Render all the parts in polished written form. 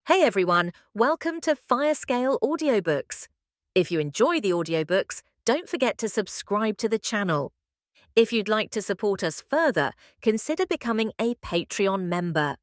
Hey everyone, welcome to Firescale Audiobooks. If you enjoy the audiobooks, don't forget to subscribe to the channel. If you'd like to support us further, consider becoming a Patreon member.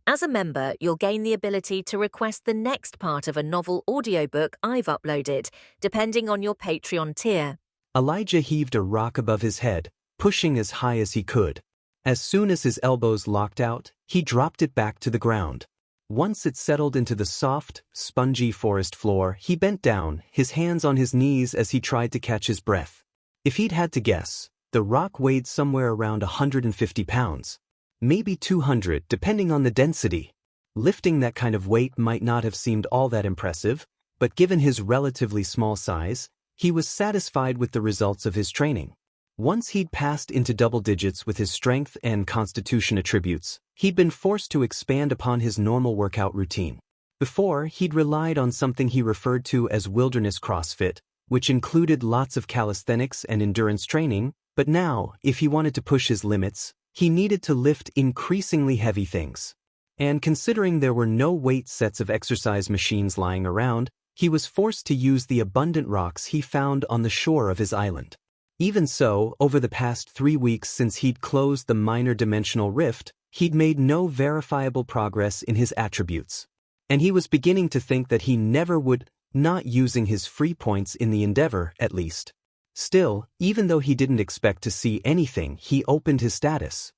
As a member, you'll gain the ability to request the next part of a novel audiobook I've uploaded, depending on your Patreon tier. Elijah heaved a rock above his head, pushing as high as he could. As soon as his elbows locked out, he dropped it back to the ground. Once it settled into the soft, spongy forest floor, he bent down, his hands on his knees as he tried to catch his breath. If he'd had to guess, the rock weighed somewhere around 150 pounds. Maybe 200, depending on the density. Lifting that kind of weight might not have seemed all that impressive, but given his relatively small size, he was satisfied with the results of his training. Once he'd passed into double digits with his strength and constitution attributes, he'd been forced to expand upon his normal workout routine. Before, he'd relied on something he referred to as wilderness CrossFit, which included lots of calisthenics and endurance training, but now, if he wanted to push his limits, he needed to lift increasingly heavy things. And considering there were no weight sets of exercise machines lying around, he was forced to use the abundant rocks he found on the shore of his island. Even so, over the past 3 weeks since he'd closed the minor dimensional rift, he'd made no verifiable progress in his attributes. And he was beginning to think that he never would, not using his free points in the endeavor, at least. Still, even though he didn't expect to see anything, he opened his status.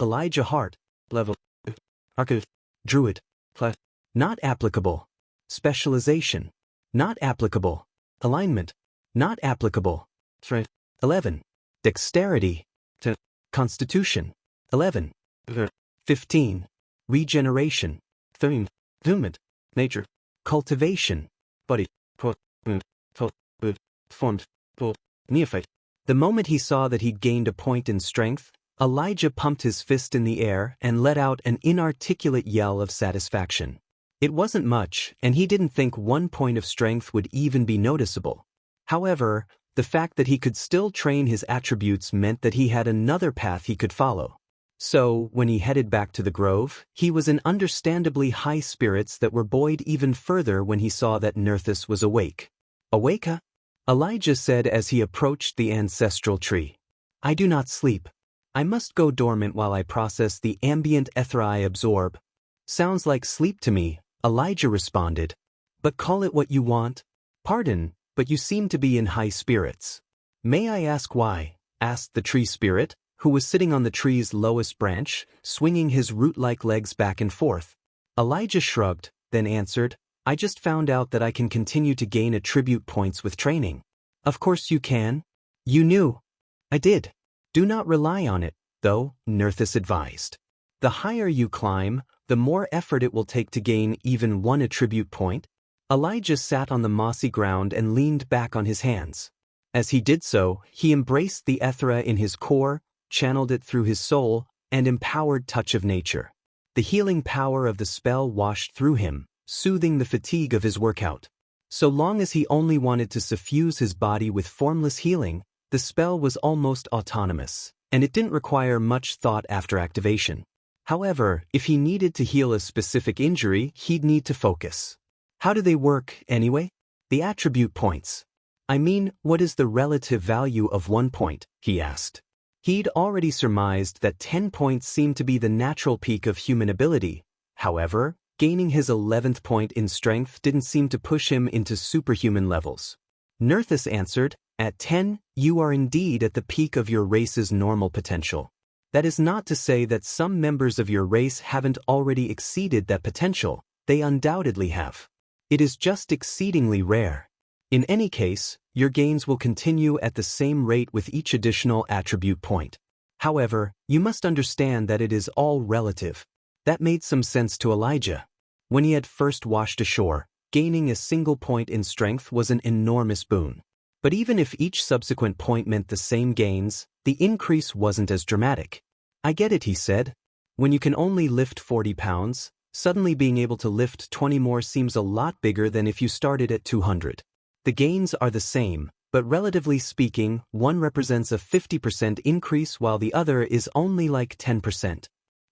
Elijah Hart, level archetype, Druid, class, not applicable. Specialization, not applicable. Alignment, not applicable. Strength, 11. Dexterity, 10. Constitution, 11. 15. Regeneration, 13. Movement, nature, cultivation, body, formed, neophyte. The moment he saw that he'd gained a point in strength, Elijah pumped his fist in the air and let out an inarticulate yell of satisfaction. It wasn't much, and he didn't think 1 point of strength would even be noticeable. However, the fact that he could still train his attributes meant that he had another path he could follow. So, when he headed back to the grove, he was in understandably high spirits that were buoyed even further when he saw that Nerthus was awake. "Awake?" Elijah said as he approached the ancestral tree. "I do not sleep. I must go dormant while I process the ambient Ethera I absorb." "Sounds like sleep to me," Elijah responded. "But call it what you want." "Pardon, but you seem to be in high spirits." "May I ask why?" asked the tree spirit, who was sitting on the tree's lowest branch, swinging his root-like legs back and forth. Elijah shrugged, then answered, "I just found out that I can continue to gain attribute points with training." "Of course you can." "You knew." "I did. Do not rely on it, though," Nerthus advised. "The higher you climb, the more effort it will take to gain even 1 attribute point." Elijah sat on the mossy ground and leaned back on his hands. As he did so, he embraced the Ethera in his core, channeled it through his soul, and empowered touch of nature. The healing power of the spell washed through him, soothing the fatigue of his workout. So long as he only wanted to suffuse his body with formless healing, the spell was almost autonomous, and it didn't require much thought after activation. However, if he needed to heal a specific injury, he'd need to focus. How do they work, anyway? The attribute points. I mean, what is the relative value of 1 point? He asked. He'd already surmised that 10 points seemed to be the natural peak of human ability. However, gaining his 11th point in strength didn't seem to push him into superhuman levels. Nerthus answered, "At 10, you are indeed at the peak of your race's normal potential. That is not to say that some members of your race haven't already exceeded that potential. They undoubtedly have. It is just exceedingly rare. In any case, your gains will continue at the same rate with each additional attribute point. However, you must understand that it is all relative." That made some sense to Elijah. When he had first washed ashore, gaining a single point in strength was an enormous boon. But even if each subsequent point meant the same gains, the increase wasn't as dramatic. "I get it," he said. "When you can only lift 40 pounds, suddenly being able to lift 20 more seems a lot bigger than if you started at 200. The gains are the same, but relatively speaking, one represents a 50% increase while the other is only like 10%.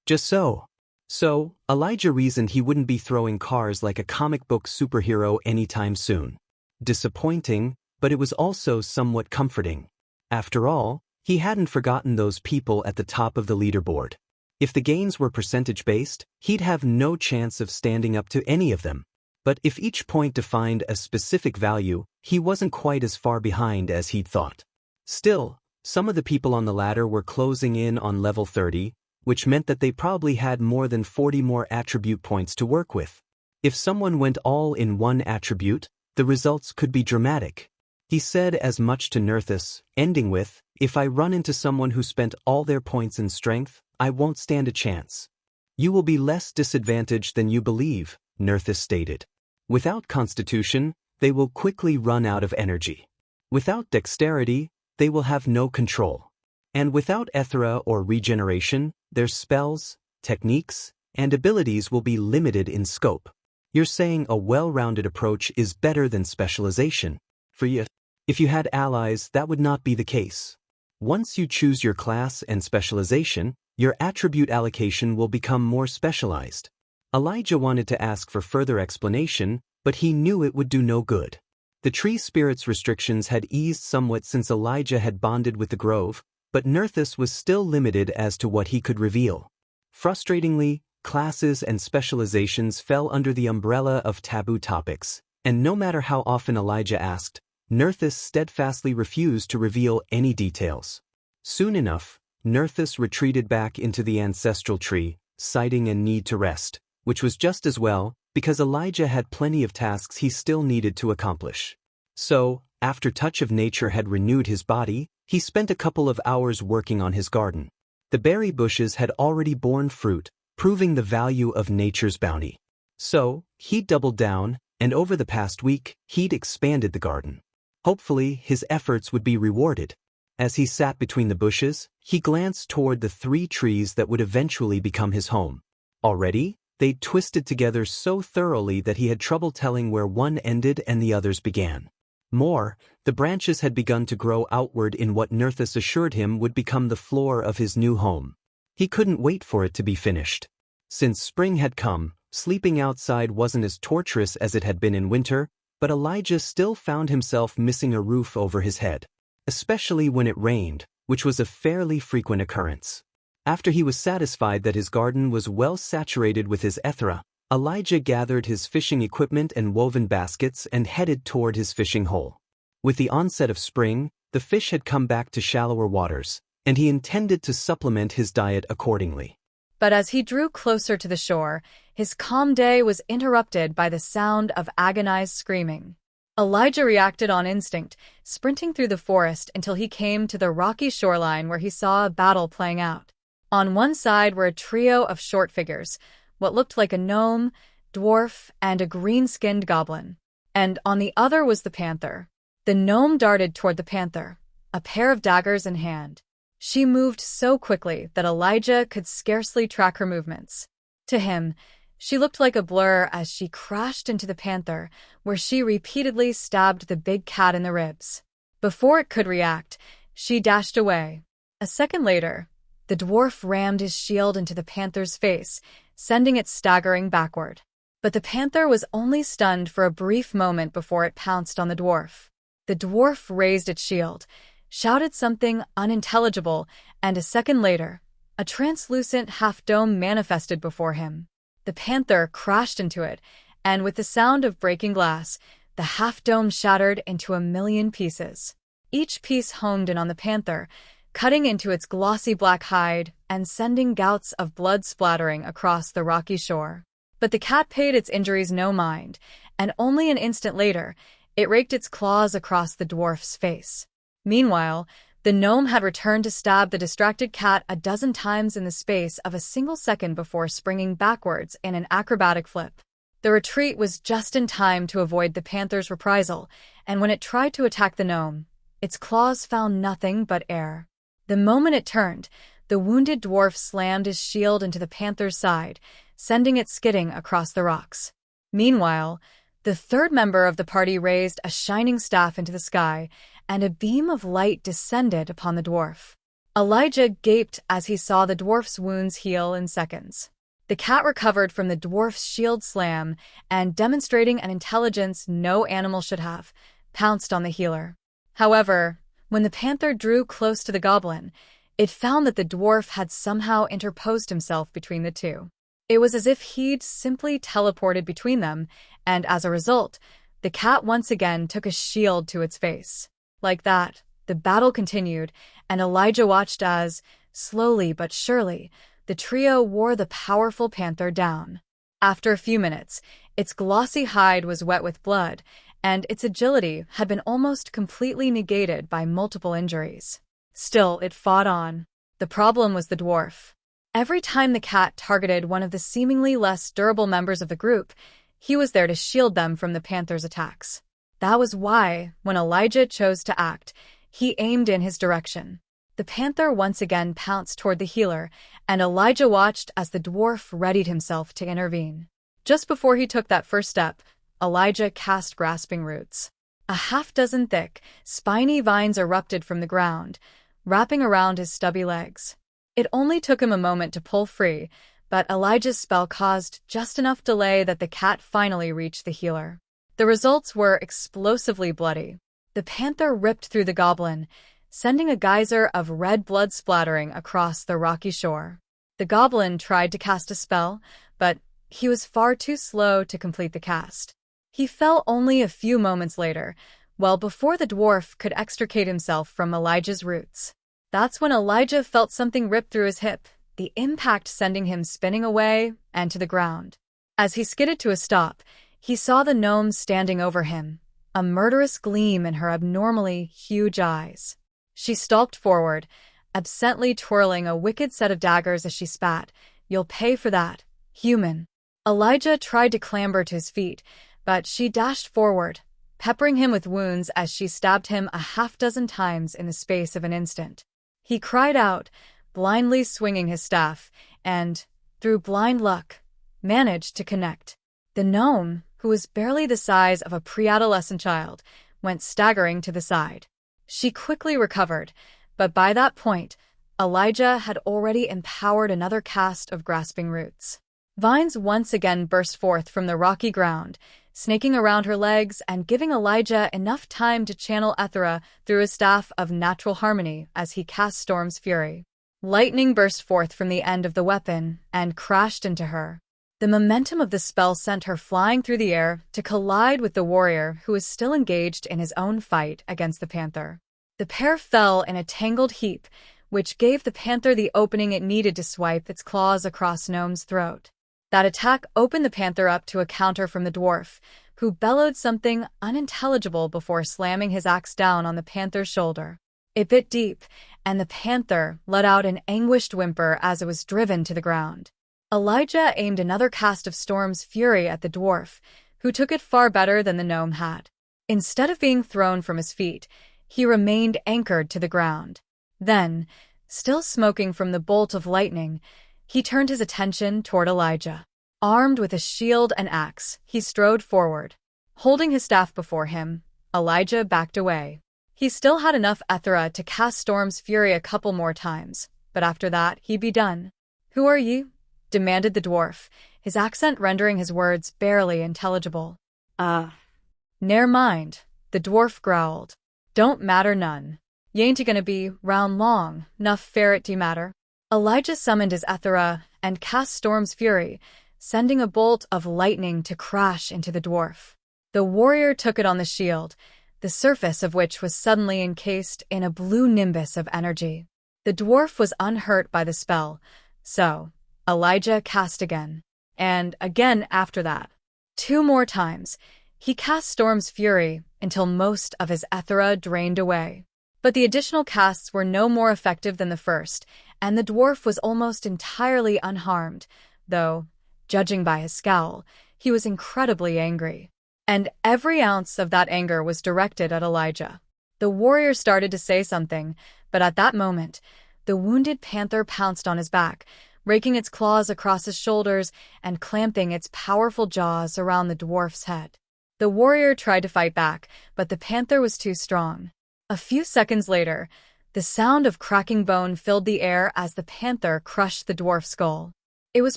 Just so. So, Elijah reasoned he wouldn't be throwing cars like a comic book superhero anytime soon. Disappointing, but it was also somewhat comforting. After all, he hadn't forgotten those people at the top of the leaderboard. If the gains were percentage-based, he'd have no chance of standing up to any of them. But if each point defined a specific value, he wasn't quite as far behind as he'd thought. Still, some of the people on the ladder were closing in on level 30, which meant that they probably had more than 40 more attribute points to work with. If someone went all in one attribute, the results could be dramatic. He said as much to Nerthus, ending with, "If I run into someone who spent all their points in strength, I won't stand a chance." "You will be less disadvantaged than you believe," Nerthus stated. Without constitution, they will quickly run out of energy. Without dexterity, they will have no control. And without Ethera or regeneration, their spells, techniques, and abilities will be limited in scope. You're saying a well-rounded approach is better than specialization. For you, if you had allies, that would not be the case. Once you choose your class and specialization, your attribute allocation will become more specialized. Elijah wanted to ask for further explanation, but he knew it would do no good. The tree spirit's restrictions had eased somewhat since Elijah had bonded with the grove, but Nerthus was still limited as to what he could reveal. Frustratingly, classes and specializations fell under the umbrella of taboo topics, and no matter how often Elijah asked, Nerthus steadfastly refused to reveal any details. Soon enough, Nerthus retreated back into the ancestral tree, citing a need to rest, which was just as well, because Elijah had plenty of tasks he still needed to accomplish. So, after Touch of Nature had renewed his body, he spent a couple of hours working on his garden. The berry bushes had already borne fruit, proving the value of nature's bounty. So, he doubled down, and over the past week, he'd expanded the garden. Hopefully, his efforts would be rewarded. As he sat between the bushes, he glanced toward the 3 trees that would eventually become his home. Already, they'd twisted together so thoroughly that he had trouble telling where one ended and the others began. More, the branches had begun to grow outward in what Nerthus assured him would become the floor of his new home. He couldn't wait for it to be finished. Since spring had come, sleeping outside wasn't as torturous as it had been in winter, but Elijah still found himself missing a roof over his head, especially when it rained, which was a fairly frequent occurrence. After he was satisfied that his garden was well saturated with his Ethera, Elijah gathered his fishing equipment and woven baskets and headed toward his fishing hole. With the onset of spring, the fish had come back to shallower waters, and he intended to supplement his diet accordingly. But as he drew closer to the shore, his calm day was interrupted by the sound of agonized screaming. Elijah reacted on instinct, sprinting through the forest until he came to the rocky shoreline where he saw a battle playing out. On one side were a trio of short figures, what looked like a gnome, dwarf, and a green-skinned goblin. And on the other was the panther. The gnome darted toward the panther, a pair of daggers in hand. She moved so quickly that Elijah could scarcely track her movements. To him, she looked like a blur as she crashed into the panther, where she repeatedly stabbed the big cat in the ribs. Before it could react, she dashed away. A second later, the dwarf rammed his shield into the panther's face, sending it staggering backward. But the panther was only stunned for a brief moment before it pounced on the dwarf. The dwarf raised its shield, shouted something unintelligible, and a second later, a translucent half-dome manifested before him. The panther crashed into it, and with the sound of breaking glass, the half-dome shattered into 1,000,000 pieces. Each piece honed in on the panther, cutting into its glossy black hide and sending gouts of blood splattering across the rocky shore. But the cat paid its injuries no mind, and only an instant later, it raked its claws across the dwarf's face. Meanwhile, the gnome had returned to stab the distracted cat a dozen times in the space of a single second before springing backwards in an acrobatic flip. The retreat was just in time to avoid the panther's reprisal, and when it tried to attack the gnome, its claws found nothing but air. The moment it turned, the wounded dwarf slammed his shield into the panther's side, sending it skidding across the rocks. Meanwhile, the third member of the party raised a shining staff into the sky, and a beam of light descended upon the dwarf. Elijah gaped as he saw the dwarf's wounds heal in seconds. The cat recovered from the dwarf's shield slam and, demonstrating an intelligence no animal should have, pounced on the healer. However, when the panther drew close to the goblin, it found that the dwarf had somehow interposed himself between the two. It was as if he'd simply teleported between them, and as a result, the cat once again took a shield to its face. Like that, the battle continued, and Elijah watched as, slowly but surely, the trio wore the powerful panther down. After a few minutes, its glossy hide was wet with blood, and its agility had been almost completely negated by multiple injuries. Still, it fought on. The problem was the dwarf. Every time the cat targeted one of the seemingly less durable members of the group, he was there to shield them from the panther's attacks. That was why, when Elijah chose to act, he aimed in his direction. The panther once again pounced toward the healer, and Elijah watched as the dwarf readied himself to intervene. Just before he took that first step, Elijah cast grasping roots. A half-dozen thick, spiny vines erupted from the ground, wrapping around his stubby legs. It only took him a moment to pull free, but Elijah's spell caused just enough delay that the cat finally reached the healer. The results were explosively bloody. The panther ripped through the goblin, sending a geyser of red blood splattering across the rocky shore. The goblin tried to cast a spell, but he was far too slow to complete the cast. He fell only a few moments later, well before the dwarf could extricate himself from Elijah's roots. That's when Elijah felt something rip through his hip, the impact sending him spinning away and to the ground. As he skidded to a stop, he saw the gnome standing over him, a murderous gleam in her abnormally huge eyes. She stalked forward, absently twirling a wicked set of daggers as she spat. "You'll pay for that, human." Elijah tried to clamber to his feet, but she dashed forward, peppering him with wounds as she stabbed him a half-dozen times in the space of an instant. He cried out, blindly swinging his staff, and, through blind luck, managed to connect. The gnome, who was barely the size of a pre-adolescent child, went staggering to the side. She quickly recovered, but by that point, Elijah had already empowered another cast of grasping roots. Vines once again burst forth from the rocky ground, snaking around her legs and giving Elijah enough time to channel Ethera through a staff of natural harmony as he cast Storm's Fury. Lightning burst forth from the end of the weapon and crashed into her. The momentum of the spell sent her flying through the air to collide with the warrior who was still engaged in his own fight against the panther. The pair fell in a tangled heap, which gave the panther the opening it needed to swipe its claws across Gnome's throat. That attack opened the panther up to a counter from the dwarf, who bellowed something unintelligible before slamming his axe down on the panther's shoulder. It bit deep, and the panther let out an anguished whimper as it was driven to the ground. Elijah aimed another cast of Storm's Fury at the dwarf, who took it far better than the gnome had. Instead of being thrown from his feet, he remained anchored to the ground. Then, still smoking from the bolt of lightning, he turned his attention toward Elijah. Armed with a shield and axe, he strode forward. Holding his staff before him, Elijah backed away. He still had enough Ethera to cast Storm's Fury a couple more times, but after that he'd be done. "Who are ye?" demanded the dwarf, his accent rendering his words barely intelligible. Ne'er mind," the dwarf growled. "Don't matter none. Ye ain't gonna be round long, 'nough fair it do matter." Elijah summoned his Ethera and cast Storm's Fury, sending a bolt of lightning to crash into the dwarf. The warrior took it on the shield, the surface of which was suddenly encased in a blue nimbus of energy. The dwarf was unhurt by the spell, so Elijah cast again, and again after that. 2 more times, he cast Storm's Fury until most of his Ethera drained away. But the additional casts were no more effective than the first, and the dwarf was almost entirely unharmed, though, judging by his scowl, he was incredibly angry. And every ounce of that anger was directed at Elijah. The warrior started to say something, but at that moment, the wounded panther pounced on his back, raking its claws across his shoulders and clamping its powerful jaws around the dwarf's head. The warrior tried to fight back, but the panther was too strong. A few seconds later, the sound of cracking bone filled the air as the panther crushed the dwarf's skull. It was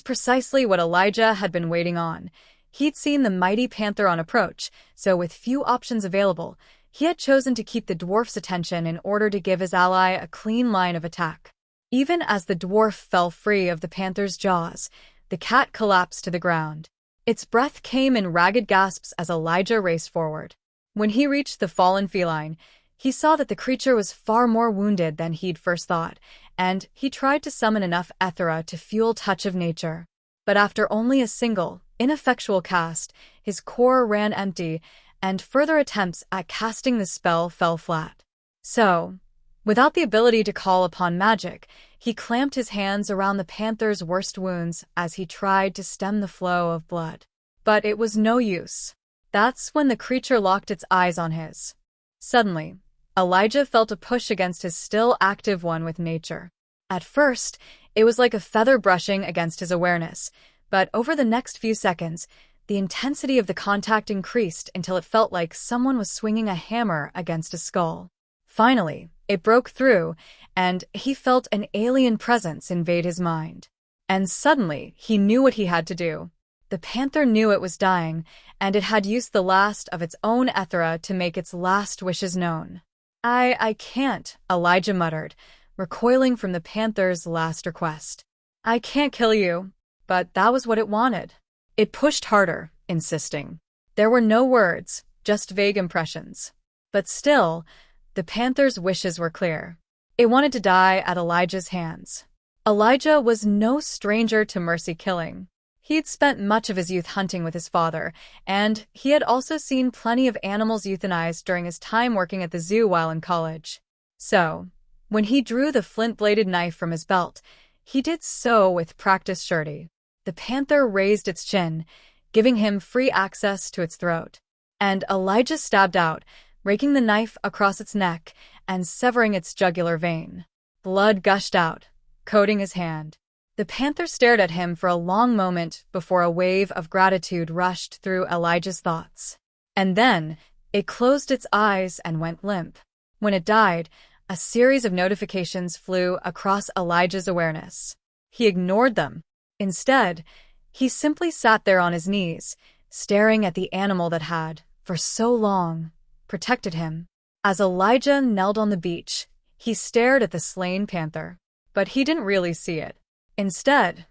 precisely what Elijah had been waiting on. He'd seen the mighty panther on approach, so with few options available, he had chosen to keep the dwarf's attention in order to give his ally a clean line of attack. Even as the dwarf fell free of the panther's jaws, the cat collapsed to the ground. Its breath came in ragged gasps as Elijah raced forward. When he reached the fallen feline, he saw that the creature was far more wounded than he'd first thought, and he tried to summon enough Ethera to fuel Touch of Nature. But after only a single, ineffectual cast, his core ran empty, and further attempts at casting the spell fell flat. So, without the ability to call upon magic, he clamped his hands around the panther's worst wounds as he tried to stem the flow of blood. But it was no use. That's when the creature locked its eyes on his. Suddenly, Elijah felt a push against his still active one with nature. At first, it was like a feather brushing against his awareness, but over the next few seconds, the intensity of the contact increased until it felt like someone was swinging a hammer against a skull. Finally, it broke through, and he felt an alien presence invade his mind. And suddenly, he knew what he had to do. The panther knew it was dying, and it had used the last of its own Ethera to make its last wishes known. I can't, Elijah muttered, recoiling from the panther's last request. I can't kill you, but that was what it wanted. It pushed harder, insisting. There were no words, just vague impressions. But still, the panther's wishes were clear. It wanted to die at Elijah's hands. Elijah was no stranger to mercy killing. He'd spent much of his youth hunting with his father, and he had also seen plenty of animals euthanized during his time working at the zoo while in college. So, when he drew the flint-bladed knife from his belt, he did so with practiced surety. The panther raised its chin, giving him free access to its throat. And Elijah stabbed out, raking the knife across its neck and severing its jugular vein. Blood gushed out, coating his hand. The panther stared at him for a long moment before a wave of gratitude rushed through Elijah's thoughts. And then, it closed its eyes and went limp. When it died, a series of notifications flew across Elijah's awareness. He ignored them. Instead, he simply sat there on his knees, staring at the animal that had, for so long, protected him. As Elijah knelt on the beach, he stared at the slain panther. But he didn't really see it. Instead,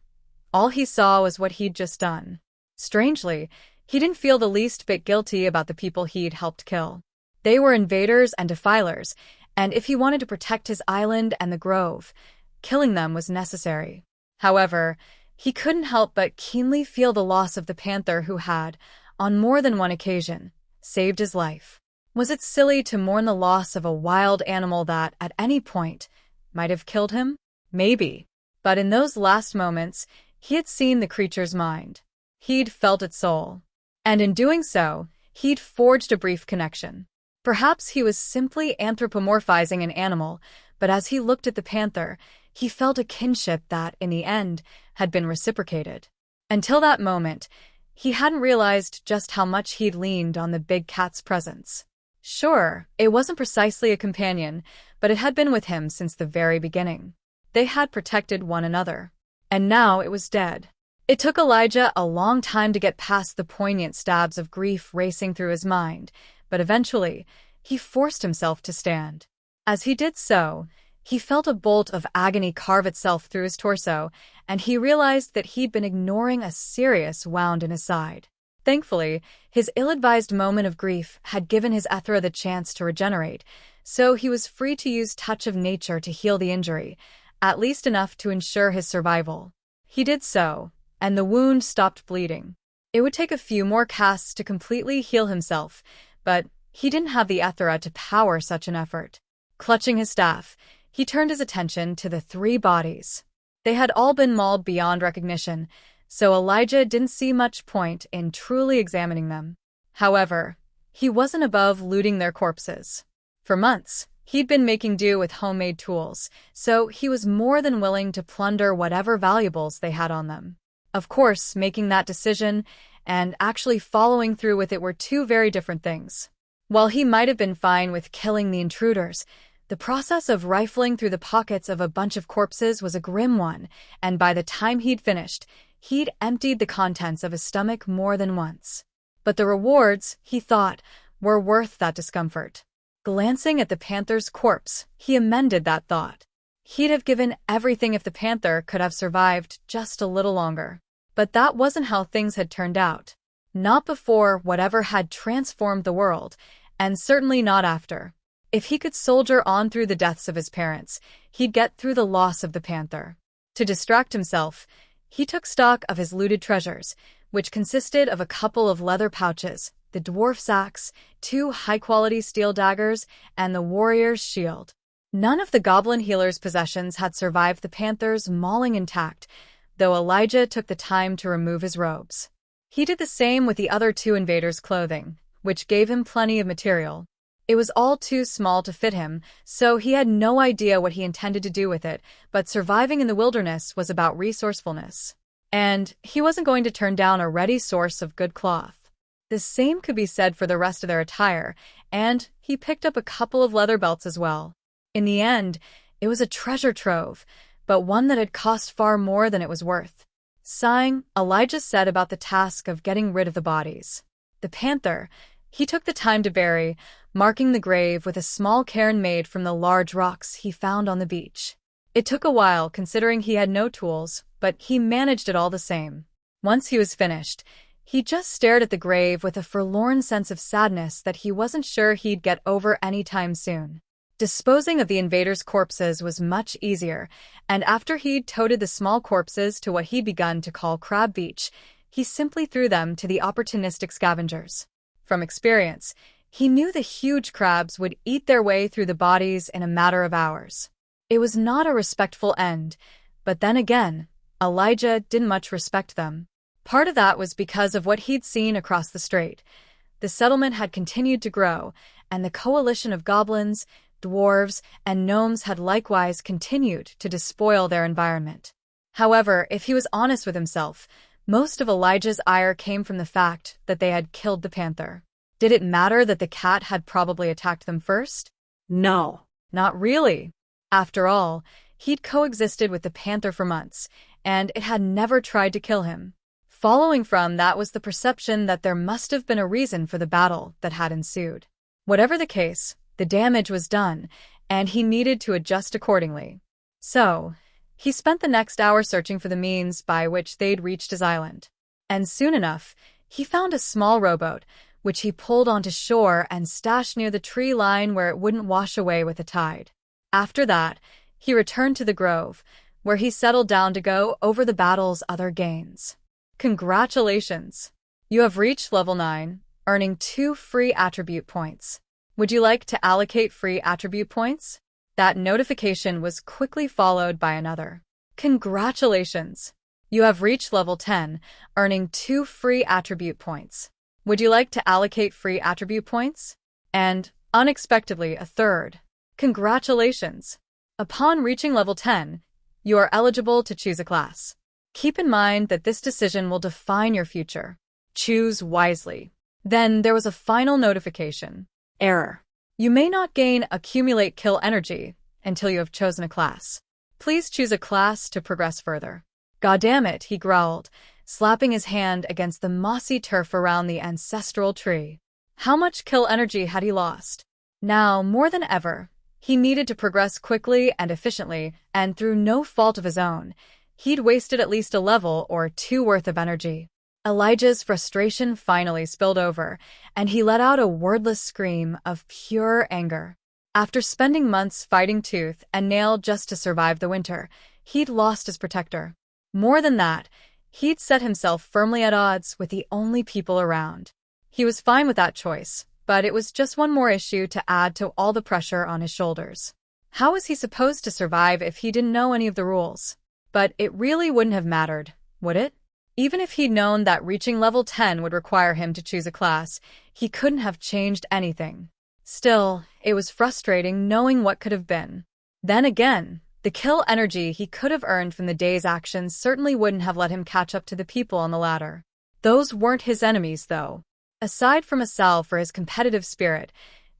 all he saw was what he'd just done. Strangely, he didn't feel the least bit guilty about the people he'd helped kill. They were invaders and defilers, and if he wanted to protect his island and the grove, killing them was necessary. However, he couldn't help but keenly feel the loss of the panther who had, on more than one occasion, saved his life. Was it silly to mourn the loss of a wild animal that, at any point, might have killed him? Maybe. But in those last moments, he had seen the creature's mind. He'd felt its soul. And in doing so, he'd forged a brief connection. Perhaps he was simply anthropomorphizing an animal, but as he looked at the panther, he felt a kinship that, in the end, had been reciprocated. Until that moment, he hadn't realized just how much he'd leaned on the big cat's presence. Sure, it wasn't precisely a companion, but it had been with him since the very beginning. They had protected one another. And now it was dead. It took Elijah a long time to get past the poignant stabs of grief racing through his mind, but eventually, he forced himself to stand. As he did so, he felt a bolt of agony carve itself through his torso, and he realized that he'd been ignoring a serious wound in his side. Thankfully, his ill-advised moment of grief had given his Ethera the chance to regenerate, so he was free to use Touch of Nature to heal the injury, at least enough to ensure his survival. He did so, and the wound stopped bleeding. It would take a few more casts to completely heal himself, but he didn't have the Ethera to power such an effort. Clutching his staff, he turned his attention to the three bodies. They had all been mauled beyond recognition, so Elijah didn't see much point in truly examining them. However, he wasn't above looting their corpses. For months, he'd been making do with homemade tools, so he was more than willing to plunder whatever valuables they had on them. Of course, making that decision and actually following through with it were two very different things. While he might have been fine with killing the intruders, the process of rifling through the pockets of a bunch of corpses was a grim one, and by the time he'd finished, he'd emptied the contents of his stomach more than once. But the rewards, he thought, were worth that discomfort. Glancing at the panther's corpse, he amended that thought. He'd have given everything if the panther could have survived just a little longer. But that wasn't how things had turned out. Not before whatever had transformed the world, and certainly not after. If he could soldier on through the deaths of his parents, he'd get through the loss of the panther. To distract himself, he took stock of his looted treasures, which consisted of a couple of leather pouches, the dwarf's axe, 2 high-quality steel daggers, and the warrior's shield. None of the goblin healer's possessions had survived the panther's mauling intact, though Elijah took the time to remove his robes. He did the same with the other 2 invaders' clothing, which gave him plenty of material. It was all too small to fit him, so he had no idea what he intended to do with it, but surviving in the wilderness was about resourcefulness. And he wasn't going to turn down a ready source of good cloth. The same could be said for the rest of their attire, and he picked up a couple of leather belts as well. In the end, it was a treasure trove, but one that had cost far more than it was worth. Sighing, Elijah set about the task of getting rid of the bodies. The panther, he took the time to bury, marking the grave with a small cairn made from the large rocks he found on the beach. It took a while, considering he had no tools, but he managed it all the same. Once he was finished, he just stared at the grave with a forlorn sense of sadness that he wasn't sure he'd get over anytime soon. Disposing of the invaders' corpses was much easier, and after he'd toted the small corpses to what he'd begun to call Crab Beach, he simply threw them to the opportunistic scavengers. From experience, he knew the huge crabs would eat their way through the bodies in a matter of hours. It was not a respectful end, but then again, Elijah didn't much respect them. Part of that was because of what he'd seen across the strait. The settlement had continued to grow, and the coalition of goblins, dwarves, and gnomes had likewise continued to despoil their environment. However, if he was honest with himself, most of Elijah's ire came from the fact that they had killed the panther. Did it matter that the cat had probably attacked them first? No, not really. After all, he'd coexisted with the panther for months, and it had never tried to kill him. Following from that was the perception that there must have been a reason for the battle that had ensued. Whatever the case, the damage was done, and he needed to adjust accordingly. So, he spent the next hour searching for the means by which they'd reached his island. And soon enough, he found a small rowboat, which he pulled onto shore and stashed near the tree line where it wouldn't wash away with the tide. After that, he returned to the grove, where he settled down to go over the battle's other gains. Congratulations! You have reached level 9, earning 2 free attribute points. Would you like to allocate free attribute points? That notification was quickly followed by another. Congratulations! You have reached level 10, earning 2 free attribute points. Would you like to allocate free attribute points? And, unexpectedly, a third. Congratulations! Upon reaching level 10, you are eligible to choose a class. Keep in mind that this decision will define your future. Choose wisely. Then there was a final notification. Error. You may not gain accumulate kill energy until you have chosen a class. Please choose a class to progress further. Goddammit, he growled, slapping his hand against the mossy turf around the ancestral tree. How much kill energy had he lost? Now, more than ever, he needed to progress quickly and efficiently, and through no fault of his own, he'd wasted at least a level or 2 worth of energy. Elijah's frustration finally spilled over, and he let out a wordless scream of pure anger. After spending months fighting tooth and nail just to survive the winter, he'd lost his protector. More than that, he'd set himself firmly at odds with the only people around. He was fine with that choice, but it was just one more issue to add to all the pressure on his shoulders. How was he supposed to survive if he didn't know any of the rules? But it really wouldn't have mattered, would it? Even if he'd known that reaching level 10 would require him to choose a class, he couldn't have changed anything. Still, it was frustrating knowing what could have been. Then again, the kill energy he could have earned from the day's actions certainly wouldn't have let him catch up to the people on the ladder. Those weren't his enemies, though. Aside from a salve for his competitive spirit,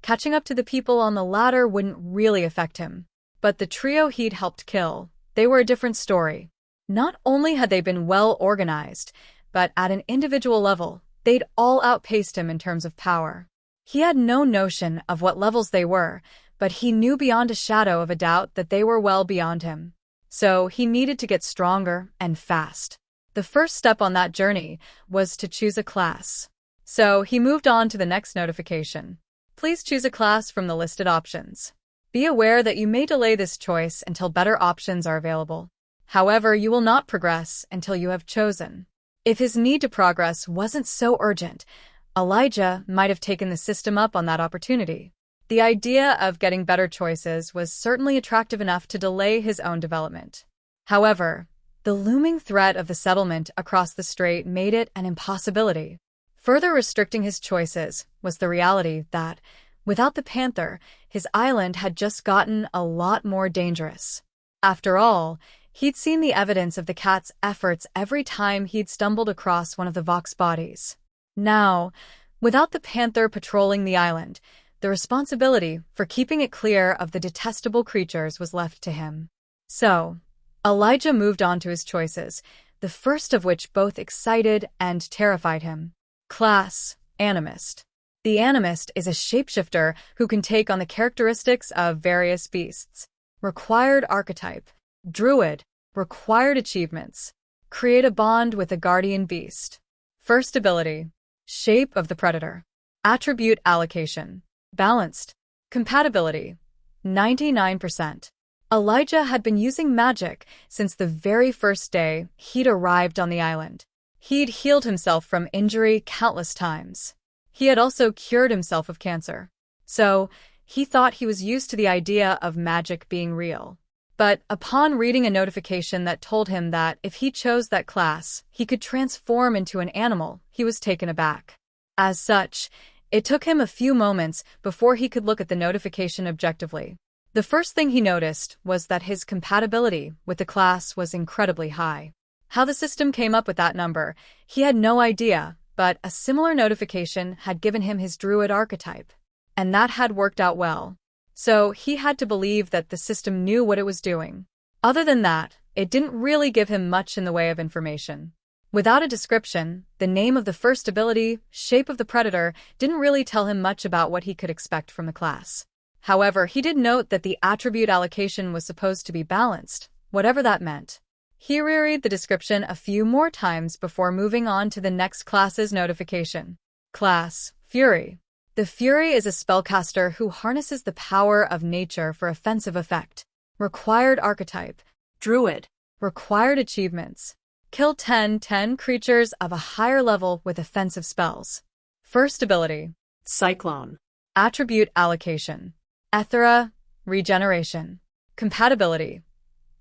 catching up to the people on the ladder wouldn't really affect him. But the trio he'd helped kill, they were a different story. Not only had they been well organized, but at an individual level, they'd all outpaced him in terms of power. He had no notion of what levels they were, but he knew beyond a shadow of a doubt that they were well beyond him. So he needed to get stronger and fast. The first step on that journey was to choose a class. So he moved on to the next notification. Please choose a class from the listed options. Be aware that you may delay this choice until better options are available. However, you will not progress until you have chosen. If his need to progress wasn't so urgent, Elijah might have taken the system up on that opportunity. The idea of getting better choices was certainly attractive enough to delay his own development. However, the looming threat of the settlement across the strait made it an impossibility. Further restricting his choices was the reality that, without the panther, his island had just gotten a lot more dangerous. After all, he'd seen the evidence of the cat's efforts every time he'd stumbled across one of the Vox bodies. Now, without the panther patrolling the island, the responsibility for keeping it clear of the detestable creatures was left to him. So, Elijah moved on to his choices, the first of which both excited and terrified him. Class: Animist. The Animist is a shapeshifter who can take on the characteristics of various beasts. Required archetype: Druid. Required achievements: create a bond with a guardian beast. First ability: Shape of the Predator. Attribute allocation: balanced. Compatibility: 99%. Elijah had been using magic since the very first day he'd arrived on the island. He'd healed himself from injury countless times. He had also cured himself of cancer. So, he thought he was used to the idea of magic being real. But upon reading a notification that told him that if he chose that class, he could transform into an animal, he was taken aback. As such, it took him a few moments before he could look at the notification objectively. The first thing he noticed was that his compatibility with the class was incredibly high. How the system came up with that number, he had no idea, but a similar notification had given him his Druid archetype. And that had worked out well. So he had to believe that the system knew what it was doing. Other than that, it didn't really give him much in the way of information. Without a description, the name of the first ability, Shape of the Predator, didn't really tell him much about what he could expect from the class. However, he did note that the attribute allocation was supposed to be balanced, whatever that meant. He reread the description a few more times before moving on to the next class's notification. Class: Fury. The Fury is a spellcaster who harnesses the power of nature for offensive effect. Required archetype: Druid. Required achievements: kill 10 creatures of a higher level with offensive spells. First ability: Cyclone. Attribute allocation: Ethera, regeneration. Compatibility: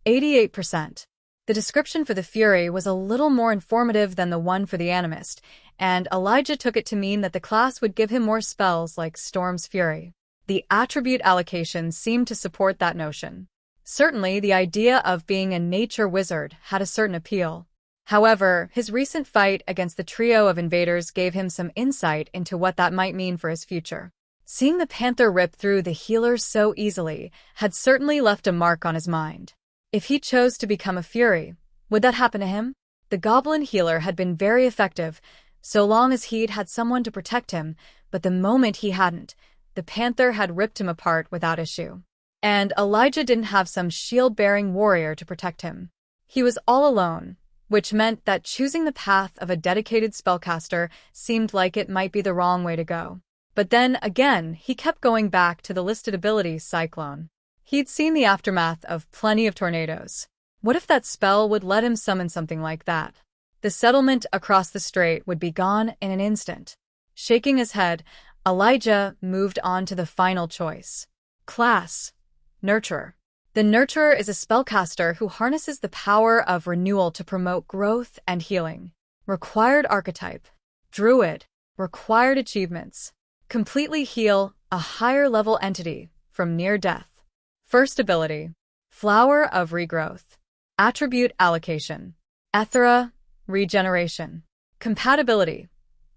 88%. The description for the Fury was a little more informative than the one for the Animist, and Elijah took it to mean that the class would give him more spells like Storm's Fury. The attribute allocation seemed to support that notion. Certainly, the idea of being a nature wizard had a certain appeal. However, his recent fight against the trio of invaders gave him some insight into what that might mean for his future. Seeing the panther rip through the healers so easily had certainly left a mark on his mind. If he chose to become a Fury, would that happen to him? The goblin healer had been very effective, so long as he'd had someone to protect him, but the moment he hadn't, the panther had ripped him apart without issue. And Elijah didn't have some shield-bearing warrior to protect him. He was all alone, which meant that choosing the path of a dedicated spellcaster seemed like it might be the wrong way to go. But then, again, he kept going back to the listed ability Cyclone. He'd seen the aftermath of plenty of tornadoes. What if that spell would let him summon something like that? The settlement across the strait would be gone in an instant. Shaking his head, Elijah moved on to the final choice. Class: Nurturer. The Nurturer is a spellcaster who harnesses the power of renewal to promote growth and healing. Required archetype: Druid. Required achievements: completely heal a higher-level entity from near death. First ability: Flower of Regrowth. Attribute allocation: Ethera, regeneration. Compatibility: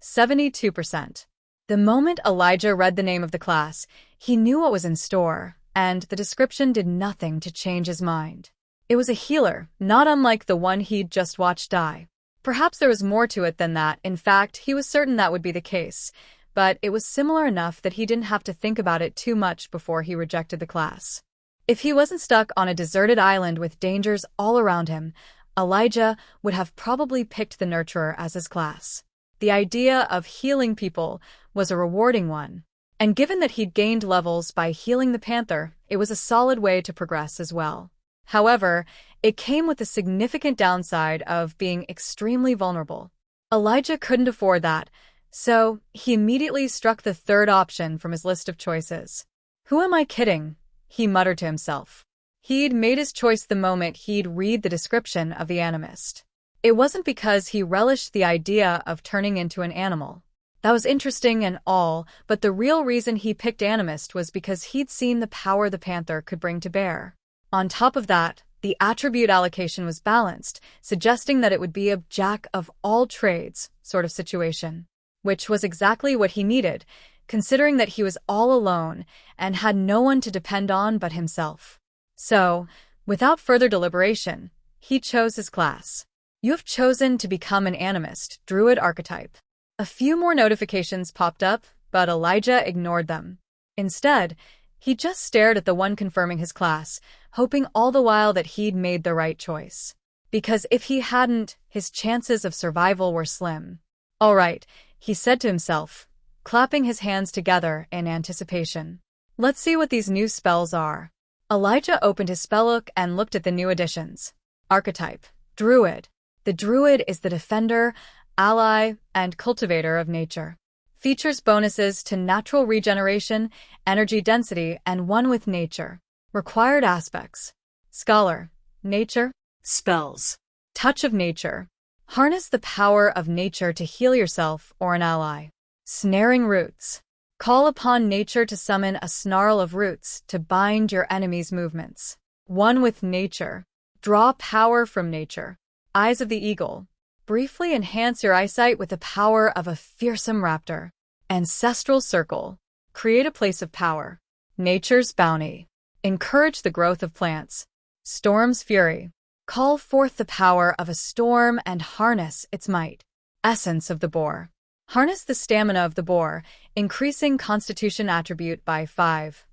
72%. The moment Elijah read the name of the class, he knew what was in store, and the description did nothing to change his mind. It was a healer, not unlike the one he'd just watched die. Perhaps there was more to it than that. In fact, he was certain that would be the case, but it was similar enough that he didn't have to think about it too much before he rejected the class. If he wasn't stuck on a deserted island with dangers all around him, Elijah would have probably picked the Nurturer as his class. The idea of healing people was a rewarding one, and given that he'd gained levels by healing the Panther, it was a solid way to progress as well. However, it came with the significant downside of being extremely vulnerable. Elijah couldn't afford that, so he immediately struck the third option from his list of choices. "Who am I kidding?" he muttered to himself. He'd made his choice the moment he'd read the description of the animist. It wasn't because he relished the idea of turning into an animal. That was interesting and all, but the real reason he picked animist was because he'd seen the power the Panther could bring to bear. On top of that, the attribute allocation was balanced, suggesting that it would be a jack-of-all-trades sort of situation, which was exactly what he needed, considering that he was all alone and had no one to depend on but himself. So, without further deliberation, he chose his class. "You have chosen to become an animist, Druid archetype." A few more notifications popped up, but Elijah ignored them. Instead, he just stared at the one confirming his class, hoping all the while that he'd made the right choice. Because if he hadn't, his chances of survival were slim. "All right," he said to himself, clapping his hands together in anticipation. "Let's see what these new spells are." Elijah opened his spellbook and looked at the new additions. Archetype: Druid. The Druid is the defender, ally, and cultivator of nature. Features bonuses to natural regeneration, energy density, and one with nature. Required aspects: Scholar, nature, spells, touch of nature. Harness the power of nature to heal yourself or an ally. Snaring roots. Call upon nature to summon a snarl of roots to bind your enemy's movements. One with nature. Draw power from nature. Eyes of the eagle. Briefly enhance your eyesight with the power of a fearsome raptor. Ancestral circle. Create a place of power. Nature's bounty. Encourage the growth of plants. Storm's fury. Call forth the power of a storm and harness its might. Essence of the boar. Harness the stamina of the boar, increasing constitution attribute by 5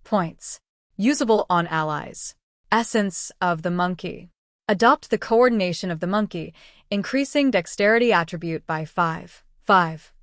points. Usable on allies. Essence of the monkey. Adopt the coordination of the monkey, increasing dexterity attribute by 5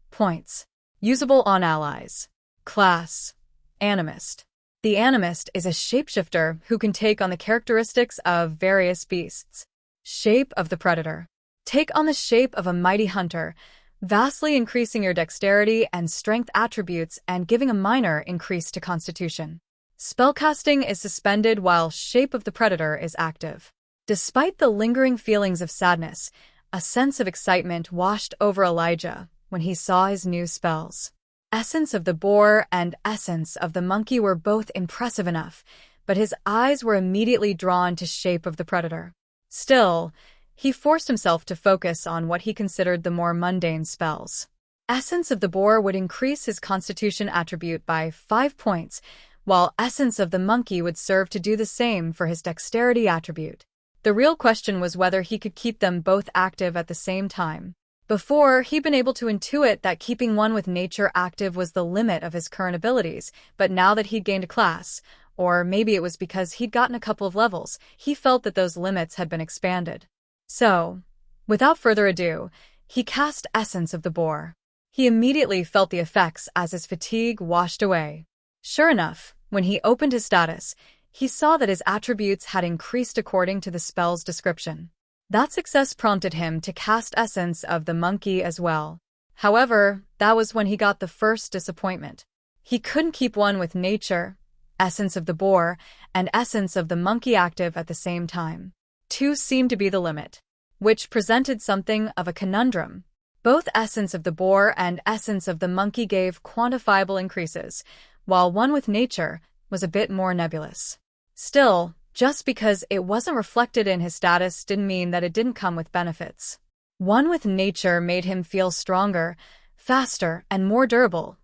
points. Usable on allies. Class: Animist. The Animist is a shapeshifter who can take on the characteristics of various beasts. Shape of the predator. Take on the shape of a mighty hunter, vastly increasing your dexterity and strength attributes and giving a minor increase to constitution. Spellcasting is suspended while Shape of the Predator is active. Despite the lingering feelings of sadness, a sense of excitement washed over Elijah when he saw his new spells. Essence of the Boar and Essence of the Monkey were both impressive enough, but his eyes were immediately drawn to Shape of the Predator. Still, he forced himself to focus on what he considered the more mundane spells. Essence of the Boar would increase his Constitution attribute by 5 points, while Essence of the Monkey would serve to do the same for his Dexterity attribute. The real question was whether he could keep them both active at the same time. Before, he'd been able to intuit that keeping one with nature active was the limit of his current abilities, but now that he'd gained a class, or maybe it was because he'd gotten a couple of levels, he felt that those limits had been expanded. So, without further ado, he cast Essence of the Boar. He immediately felt the effects as his fatigue washed away. Sure enough, when he opened his status, he saw that his attributes had increased according to the spell's description. That success prompted him to cast Essence of the Monkey as well. However, that was when he got the first disappointment. He couldn't keep one with nature, Essence of the Boar, and Essence of the Monkey active at the same time. 2 seemed to be the limit, which presented something of a conundrum. Both Essence of the Boar and Essence of the Monkey gave quantifiable increases, while one with nature was a bit more nebulous. Still, just because it wasn't reflected in his status didn't mean that it didn't come with benefits. One with nature made him feel stronger, faster, and more durable,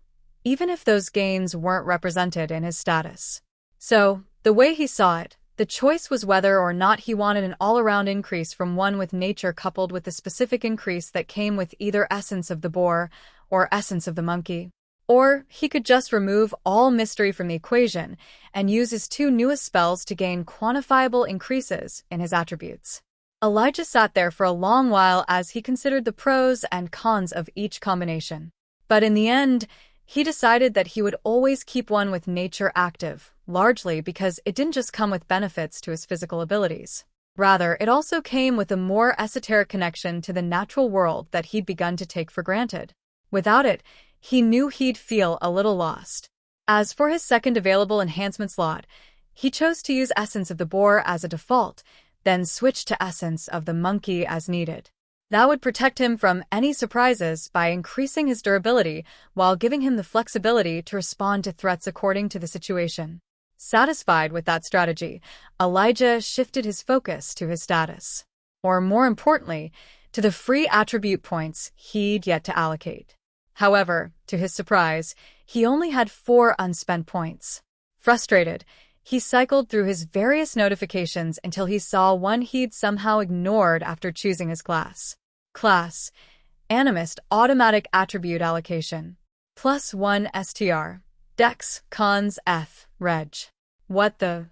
even if those gains weren't represented in his status. So, the way he saw it, The choice was whether or not he wanted an all-around increase from one with nature coupled with the specific increase that came with either essence of the boar or essence of the monkey. Or he could just remove all mystery from the equation and use his two newest spells to gain quantifiable increases in his attributes. Elijah sat there for a long while as he considered the pros and cons of each combination. But in the end, he decided that he would always keep one with nature active, largely because it didn't just come with benefits to his physical abilities. Rather, it also came with a more esoteric connection to the natural world that he'd begun to take for granted. Without it, he knew he'd feel a little lost. As for his second available enhancement slot, he chose to use Essence of the Boar as a default, then switch to Essence of the Monkey as needed. That would protect him from any surprises by increasing his durability while giving him the flexibility to respond to threats according to the situation. Satisfied with that strategy, Elijah shifted his focus to his status. Or more importantly, to the free attribute points he'd yet to allocate. However, to his surprise, he only had 4 unspent points. Frustrated, he cycled through his various notifications until he saw one he'd somehow ignored after choosing his class. Class: Animist Automatic Attribute Allocation. +1 STR. Dex, Cons, F, Reg. What the?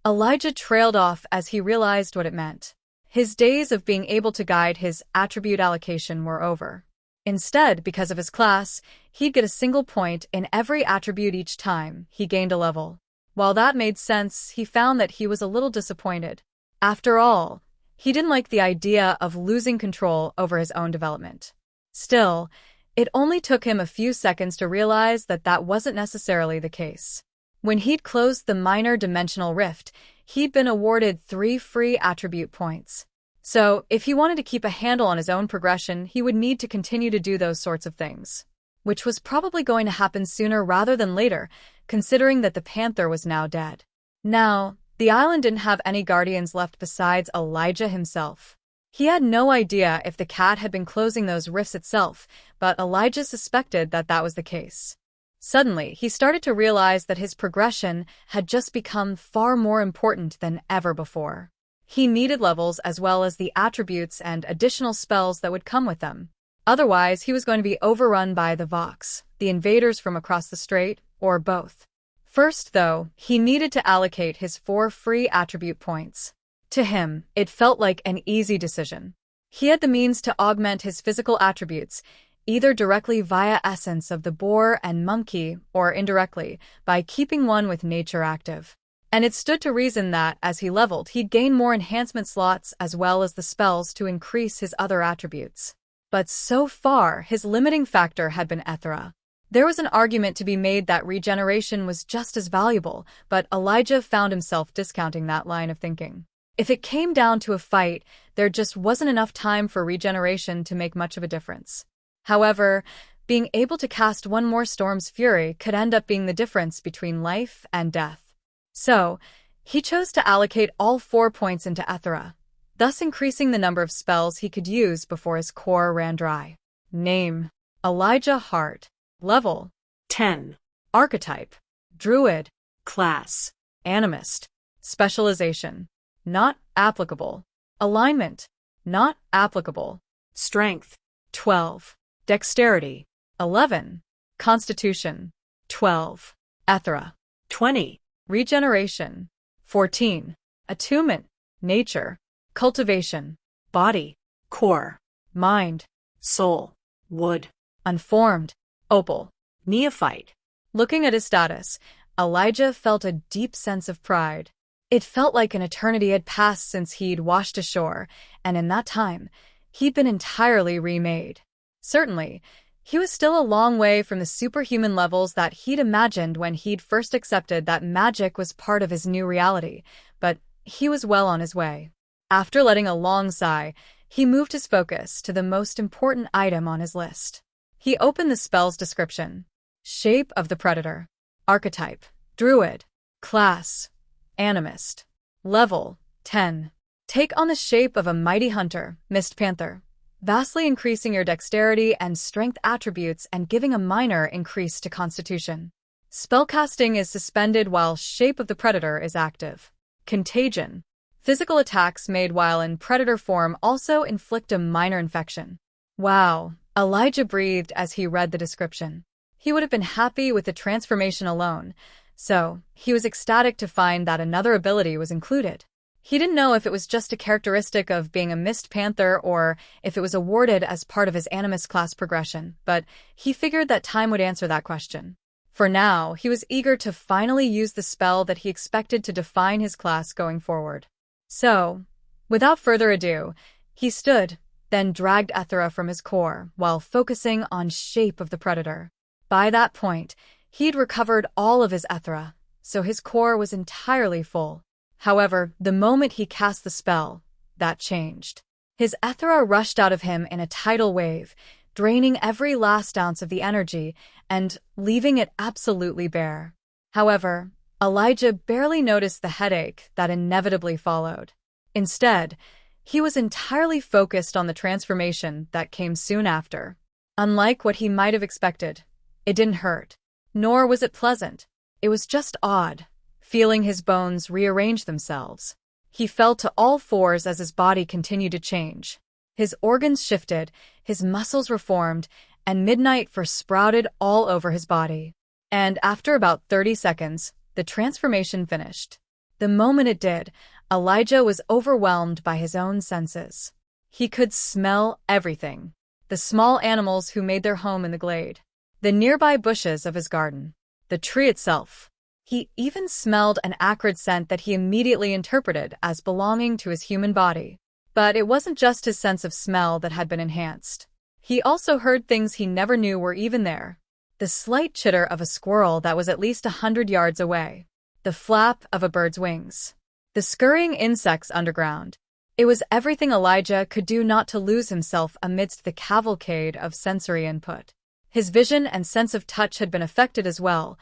Elijah trailed off as he realized what it meant. His days of being able to guide his attribute allocation were over. Instead, because of his class, he'd get a single point in every attribute each time he gained a level. While that made sense, he found that he was a little disappointed. After all, he didn't like the idea of losing control over his own development. Still, it only took him a few seconds to realize that that wasn't necessarily the case. When he'd closed the minor dimensional rift, he'd been awarded 3 free attribute points. So, if he wanted to keep a handle on his own progression, he would need to continue to do those sorts of things. Which was probably going to happen sooner rather than later, considering that the panther was now dead. Now, the island didn't have any guardians left besides Elijah himself. He had no idea if the cat had been closing those rifts itself, but Elijah suspected that that was the case. Suddenly, he started to realize that his progression had just become far more important than ever before. He needed levels as well as the attributes and additional spells that would come with them. Otherwise, he was going to be overrun by the Vox, the invaders from across the strait, or both. First, though, he needed to allocate his 4 free attribute points. To him, it felt like an easy decision. He had the means to augment his physical attributes, either directly via Essence of the Boar and Monkey, or indirectly, by keeping one with nature active. And it stood to reason that, as he leveled, he'd gain more enhancement slots as well as the spells to increase his other attributes. But so far, his limiting factor had been Ethera. There was an argument to be made that regeneration was just as valuable, but Elijah found himself discounting that line of thinking. If it came down to a fight, there just wasn't enough time for regeneration to make much of a difference. However, being able to cast one more Storm's Fury could end up being the difference between life and death. So, he chose to allocate all 4 points into Ethera, thus increasing the number of spells he could use before his core ran dry. Name: Elijah Hart. Level: 10. Archetype: Druid. Class: Animist. Specialization: not applicable. Alignment: not applicable. Strength: 12. Dexterity: 11. Constitution: 12. Ethera: 20. Regeneration: 14. Attunement: Nature. Cultivation: Body. Core: Mind. Soul: Wood. Unformed: Opal. Neophyte: Looking at his status, Elijah felt a deep sense of pride. It felt like an eternity had passed since he'd washed ashore, and in that time, he'd been entirely remade. Certainly, he was still a long way from the superhuman levels that he'd imagined when he'd first accepted that magic was part of his new reality, but he was well on his way. After letting a long sigh, he moved his focus to the most important item on his list. He opened the spell's description. Shape of the Predator. Archetype: Druid. Class: Animist. Level: 10. Take on the shape of a mighty hunter, Mist Panther, vastly increasing your dexterity and strength attributes and giving a minor increase to constitution. Spellcasting is suspended while Shape of the Predator is active. Contagion. Physical attacks made while in predator form also inflict a minor infection. Wow, Elijah breathed as he read the description. He would have been happy with the transformation alone, so he was ecstatic to find that another ability was included. He didn't know if it was just a characteristic of being a Mist Panther or if it was awarded as part of his Animus class progression, but he figured that time would answer that question. For now, he was eager to finally use the spell that he expected to define his class going forward. So, without further ado, he stood, then dragged Ethera from his core while focusing on shape of the predator. By that point, he'd recovered all of his Ethera, so his core was entirely full. However, the moment he cast the spell, that changed. His Ethera rushed out of him in a tidal wave, draining every last ounce of the energy and leaving it absolutely bare. However, Elijah barely noticed the headache that inevitably followed. Instead, he was entirely focused on the transformation that came soon after. Unlike what he might have expected, it didn't hurt, nor was it pleasant. It was just odd, feeling his bones rearrange themselves. He fell to all fours as his body continued to change. His organs shifted, his muscles reformed, and midnight sprouted all over his body. And after about 30 seconds, the transformation finished. The moment it did, Elijah was overwhelmed by his own senses. He could smell everything. The small animals who made their home in the glade, the nearby bushes of his garden, the tree itself. He even smelled an acrid scent that he immediately interpreted as belonging to his human body. But it wasn't just his sense of smell that had been enhanced. He also heard things he never knew were even there. The slight chitter of a squirrel that was at least 100 yards away. The flap of a bird's wings. The scurrying insects underground. It was everything Elijah could do not to lose himself amidst the cavalcade of sensory input. His vision and sense of touch had been affected as well,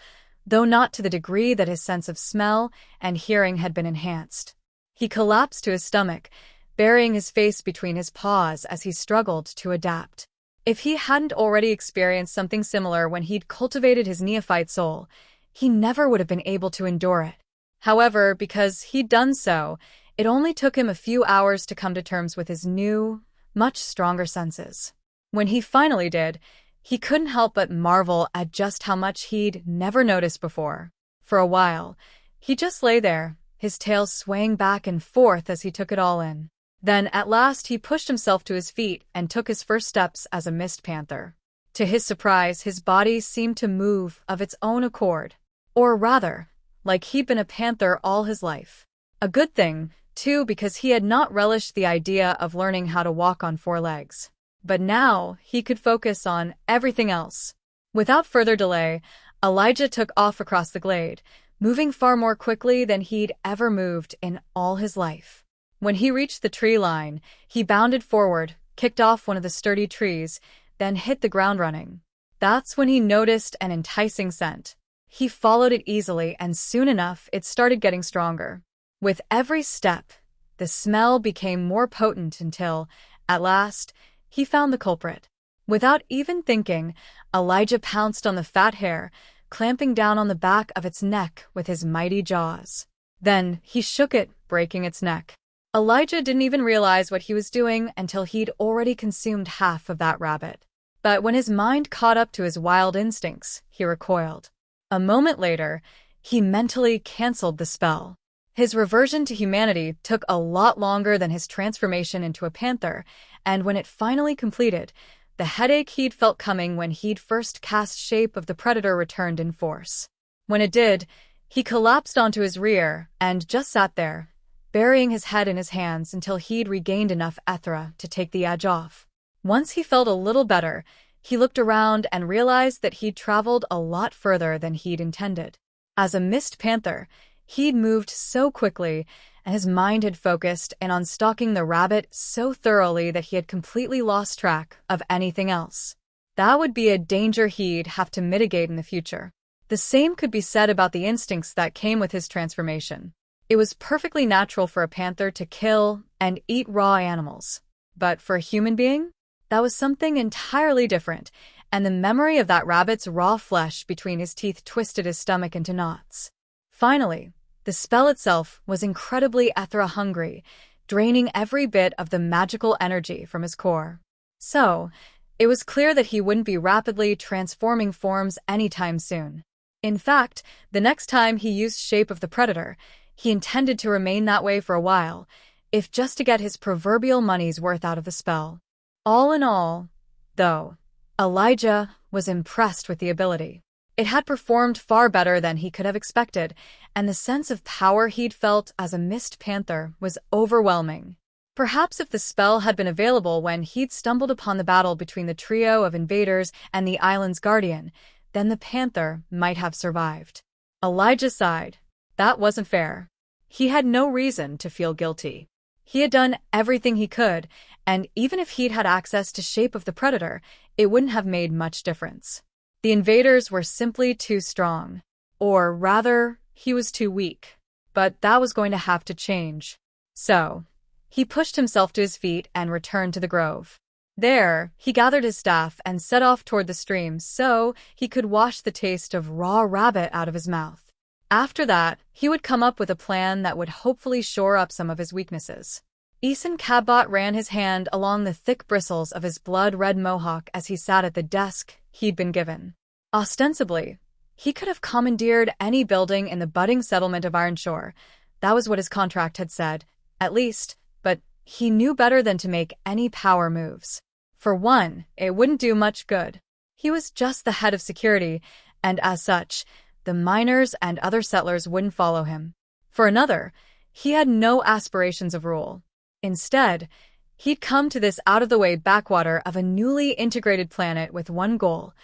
though not to the degree that his sense of smell and hearing had been enhanced. He collapsed to his stomach, burying his face between his paws as he struggled to adapt. If he hadn't already experienced something similar when he'd cultivated his neophyte soul, he never would have been able to endure it. However, because he'd done so, it only took him a few hours to come to terms with his new, much stronger senses. When he finally did, he couldn't help but marvel at just how much he'd never noticed before. For a while, he just lay there, his tail swaying back and forth as he took it all in. Then, at last, he pushed himself to his feet and took his first steps as a Mist Panther. To his surprise, his body seemed to move of its own accord. Or rather, like he'd been a panther all his life. A good thing, too, because he had not relished the idea of learning how to walk on 4 legs. But now, he could focus on everything else. Without further delay, Elijah took off across the glade, moving far more quickly than he'd ever moved in all his life. When he reached the tree line, he bounded forward, kicked off one of the sturdy trees, then hit the ground running. That's when he noticed an enticing scent. He followed it easily, and soon enough, it started getting stronger. With every step, the smell became more potent until, at last, he found the culprit. Without even thinking, Elijah pounced on the fat hare, clamping down on the back of its neck with his mighty jaws. Then he shook it, breaking its neck. Elijah didn't even realize what he was doing until he'd already consumed half of that rabbit. But when his mind caught up to his wild instincts, he recoiled. A moment later, he mentally canceled the spell. His reversion to humanity took a lot longer than his transformation into a panther, and when it finally completed, the headache he'd felt coming when he'd first cast shape of the predator returned in force. When it did, he collapsed onto his rear and just sat there, burying his head in his hands until he'd regained enough Ethera to take the edge off. Once he felt a little better, he looked around and realized that he'd traveled a lot further than he'd intended. As a Mist Panther, he'd moved so quickly, and his mind had focused in on stalking the rabbit so thoroughly that he had completely lost track of anything else. That would be a danger he'd have to mitigate in the future. The same could be said about the instincts that came with his transformation. It was perfectly natural for a panther to kill and eat raw animals. But for a human being, that was something entirely different, and the memory of that rabbit's raw flesh between his teeth twisted his stomach into knots. Finally, The spell itself was incredibly Ethera-hungry, draining every bit of the magical energy from his core. So, it was clear that he wouldn't be rapidly transforming forms anytime soon. In fact, the next time he used Shape of the Predator, he intended to remain that way for a while, if just to get his proverbial money's worth out of the spell. All in all, though, Elijah was impressed with the ability. It had performed far better than he could have expected, and the sense of power he'd felt as a Mist Panther was overwhelming. Perhaps if the spell had been available when he'd stumbled upon the battle between the trio of invaders and the island's guardian, then the Panther might have survived. Elijah sighed. That wasn't fair. He had no reason to feel guilty. He had done everything he could, and even if he'd had access to Shape of the Predator, it wouldn't have made much difference. The invaders were simply too strong. Or rather, he was too weak. But that was going to have to change. So, he pushed himself to his feet and returned to the grove. There, he gathered his staff and set off toward the stream so he could wash the taste of raw rabbit out of his mouth. After that, he would come up with a plan that would hopefully shore up some of his weaknesses. Eason Cabbot ran his hand along the thick bristles of his blood-red mohawk as he sat at the desk he'd been given. Ostensibly, he could have commandeered any building in the budding settlement of Ironshore. That was what his contract had said, at least, but he knew better than to make any power moves. For one, it wouldn't do much good. He was just the head of security, and as such, the miners and other settlers wouldn't follow him. For another, he had no aspirations of rule. Instead, he'd come to this out-of-the-way backwater of a newly integrated planet with one goal: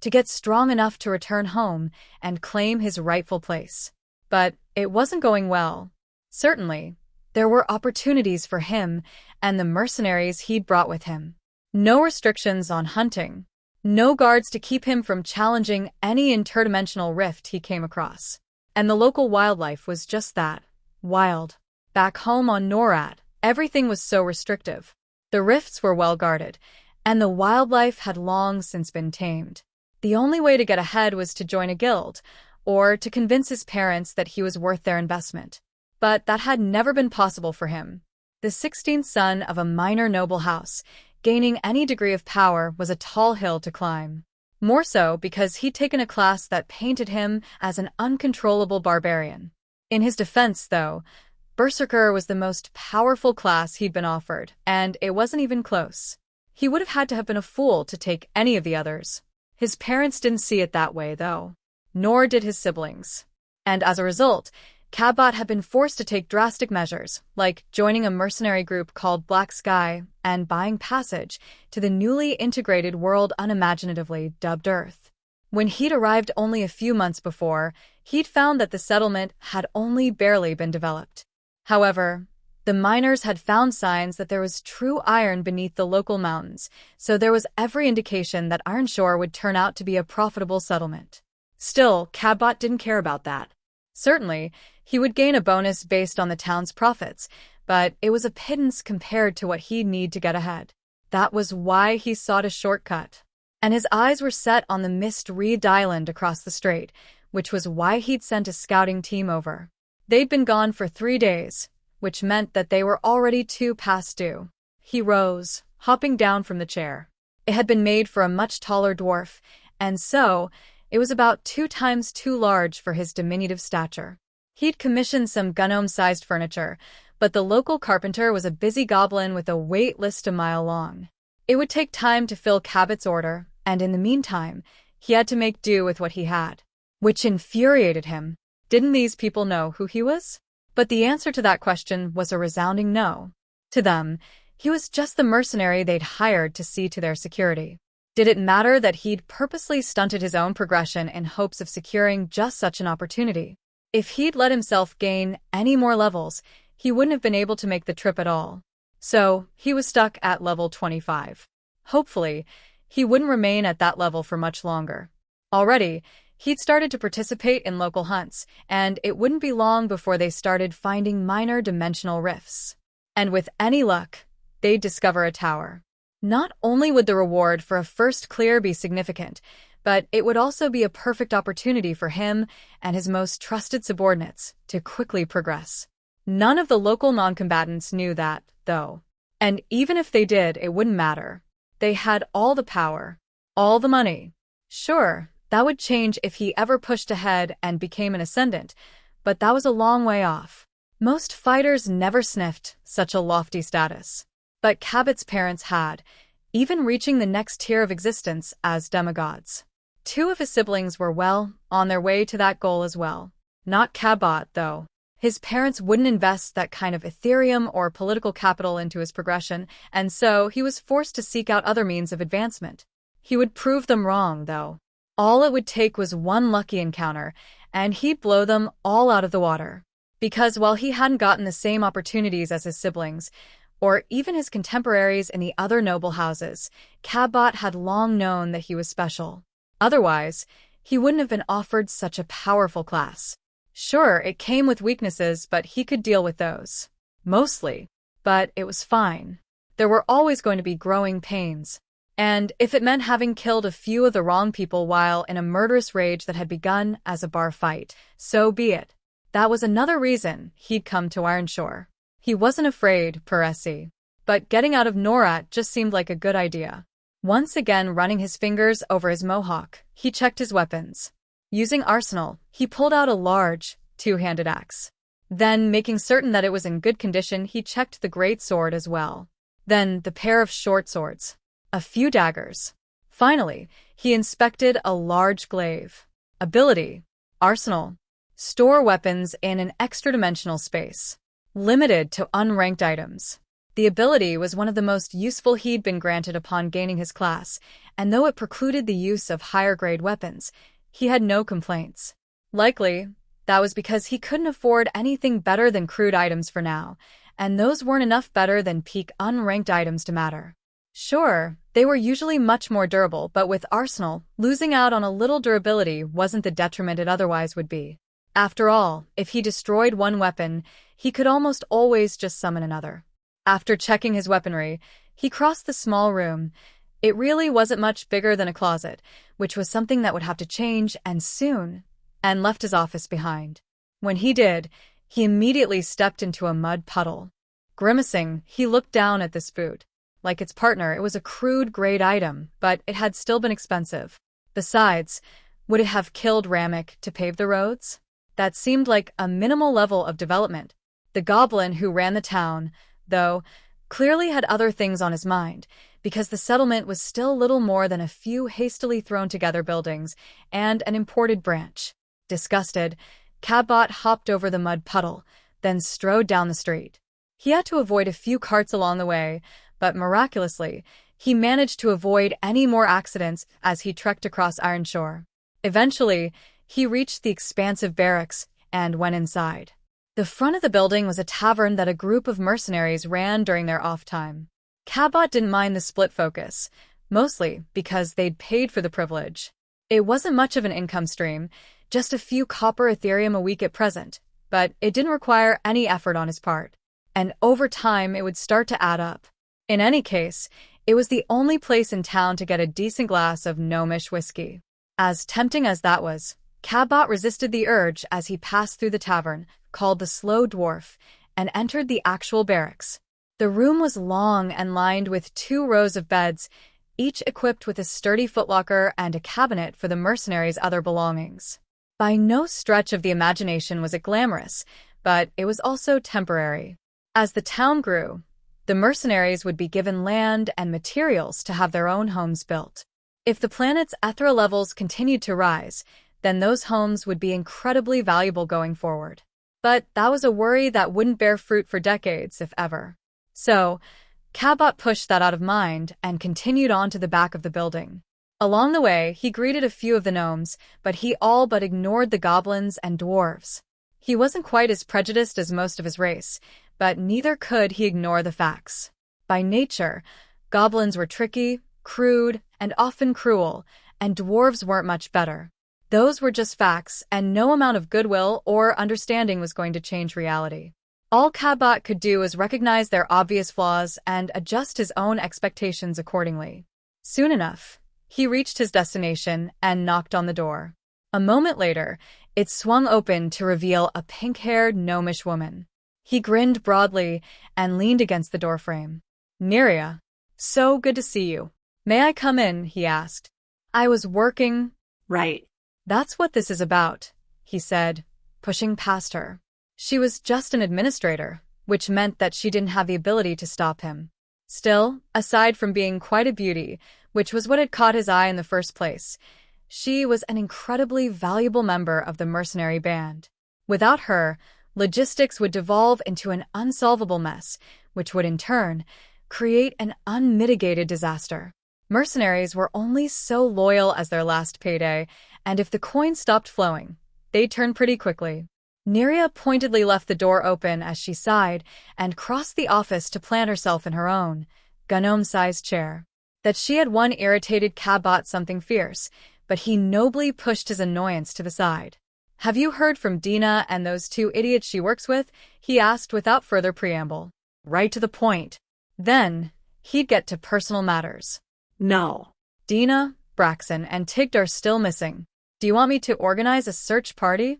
to get strong enough to return home and claim his rightful place. But it wasn't going well. Certainly, there were opportunities for him and the mercenaries he'd brought with him. No restrictions on hunting. No guards to keep him from challenging any interdimensional rift he came across. And the local wildlife was just that, wild. Back home on Norad, everything was so restrictive. The rifts were well guarded, and the wildlife had long since been tamed. The only way to get ahead was to join a guild, or to convince his parents that he was worth their investment. But that had never been possible for him. The 16th son of a minor noble house, gaining any degree of power was a tall hill to climb. More so because he'd taken a class that painted him as an uncontrollable barbarian. In his defense, though, Berserker was the most powerful class he'd been offered, and it wasn't even close. He would have had to have been a fool to take any of the others. His parents didn't see it that way, though. Nor did his siblings. And as a result, Cabbot had been forced to take drastic measures, like joining a mercenary group called Black Sky and buying passage to the newly integrated world unimaginatively dubbed Earth. When he'd arrived only a few months before, he'd found that the settlement had only barely been developed. However, the miners had found signs that there was true iron beneath the local mountains, so there was every indication that Ironshore would turn out to be a profitable settlement. Still, Cabbot didn't care about that. Certainly, he would gain a bonus based on the town's profits, but it was a pittance compared to what he'd need to get ahead. That was why he sought a shortcut. And his eyes were set on the mist-wreathed island across the strait, which was why he'd sent a scouting team over. They'd been gone for 3 days, which meant that they were already 2 past due. He rose, hopping down from the chair. It had been made for a much taller dwarf, and so it was about 2 times too large for his diminutive stature. He'd commissioned some gnome-sized furniture, but the local carpenter was a busy goblin with a wait list a mile long. It would take time to fill Cabot's order, and in the meantime, he had to make do with what he had. Which infuriated him. Didn't these people know who he was? But the answer to that question was a resounding no. To them, he was just the mercenary they'd hired to see to their security. Did it matter that he'd purposely stunted his own progression in hopes of securing just such an opportunity? If he'd let himself gain any more levels, he wouldn't have been able to make the trip at all. So, he was stuck at level 25. Hopefully, he wouldn't remain at that level for much longer. Already, he'd started to participate in local hunts, and it wouldn't be long before they started finding minor dimensional rifts. And with any luck, they'd discover a tower. Not only would the reward for a first clear be significant, but it would also be a perfect opportunity for him and his most trusted subordinates to quickly progress. None of the local non-combatants knew that, though. And even if they did, it wouldn't matter. They had all the power, all the money. Sure, that would change if he ever pushed ahead and became an ascendant, but that was a long way off. Most fighters never sniffed such a lofty status. But Cabot's parents had, even reaching the next tier of existence as demigods. Two of his siblings were well on their way to that goal as well. Not Cabot, though. His parents wouldn't invest that kind of Ethereum or political capital into his progression, and so he was forced to seek out other means of advancement. He would prove them wrong, though. All it would take was one lucky encounter, and he'd blow them all out of the water. Because while he hadn't gotten the same opportunities as his siblings, or even his contemporaries in the other noble houses, Cabot had long known that he was special. Otherwise, he wouldn't have been offered such a powerful class. Sure, it came with weaknesses, but he could deal with those. Mostly. But it was fine. There were always going to be growing pains. And if it meant having killed a few of the wrong people while in a murderous rage that had begun as a bar fight, so be it. That was another reason he'd come to Ironshore. He wasn't afraid, Peresi. But getting out of Norat just seemed like a good idea. Once again running his fingers over his mohawk, he checked his weapons. Using arsenal, he pulled out a large, two-handed axe. Then, making certain that it was in good condition, he checked the great sword as well. Then, the pair of short swords. A few daggers. Finally, he inspected a large glaive. Ability. Arsenal. Store weapons in an extra-dimensional space. Limited to unranked items. The ability was one of the most useful he'd been granted upon gaining his class, and though it precluded the use of higher-grade weapons, he had no complaints. Likely, that was because he couldn't afford anything better than crude items for now, and those weren't enough better than peak unranked items to matter. Sure, they were usually much more durable, but with Arsenal, losing out on a little durability wasn't the detriment it otherwise would be. After all, if he destroyed one weapon, he could almost always just summon another. After checking his weaponry, he crossed the small room. It really wasn't much bigger than a closet, which was something that would have to change, and soon, and left his office behind. When he did, he immediately stepped into a mud puddle. Grimacing, he looked down at this boot. Like its partner, it was a crude grade item, but it had still been expensive. Besides, would it have killed Ramek to pave the roads? That seemed like a minimal level of development. The goblin who ran the town, though, clearly had other things on his mind, because the settlement was still little more than a few hastily thrown-together buildings and an imported branch. Disgusted, Cabot hopped over the mud puddle, then strode down the street. He had to avoid a few carts along the way, but miraculously, he managed to avoid any more accidents as he trekked across Ironshore. Eventually, he reached the expansive barracks and went inside. The front of the building was a tavern that a group of mercenaries ran during their off time. Cabot didn't mind the split focus, mostly because they'd paid for the privilege. It wasn't much of an income stream, just a few copper Ethereum a week at present, but it didn't require any effort on his part. And over time, it would start to add up. In any case, it was the only place in town to get a decent glass of gnomish whiskey. As tempting as that was, Cabot resisted the urge as he passed through the tavern, called the Slow Dwarf, and entered the actual barracks. The room was long and lined with 2 rows of beds, each equipped with a sturdy footlocker and a cabinet for the mercenaries' other belongings. By no stretch of the imagination was it glamorous, but it was also temporary. As the town grew, the mercenaries would be given land and materials to have their own homes built. If the planet's Ethera levels continued to rise, then those homes would be incredibly valuable going forward. But that was a worry that wouldn't bear fruit for decades, if ever. So, Cabot pushed that out of mind and continued on to the back of the building. Along the way, he greeted a few of the gnomes, but he all but ignored the goblins and dwarves. He wasn't quite as prejudiced as most of his race, but neither could he ignore the facts. By nature, goblins were tricky, crude, and often cruel, and dwarves weren't much better. Those were just facts, and no amount of goodwill or understanding was going to change reality. All Cabot could do was recognize their obvious flaws and adjust his own expectations accordingly. Soon enough, He reached his destination and knocked on the door. A moment later, it swung open to reveal a pink-haired, gnomish woman. He grinned broadly and leaned against the doorframe. "Neria, so good to see you. May I come in?" he asked. "I was working." Right. "That's what this is about," he said, pushing past her. She was just an administrator, which meant that she didn't have the ability to stop him. Still, aside from being quite a beauty, which was what had caught his eye in the first place, she was an incredibly valuable member of the mercenary band. Without her, logistics would devolve into an unsolvable mess, which would in turn create an unmitigated disaster. Mercenaries were only so loyal as their last payday, and if the coin stopped flowing, they'd turn pretty quickly. Neria pointedly left the door open as she sighed and crossed the office to plant herself in her own, gnome-sized chair. That she had won irritated Cabot something fierce, but he nobly pushed his annoyance to the side. "Have you heard from Dina and those two idiots she works with?" he asked without further preamble. Right to the point. Then, he'd get to personal matters. No. "Dina, Braxton, and Tigt are still missing. Do you want me to organize a search party?"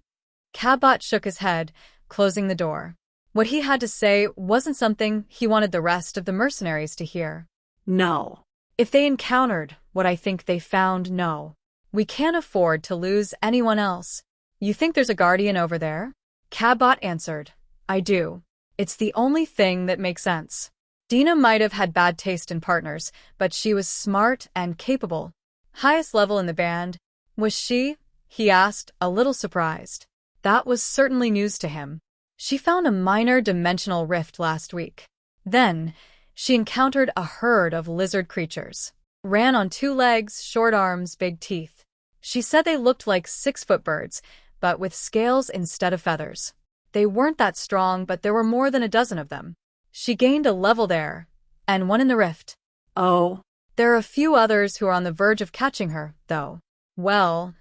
Cabot shook his head, closing the door. What he had to say wasn't something he wanted the rest of the mercenaries to hear. No. "If they encountered what I think they found, no. We can't afford to lose anyone else." "You think there's a guardian over there?" Cabot answered. "I do. It's the only thing that makes sense." Dina might have had bad taste in partners, but she was smart and capable. Highest level in the band. Was she? He asked, a little surprised. That was certainly news to him. She found a minor dimensional rift last week. Then, she encountered a herd of lizard creatures. Ran on 2 legs, short arms, big teeth. She said they looked like 6-foot birds, but with scales instead of feathers. They weren't that strong, but there were more than a dozen of them. She gained a level there, and one in the rift. Oh. There are a few others who are on the verge of catching her, though. "Well,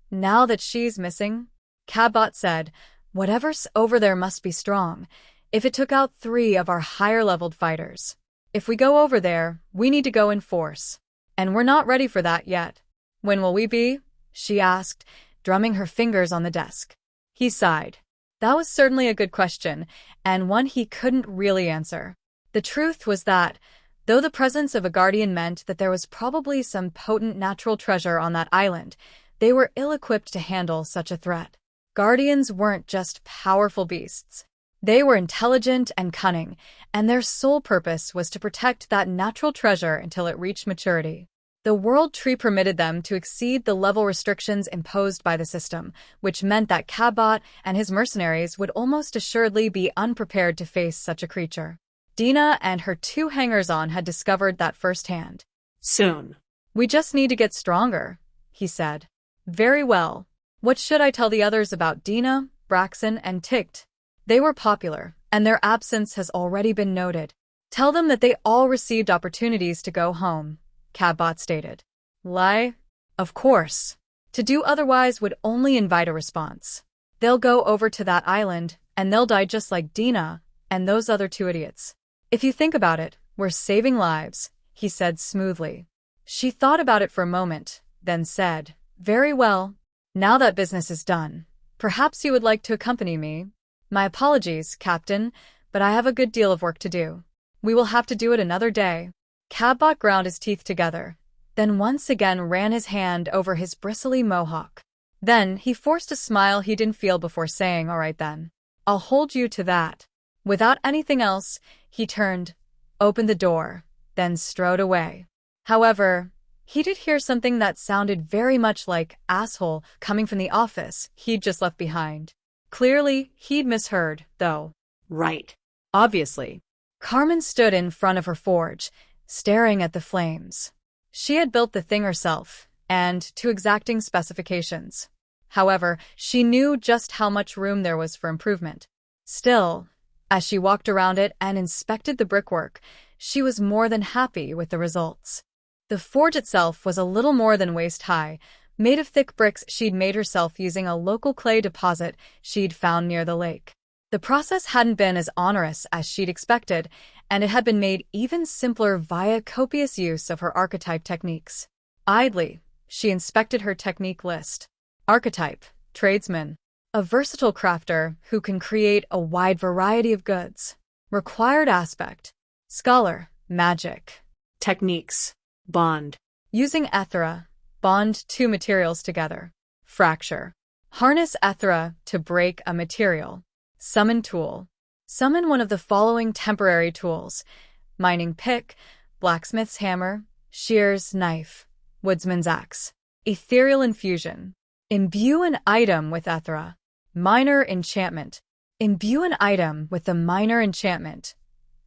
now that she's missing," Cabot said, "whatever's over there must be strong. If it took out 3 of our higher-leveled fighters. If we go over there, we need to go in force. And we're not ready for that yet." "When will we be?" she asked, drumming her fingers on the desk. He sighed. That was certainly a good question, and one he couldn't really answer. The truth was that, though the presence of a guardian meant that there was probably some potent natural treasure on that island, they were ill-equipped to handle such a threat. Guardians weren't just powerful beasts. They were intelligent and cunning, and their sole purpose was to protect that natural treasure until it reached maturity. The World Tree permitted them to exceed the level restrictions imposed by the system, which meant that Cabot and his mercenaries would almost assuredly be unprepared to face such a creature. Dina and her 2 hangers-on had discovered that firsthand. Soon. "We just need to get stronger," he said. "Very well. What should I tell the others about Dina, Braxton, and Tigt?" "They were popular, and their absence has already been noted. Tell them that they all received opportunities to go home," Cabot stated. "Lie? Of course. To do otherwise would only invite a response. They'll go over to that island, and they'll die just like Dina and those other 2 idiots. If you think about it, we're saving lives," he said smoothly. She thought about it for a moment, then said, "Very well. Now that business is done, perhaps you would like to accompany me?" "My apologies, Captain, but I have a good deal of work to do. We will have to do it another day." Cabot ground his teeth together, then once again ran his hand over his bristly mohawk. Then he forced a smile he didn't feel before saying, "All right then. I'll hold you to that." Without anything else, he turned, opened the door, then strode away. However, he did hear something that sounded very much like asshole coming from the office he'd just left behind. Clearly, he'd misheard, though. Right. Obviously. Carmen stood in front of her forge, staring at the flames. She had built the thing herself, and to exacting specifications. However, she knew just how much room there was for improvement. Still, as she walked around it and inspected the brickwork, she was more than happy with the results. The forge itself was a little more than waist-high, made of thick bricks she'd made herself using a local clay deposit she'd found near the lake. The process hadn't been as onerous as she'd expected, and it had been made even simpler via copious use of her archetype techniques. Idly, she inspected her technique list. Archetype, tradesman. A versatile crafter who can create a wide variety of goods. Required aspect. Scholar, magic. Techniques. Bond. Using Ethera, bond two materials together. Fracture. Harness Ethera to break a material. Summon tool. Summon one of the following temporary tools: mining pick, blacksmith's hammer, shears knife, woodsman's axe. Ethereal infusion. Imbue an item with Ethera. Minor enchantment. Imbue an item with the minor enchantment.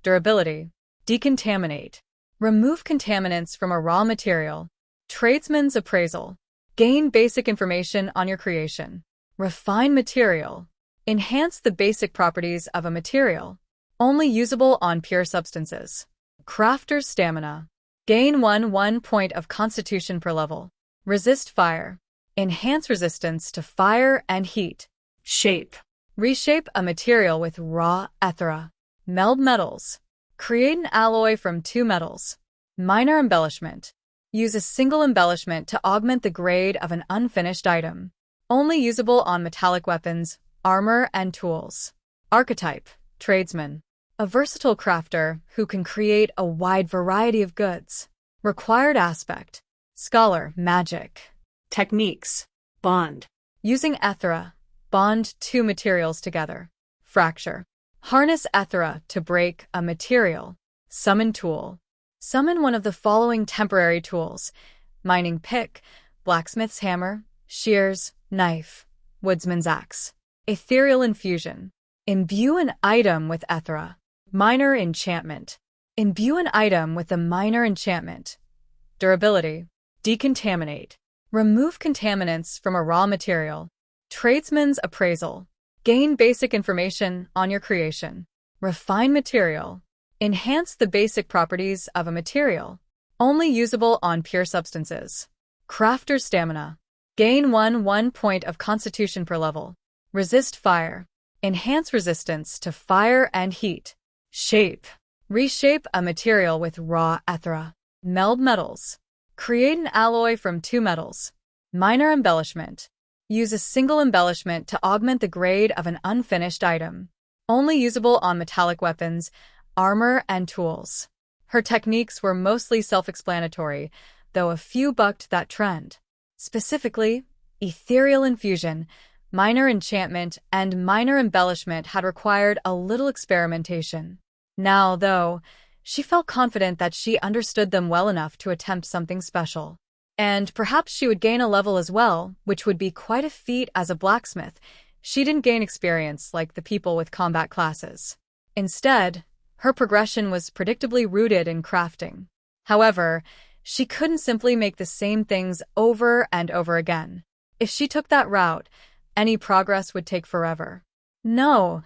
Durability. Decontaminate. Remove contaminants from a raw material. Tradesman's appraisal. Gain basic information on your creation. Refine material. Enhance the basic properties of a material. Only usable on pure substances. Crafter's stamina. Gain 1 point of constitution per level. Resist fire. Enhance resistance to fire and heat. Shape. Reshape a material with raw Ethera. Meld metals. Create an alloy from two metals. Minor embellishment. Use a single embellishment to augment the grade of an unfinished item. Only usable on metallic weapons, armor, and tools. Archetype, tradesman. A versatile crafter who can create a wide variety of goods. Required aspect. Scholar, magic. Techniques. Bond. Using Ethera, bond two materials together. Fracture. Harness Ethera to break a material. Summon tool. Summon one of the following temporary tools: mining pick, blacksmith's hammer, shears, knife, woodsman's axe. Ethereal infusion. Imbue an item with Ethera. Minor enchantment. Imbue an item with a minor enchantment. Durability. Decontaminate. Remove contaminants from a raw material. Tradesman's appraisal. Gain basic information on your creation. Refine material. Enhance the basic properties of a material. Only usable on pure substances. Crafter's stamina. Gain 1 point of constitution per level. Resist fire. Enhance resistance to fire and heat. Shape. Reshape a material with raw Ethera. Meld metals. Create an alloy from two metals. Minor embellishment. Use a single embellishment to augment the grade of an unfinished item. Only usable on metallic weapons, armor, and tools. Her techniques were mostly self-explanatory, though a few bucked that trend. Specifically, ethereal infusion, minor enchantment, and minor embellishment had required a little experimentation. Now, though, she felt confident that she understood them well enough to attempt something special. And perhaps she would gain a level as well, which would be quite a feat as a blacksmith. She didn't gain experience like the people with combat classes. Instead, her progression was predictably rooted in crafting. However, she couldn't simply make the same things over and over again. If she took that route, any progress would take forever. No,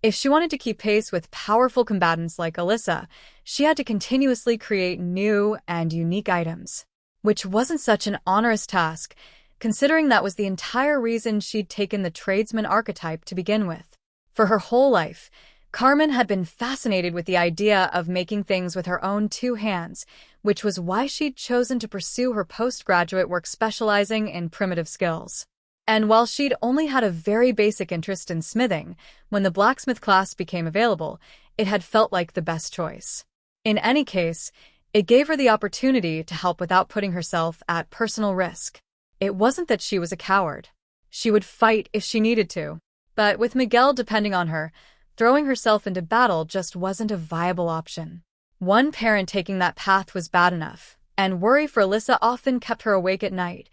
if she wanted to keep pace with powerful combatants like Alyssa, she had to continuously create new and unique items. Which wasn't such an onerous task, considering that was the entire reason she'd taken the tradesman archetype to begin with. For her whole life, Carmen had been fascinated with the idea of making things with her own two hands, which was why she'd chosen to pursue her postgraduate work specializing in primitive skills. And while she'd only had a very basic interest in smithing, when the blacksmith class became available, it had felt like the best choice. In any case, it gave her the opportunity to help without putting herself at personal risk. It wasn't that she was a coward. She would fight if she needed to. But with Miguel depending on her, throwing herself into battle just wasn't a viable option. One parent taking that path was bad enough, and worry for Alyssa often kept her awake at night,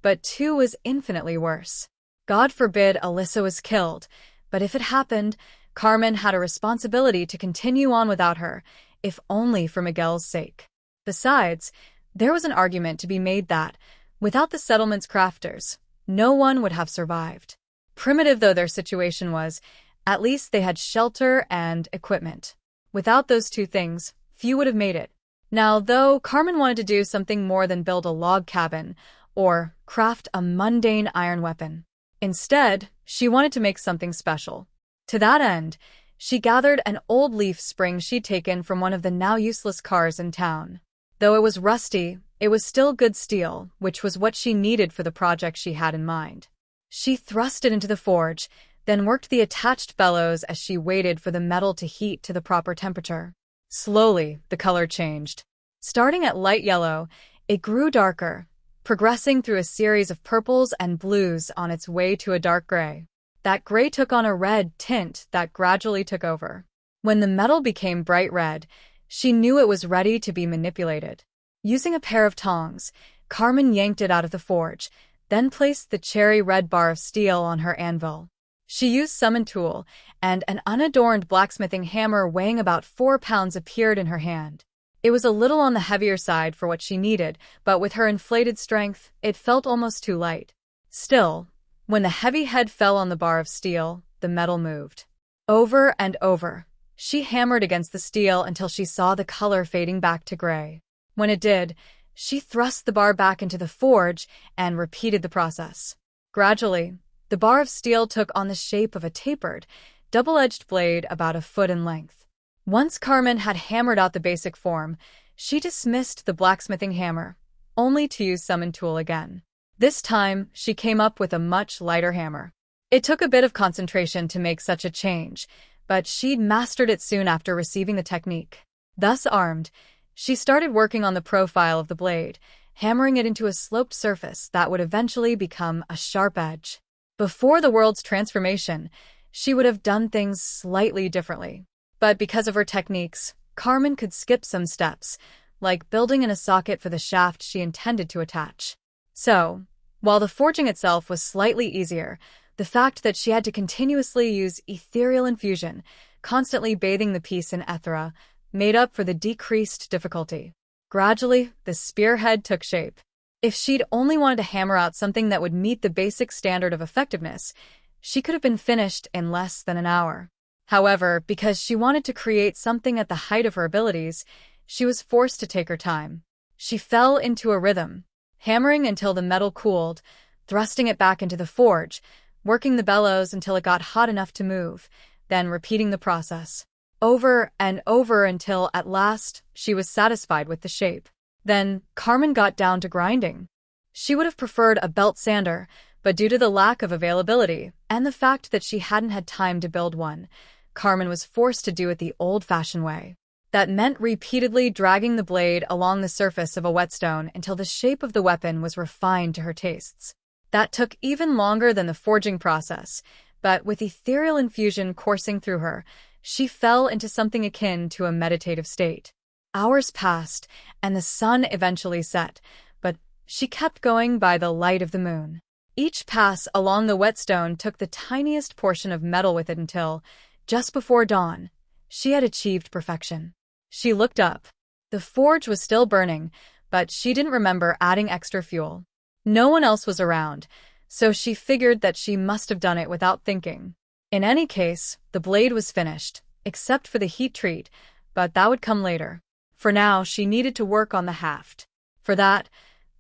but two was infinitely worse. God forbid Alyssa was killed, but if it happened, Carmen had a responsibility to continue on without her, if only for Miguel's sake. Besides, there was an argument to be made that, without the settlement's crafters, no one would have survived. Primitive though their situation was, at least they had shelter and equipment. Without those two things, few would have made it. Now, though, Carmen wanted to do something more than build a log cabin or craft a mundane iron weapon. Instead, she wanted to make something special. To that end, she gathered an old leaf spring she'd taken from one of the now useless cars in town. Though it was rusty, it was still good steel, which was what she needed for the project she had in mind. She thrust it into the forge, then worked the attached bellows as she waited for the metal to heat to the proper temperature. Slowly, the color changed. Starting at light yellow, it grew darker, progressing through a series of purples and blues on its way to a dark gray. That gray took on a red tint that gradually took over. When the metal became bright red, she knew it was ready to be manipulated. Using a pair of tongs, Carmen yanked it out of the forge, then placed the cherry red bar of steel on her anvil. She used summon tool, and an unadorned blacksmithing hammer weighing about 4 pounds appeared in her hand. It was a little on the heavier side for what she needed, but with her inflated strength, it felt almost too light. Still, when the heavy head fell on the bar of steel, the metal moved. Over and over, she hammered against the steel until she saw the color fading back to gray. When it did, she thrust the bar back into the forge and repeated the process. Gradually, the bar of steel took on the shape of a tapered, double-edged blade about a foot in length. Once Carmen had hammered out the basic form, she dismissed the blacksmithing hammer, only to use summon tool again. This time, she came up with a much lighter hammer. It took a bit of concentration to make such a change, but she'd mastered it soon after receiving the technique. Thus armed, she started working on the profile of the blade, hammering it into a sloped surface that would eventually become a sharp edge. Before the world's transformation, she would have done things slightly differently. But because of her techniques, Carmen could skip some steps, like building in a socket for the shaft she intended to attach. So, while the forging itself was slightly easier, the fact that she had to continuously use ethereal infusion, constantly bathing the piece in Ethera, made up for the decreased difficulty. Gradually, the spearhead took shape. If she'd only wanted to hammer out something that would meet the basic standard of effectiveness, she could have been finished in less than an hour. However, because she wanted to create something at the height of her abilities, she was forced to take her time. She fell into a rhythm, hammering until the metal cooled, thrusting it back into the forge, working the bellows until it got hot enough to move, then repeating the process over and over until, at last, she was satisfied with the shape. Then, Carmen got down to grinding. She would have preferred a belt sander, but due to the lack of availability and the fact that she hadn't had time to build one, Carmen was forced to do it the old-fashioned way. That meant repeatedly dragging the blade along the surface of a whetstone until the shape of the weapon was refined to her tastes. That took even longer than the forging process, but with ethereal infusion coursing through her, she fell into something akin to a meditative state. Hours passed, and the sun eventually set, but she kept going by the light of the moon. Each pass along the whetstone took the tiniest portion of metal with it until, just before dawn, she had achieved perfection. She looked up. The forge was still burning, but she didn't remember adding extra fuel. No one else was around, so she figured that she must have done it without thinking. In any case, the blade was finished, except for the heat treat, but that would come later. For now, she needed to work on the haft. For that,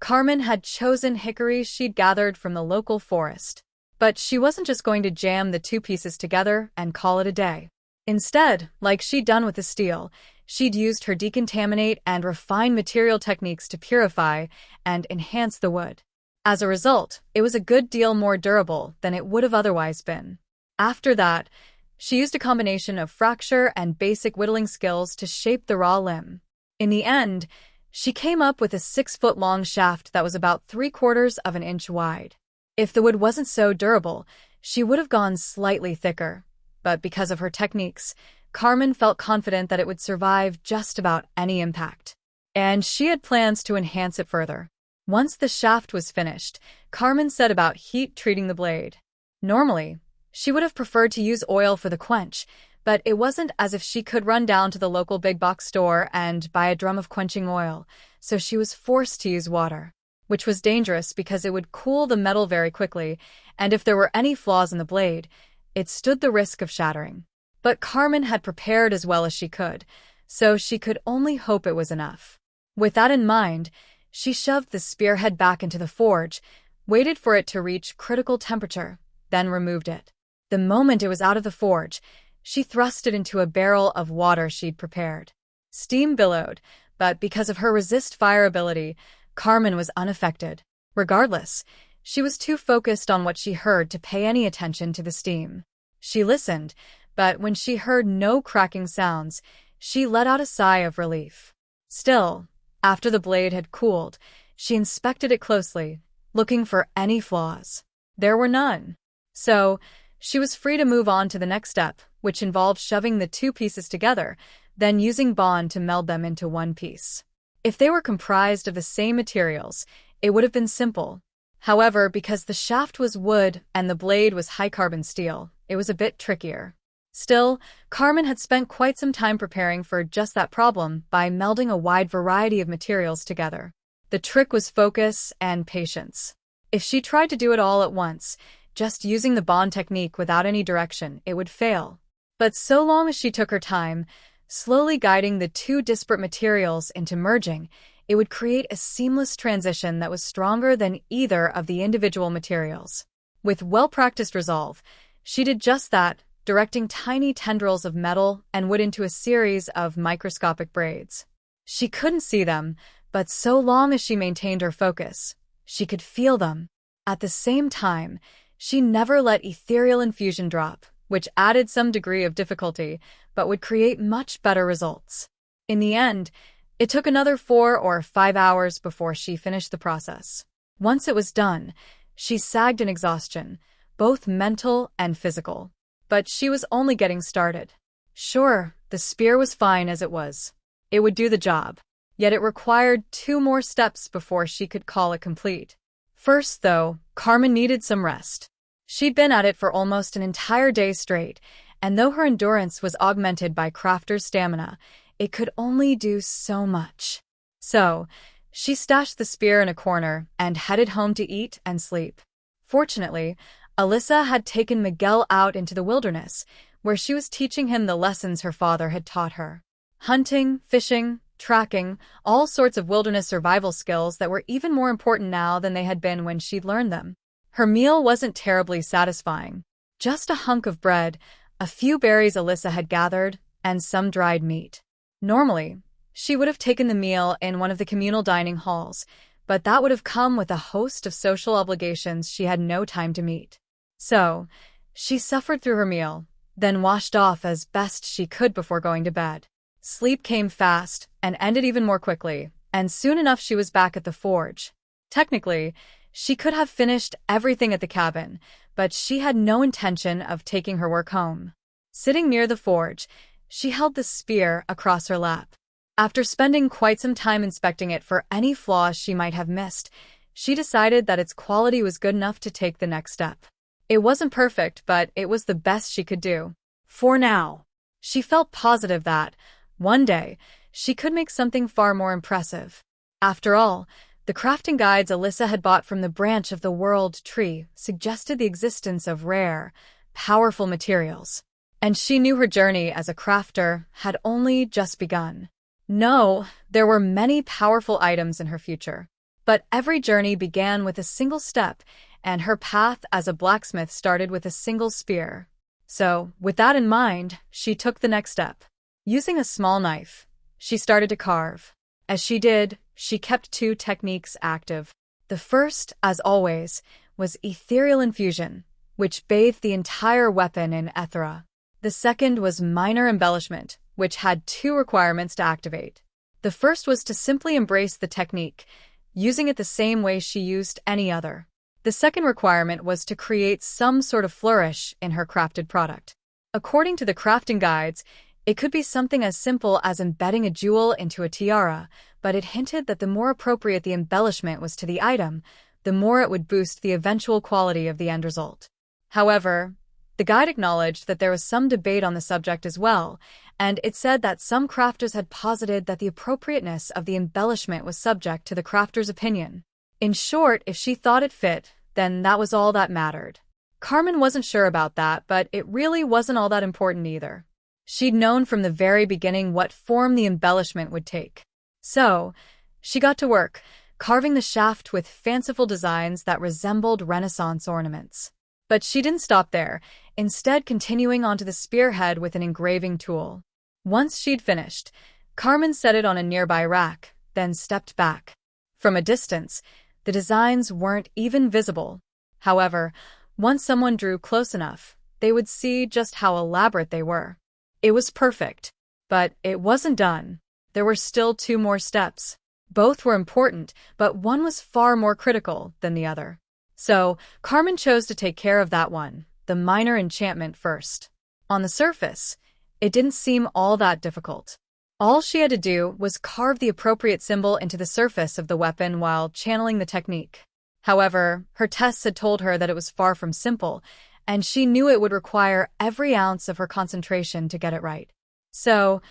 Carmen had chosen hickories she'd gathered from the local forest. But she wasn't just going to jam the two pieces together and call it a day. Instead, like she'd done with the steel, she'd used her decontaminate and refine material techniques to purify and enhance the wood. As a result, it was a good deal more durable than it would have otherwise been. After that, she used a combination of fracture and basic whittling skills to shape the raw limb. In the end, she came up with a 6-foot-long shaft that was about 3/4 of an inch wide. If the wood wasn't so durable, she would have gone slightly thicker, but because of her techniques, Carmen felt confident that it would survive just about any impact. And she had plans to enhance it further. Once the shaft was finished, Carmen set about heat-treating the blade. Normally, she would have preferred to use oil for the quench, but it wasn't as if she could run down to the local big-box store and buy a drum of quenching oil, so she was forced to use water, which was dangerous because it would cool the metal very quickly, and if there were any flaws in the blade, it stood the risk of shattering. But Carmen had prepared as well as she could, so she could only hope it was enough. With that in mind, she shoved the spearhead back into the forge, waited for it to reach critical temperature, then removed it. The moment it was out of the forge, she thrust it into a barrel of water she'd prepared. Steam billowed, but because of her resist fire ability, Carmen was unaffected. Regardless, she was too focused on what she heard to pay any attention to the steam. She listened, but when she heard no cracking sounds, she let out a sigh of relief. Still, after the blade had cooled, she inspected it closely, looking for any flaws. There were none. So, she was free to move on to the next step, which involved shoving the two pieces together, then using bond to meld them into one piece. If they were comprised of the same materials, it would have been simple. However, because the shaft was wood and the blade was high-carbon steel, it was a bit trickier. Still, Carmen had spent quite some time preparing for just that problem by melding a wide variety of materials together. The trick was focus and patience. If she tried to do it all at once, just using the bond technique without any direction, it would fail. But so long as she took her time, slowly guiding the two disparate materials into merging, it would create a seamless transition that was stronger than either of the individual materials. With well-practiced resolve, she did just that, directing tiny tendrils of metal and wood into a series of microscopic braids. She couldn't see them, but so long as she maintained her focus, she could feel them. At the same time, she never let ethereal infusion drop, which added some degree of difficulty, but would create much better results. In the end, it took another 4 or 5 hours before she finished the process. Once it was done, she sagged in exhaustion, both mental and physical. But she was only getting started. Sure, the spear was fine as it was. It would do the job. Yet it required 2 more steps before she could call it complete. First, though, Carmen needed some rest. She'd been at it for almost an entire day straight, and though her endurance was augmented by crafter's stamina, it could only do so much. So, she stashed the spear in a corner and headed home to eat and sleep. Fortunately, Alyssa had taken Miguel out into the wilderness, where she was teaching him the lessons her father had taught her. Hunting, fishing, tracking, all sorts of wilderness survival skills that were even more important now than they had been when she'd learned them. Her meal wasn't terribly satisfying. Just a hunk of bread, a few berries Alyssa had gathered, and some dried meat. Normally, she would have taken the meal in one of the communal dining halls, but that would have come with a host of social obligations she had no time to meet. So, she suffered through her meal, then washed off as best she could before going to bed. Sleep came fast and ended even more quickly, and soon enough she was back at the forge. Technically, she could have finished everything at the cabin, but she had no intention of taking her work home. Sitting near the forge, she held the spear across her lap. After spending quite some time inspecting it for any flaws she might have missed, she decided that its quality was good enough to take the next step. It wasn't perfect, but it was the best she could do. For now, she felt positive that, one day, she could make something far more impressive. After all, the crafting guides Alyssa had bought from the branch of the World Tree suggested the existence of rare, powerful materials. And she knew her journey as a crafter had only just begun. No, there were many powerful items in her future. But every journey began with a single step, and her path as a blacksmith started with a single spear. So, with that in mind, she took the next step. Using a small knife, she started to carve. As she did, she kept 2 techniques active. The first, as always, was ethereal infusion, which bathed the entire weapon in Ethera. The second was minor embellishment, which had 2 requirements to activate. The first was to simply embrace the technique, using it the same way she used any other. The second requirement was to create some sort of flourish in her crafted product. According to the crafting guides, it could be something as simple as embedding a jewel into a tiara, but it hinted that the more appropriate the embellishment was to the item, the more it would boost the eventual quality of the end result. However, the guide acknowledged that there was some debate on the subject as well, and it said that some crafters had posited that the appropriateness of the embellishment was subject to the crafter's opinion. In short, if she thought it fit, then that was all that mattered. Carmen wasn't sure about that, but it really wasn't all that important either. She'd known from the very beginning what form the embellishment would take. So, she got to work, carving the shaft with fanciful designs that resembled Renaissance ornaments. But she didn't stop there, instead continuing onto the spearhead with an engraving tool. Once she'd finished, Carmen set it on a nearby rack, then stepped back. From a distance, the designs weren't even visible. However, once someone drew close enough, they would see just how elaborate they were. It was perfect, but it wasn't done. There were still 2 more steps. Both were important, but one was far more critical than the other. So, Carmen chose to take care of that one, the minor enchantment first. On the surface, it didn't seem all that difficult. All she had to do was carve the appropriate symbol into the surface of the weapon while channeling the technique. However, her tests had told her that it was far from simple, and she knew it would require every ounce of her concentration to get it right. So,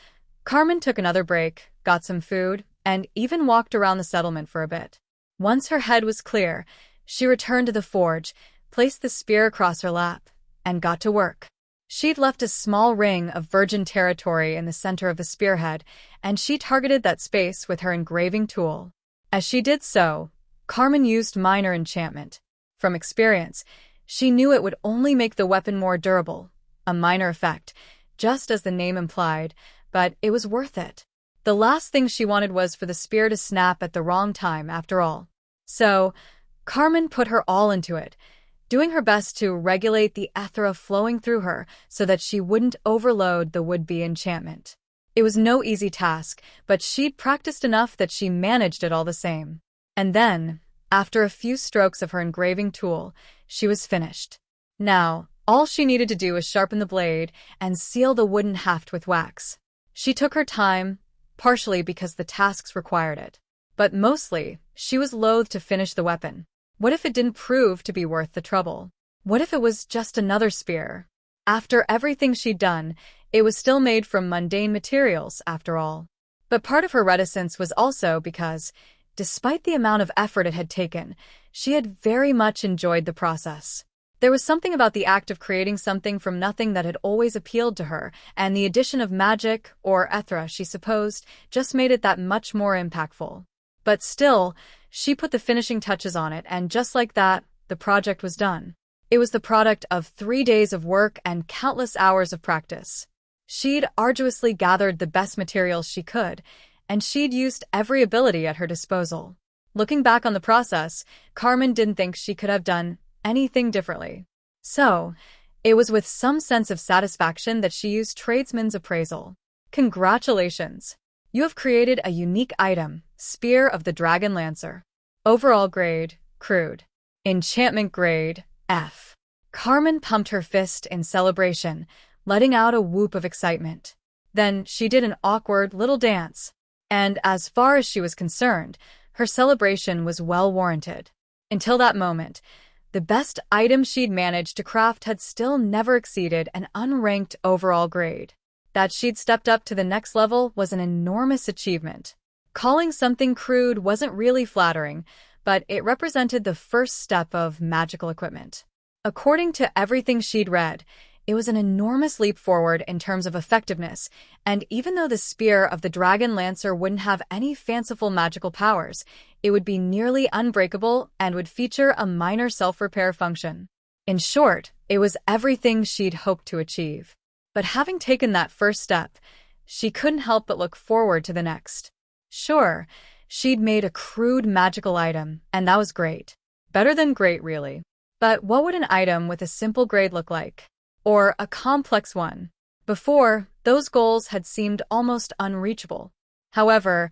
Carmen took another break, got some food, and even walked around the settlement for a bit. Once her head was clear, she returned to the forge, placed the spear across her lap, and got to work. She'd left a small ring of virgin territory in the center of the spearhead, and she targeted that space with her engraving tool. As she did so, Carmen used minor enchantment. From experience, she knew it would only make the weapon more durable, a minor effect, just as the name implied, but it was worth it. The last thing she wanted was for the spear to snap at the wrong time, after all. So, Carmen put her all into it, doing her best to regulate the Ethera flowing through her so that she wouldn't overload the would-be enchantment. It was no easy task, but she'd practiced enough that she managed it all the same. And then, after a few strokes of her engraving tool, she was finished. Now, all she needed to do was sharpen the blade and seal the wooden haft with wax. She took her time, partially because the tasks required it. But mostly, she was loath to finish the weapon. What if it didn't prove to be worth the trouble? What if it was just another spear? After everything she'd done, it was still made from mundane materials, after all. But part of her reticence was also because, despite the amount of effort it had taken, she had very much enjoyed the process. There was something about the act of creating something from nothing that had always appealed to her, and the addition of magic, or Ethera, she supposed, just made it that much more impactful. But still, she put the finishing touches on it, and just like that, the project was done. It was the product of 3 days of work and countless hours of practice. She'd arduously gathered the best materials she could, and she'd used every ability at her disposal. Looking back on the process, Carmen didn't think she could have done anything differently. So, it was with some sense of satisfaction that she used tradesman's appraisal. Congratulations! You have created a unique item, Spear of the Dragon Lancer. Overall grade, crude. Enchantment grade, F. Carmen pumped her fist in celebration, letting out a whoop of excitement. Then she did an awkward little dance. And as far as she was concerned, her celebration was well warranted. Until that moment, the best item she'd managed to craft had still never exceeded an unranked overall grade. That she'd stepped up to the next level was an enormous achievement. Calling something crude wasn't really flattering, but it represented the first step of magical equipment. According to everything she'd read, it was an enormous leap forward in terms of effectiveness, and even though the Spear of the Dragon Lancer wouldn't have any fanciful magical powers, it would be nearly unbreakable and would feature a minor self-repair function. In short, it was everything she'd hoped to achieve. But having taken that first step, she couldn't help but look forward to the next. Sure, she'd made a crude magical item, and that was great. Better than great, really. But what would an item with a simple grade look like? Or a complex one? Before, those goals had seemed almost unreachable. However,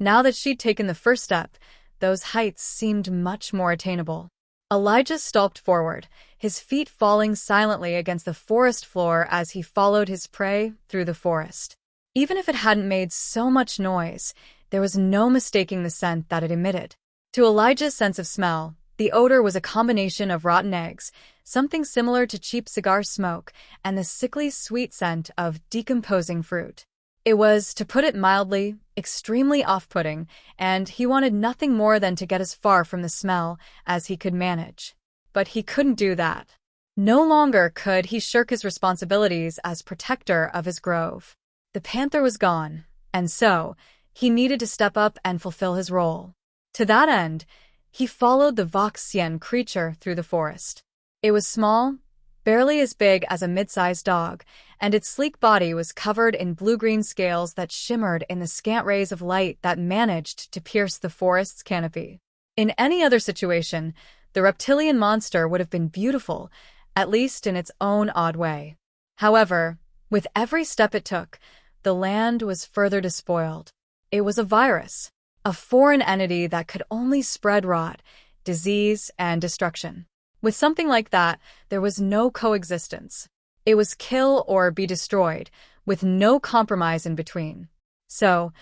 now that she'd taken the first step, those heights seemed much more attainable. Elijah stalked forward, his feet falling silently against the forest floor as he followed his prey through the forest. Even if it hadn't made so much noise, there was no mistaking the scent that it emitted. To Elijah's sense of smell, the odor was a combination of rotten eggs, something similar to cheap cigar smoke, and the sickly sweet scent of decomposing fruit. It was, to put it mildly, extremely off-putting, and he wanted nothing more than to get as far from the smell as he could manage. But he couldn't do that. No longer could he shirk his responsibilities as protector of his grove. The panther was gone, and so he needed to step up and fulfill his role. To that end, he followed the Voxian creature through the forest. It was small, barely as big as a mid-sized dog, and its sleek body was covered in blue-green scales that shimmered in the scant rays of light that managed to pierce the forest's canopy. In any other situation, the reptilian monster would have been beautiful, at least in its own odd way. However, with every step it took, the land was further despoiled. It was a virus, a foreign entity that could only spread rot, disease, and destruction. With something like that, there was no coexistence. It was kill or be destroyed, with no compromise in between. So,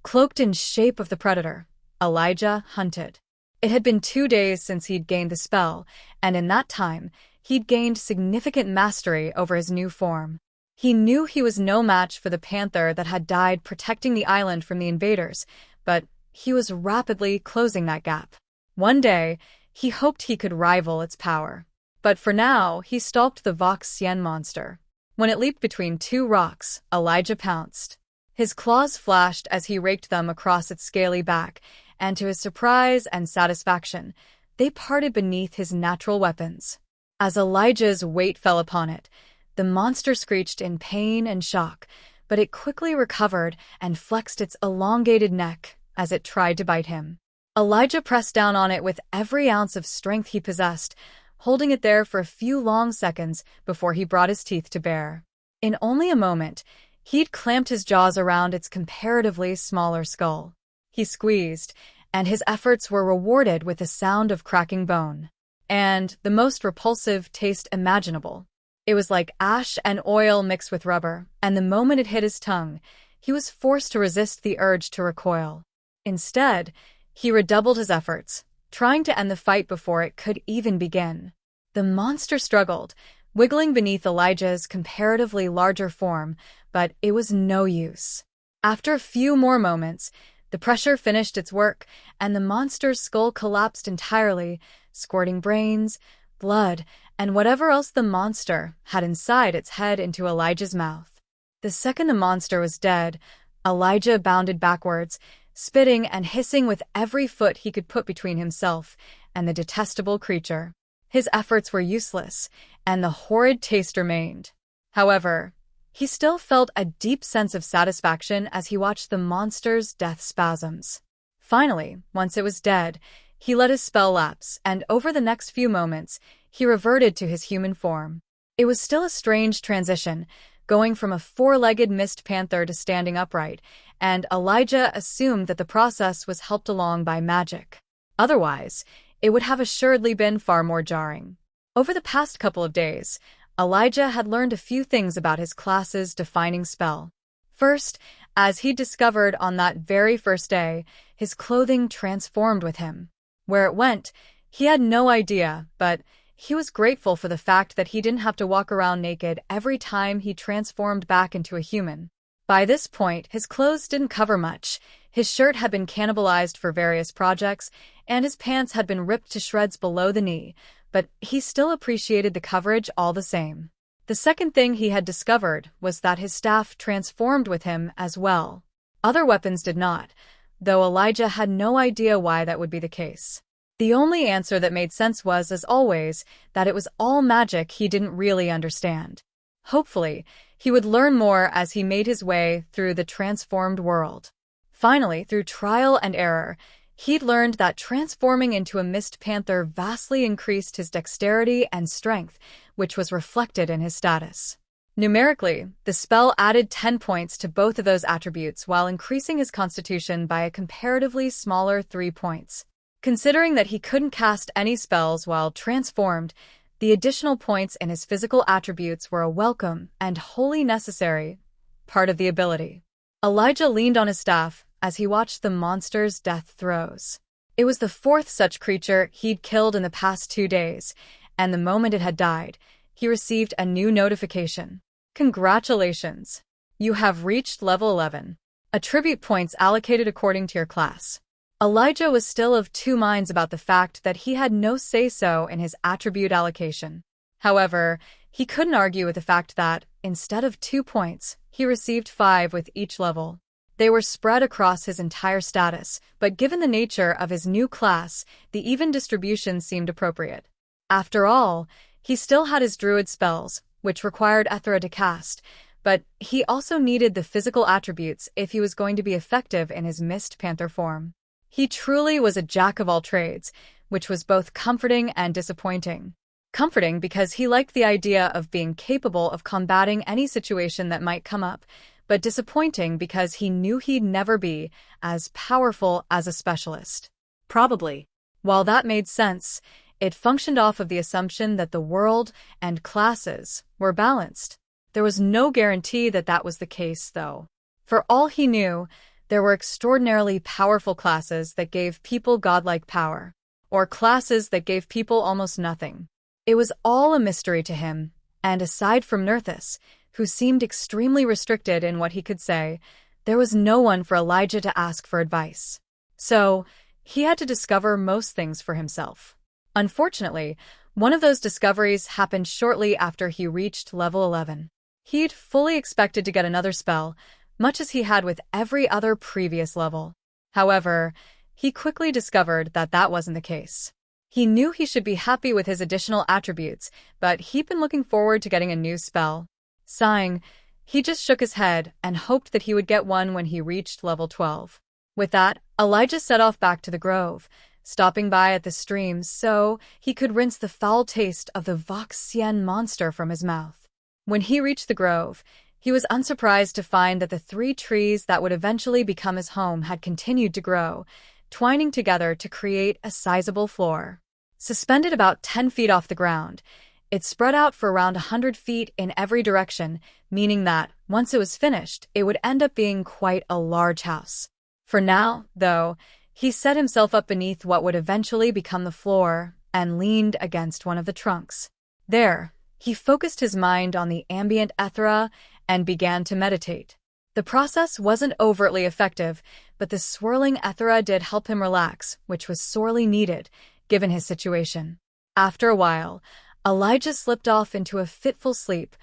cloaked in shape of the predator, Elijah hunted. It had been 2 days since he'd gained the spell, and in that time, he'd gained significant mastery over his new form. He knew he was no match for the panther that had died protecting the island from the invaders, but he was rapidly closing that gap. One day, he hoped he could rival its power. But for now, he stalked the Vox Sien monster. When it leaped between 2 rocks, Elijah pounced. His claws flashed as he raked them across its scaly back, and to his surprise and satisfaction, they parted beneath his natural weapons. As Elijah's weight fell upon it, the monster screeched in pain and shock, but it quickly recovered and flexed its elongated neck as it tried to bite him. Elijah pressed down on it with every ounce of strength he possessed, holding it there for a few long seconds before he brought his teeth to bear. In only a moment, he'd clamped his jaws around its comparatively smaller skull. He squeezed, and his efforts were rewarded with the sound of cracking bone. And the most repulsive taste imaginable. It was like ash and oil mixed with rubber, and the moment it hit his tongue, he was forced to resist the urge to recoil. Instead, he redoubled his efforts, trying to end the fight before it could even begin. The monster struggled, wiggling beneath Elijah's comparatively larger form, but it was no use. After a few more moments, the pressure finished its work, and the monster's skull collapsed entirely, squirting brains, blood, and whatever else the monster had inside its head into Elijah's mouth. The second the monster was dead, Elijah bounded backwards, spitting and hissing with every foot he could put between himself and the detestable creature. His efforts were useless, and the horrid taste remained. However, he still felt a deep sense of satisfaction as he watched the monster's death spasms. Finally, once it was dead, he let his spell lapse, and over the next few moments, he reverted to his human form. It was still a strange transition, going from a 4-legged mist panther to standing upright, and Elijah assumed that the process was helped along by magic. Otherwise, it would have assuredly been far more jarring. Over the past couple of days, Elijah had learned a few things about his class's defining spell. First, as he discovered on that very first day, his clothing transformed with him. Where it went, he had no idea, but he was grateful for the fact that he didn't have to walk around naked every time he transformed back into a human. By this point, his clothes didn't cover much, his shirt had been cannibalized for various projects, and his pants had been ripped to shreds below the knee, but he still appreciated the coverage all the same. The second thing he had discovered was that his staff transformed with him as well. Other weapons did not, though Elijah had no idea why that would be the case. The only answer that made sense was, as always, that it was all magic he didn't really understand. Hopefully, he would learn more as he made his way through the transformed world. Finally, through trial and error, he'd learned that transforming into a mist panther vastly increased his dexterity and strength, which was reflected in his status. Numerically, the spell added 10 points to both of those attributes while increasing his constitution by a comparatively smaller 3 points. Considering that he couldn't cast any spells while transformed, the additional points in his physical attributes were a welcome and wholly necessary part of the ability. Elijah leaned on his staff as he watched the monster's death throes. It was the 4th such creature he'd killed in the past 2 days, and the moment it had died, he received a new notification. Congratulations! You have reached level 11. Attribute points allocated according to your class. Elijah was still of 2 minds about the fact that he had no say-so in his attribute allocation. However, he couldn't argue with the fact that, instead of 2 points, he received 5 with each level. They were spread across his entire status, but given the nature of his new class, the even distribution seemed appropriate. After all, He still had his Druid spells, which required Ethera to cast, but he also needed the physical attributes if he was going to be effective in his Mist Panther form. He truly was a jack of all trades, which was both comforting and disappointing. Comforting because he liked the idea of being capable of combating any situation that might come up, but disappointing because he knew he'd never be as powerful as a specialist. Probably. While that made sense, it functioned off of the assumption that the world and classes were balanced. There was no guarantee that that was the case, though. For all he knew, there were extraordinarily powerful classes that gave people godlike power, or classes that gave people almost nothing. It was all a mystery to him, and aside from Nerthus, who seemed extremely restricted in what he could say, there was no one for Elijah to ask for advice. So, he had to discover most things for himself. Unfortunately, one of those discoveries happened shortly after he reached level 11. He'd fully expected to get another spell, much as he had with every other previous level. However, he quickly discovered that that wasn't the case. He knew he should be happy with his additional attributes, but he'd been looking forward to getting a new spell. Sighing, he just shook his head and hoped that he would get one when he reached level 12. With that, Elijah set off back to the grove, stopping by at the streams so he could rinse the foul taste of the Voxian monster from his mouth. When he reached the grove, he was unsurprised to find that the 3 trees that would eventually become his home had continued to grow, twining together to create a sizable floor. Suspended about 10 feet off the ground, it spread out for around 100 feet in every direction, meaning that, once it was finished, it would end up being quite a large house. For now, though, he set himself up beneath what would eventually become the floor and leaned against one of the trunks. There, he focused his mind on the ambient Ethera and began to meditate. The process wasn't overtly effective, but the swirling Ethera did help him relax, which was sorely needed, given his situation. After a while, Elijah slipped off into a fitful sleep,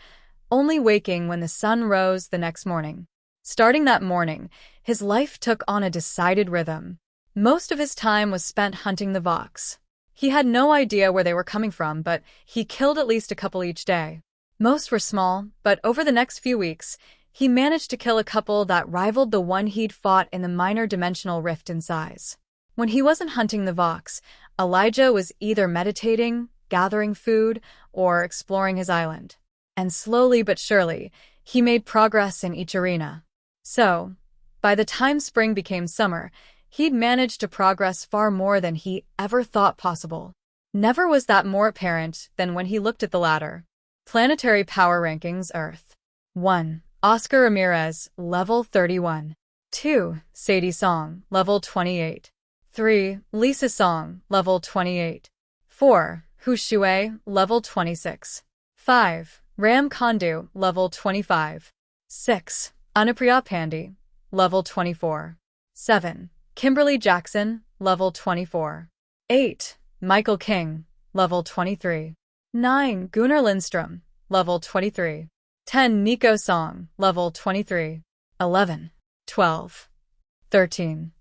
only waking when the sun rose the next morning. Starting that morning, his life took on a decided rhythm. Most of his time was spent hunting the Vox. He had no idea where they were coming from, but he killed at least a couple each day. Most were small, but over the next few weeks, he managed to kill a couple that rivaled the one he'd fought in the minor dimensional rift in size. When he wasn't hunting the Vox, Elijah was either meditating, gathering food, or exploring his island. And slowly but surely, he made progress in each arena. So, by the time spring became summer, he'd managed to progress far more than he ever thought possible. Never was that more apparent than when he looked at the ladder. Planetary Power Rankings Earth. 1. Oscar Ramirez, level 31. 2. Sadie Song, level 28. 3. Lisa Song, level 28. 4. Hu Shui, level 26. 5. Ram Kondu, level 25. 6. Anupriya Pandey, level 24. 7. Kimberly Jackson, level 24. 8. Michael King, level 23. 9. Gunnar Lindstrom, level 23. 10. Nico Song, level 23. 11. 12. 13.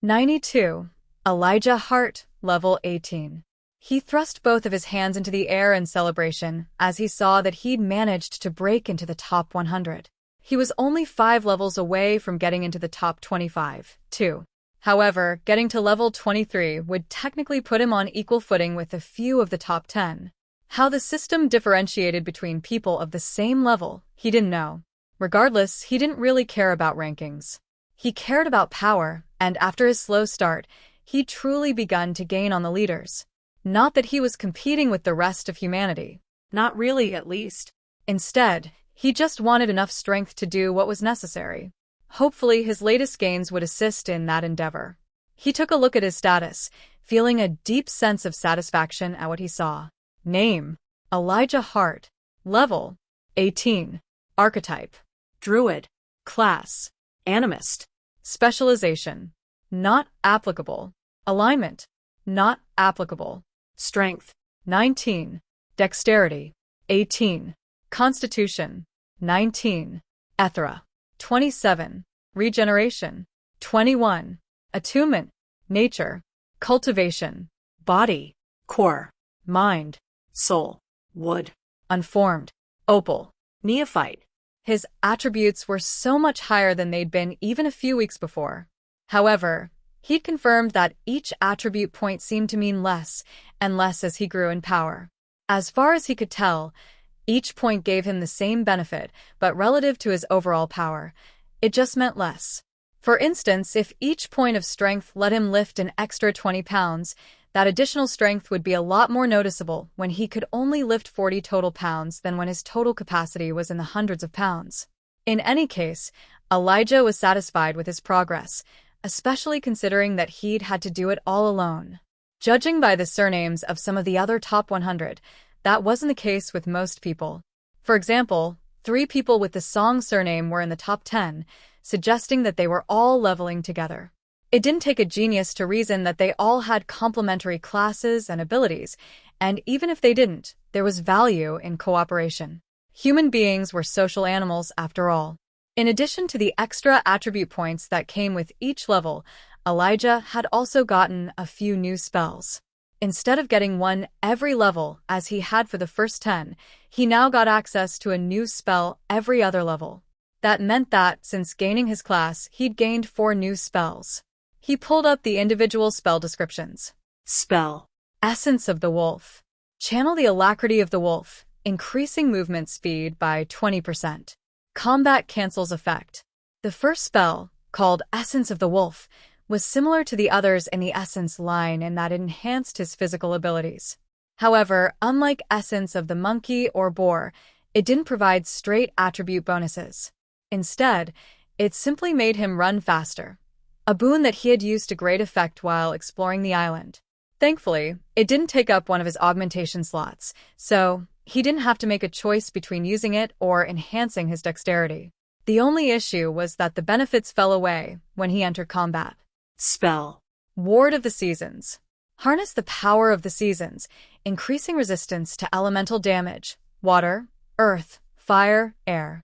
92. Elijah Hart, level 18. He thrust both of his hands into the air in celebration as he saw that he'd managed to break into the top 100. He was only 5 levels away from getting into the top 25, too. However, getting to level 23 would technically put him on equal footing with a few of the top 10. How the system differentiated between people of the same level, he didn't know. Regardless, he didn't really care about rankings. He cared about power, and after his slow start, he'd truly begun to gain on the leaders. Not that he was competing with the rest of humanity. Not really, at least. Instead, he just wanted enough strength to do what was necessary. Hopefully, his latest gains would assist in that endeavor. He took a look at his status, feeling a deep sense of satisfaction at what he saw. Name: Elijah Hart. Level: 18. Archetype: Druid. Class: Animist. Specialization: not applicable. Alignment: not applicable. Strength: 19. Dexterity: 18. Constitution: 19. Ethera: 27. Regeneration: 21. Attunement: Nature. Cultivation: Body. Core. Mind. Soul. Wood. Unformed. Opal. Neophyte. His attributes were so much higher than they'd been even a few weeks before. However, he'd confirmed that each attribute point seemed to mean less and less as he grew in power. As far as he could tell, each point gave him the same benefit, but relative to his overall power, it just meant less. For instance, if each point of strength let him lift an extra 20 pounds, that additional strength would be a lot more noticeable when he could only lift 40 total pounds than when his total capacity was in the hundreds of pounds. In any case, Elijah was satisfied with his progress, especially considering that he'd had to do it all alone. Judging by the surnames of some of the other top 100, that wasn't the case with most people. For example, 3 people with the Song surname were in the top 10, suggesting that they were all leveling together. It didn't take a genius to reason that they all had complementary classes and abilities, and even if they didn't, there was value in cooperation. Human beings were social animals after all. In addition to the extra attribute points that came with each level, Elijah had also gotten a few new spells. Instead of getting one every level as he had for the first 10, he now got access to a new spell every other level. That meant that, since gaining his class, he'd gained 4 new spells. He pulled up the individual spell descriptions. Spell. Essence of the Wolf. Channel the alacrity of the wolf, increasing movement speed by 20%. Combat cancels effect. The first spell, called Essence of the Wolf, was similar to the others in the Essence line in that it enhanced his physical abilities. However, unlike Essence of the Monkey or Boar, it didn't provide straight attribute bonuses. Instead, it simply made him run faster, a boon that he had used to great effect while exploring the island. Thankfully, it didn't take up one of his augmentation slots, so he didn't have to make a choice between using it or enhancing his dexterity. The only issue was that the benefits fell away when he entered combat. Spell. Ward of the Seasons. Harness the power of the seasons, increasing resistance to elemental damage, water, earth, fire, air.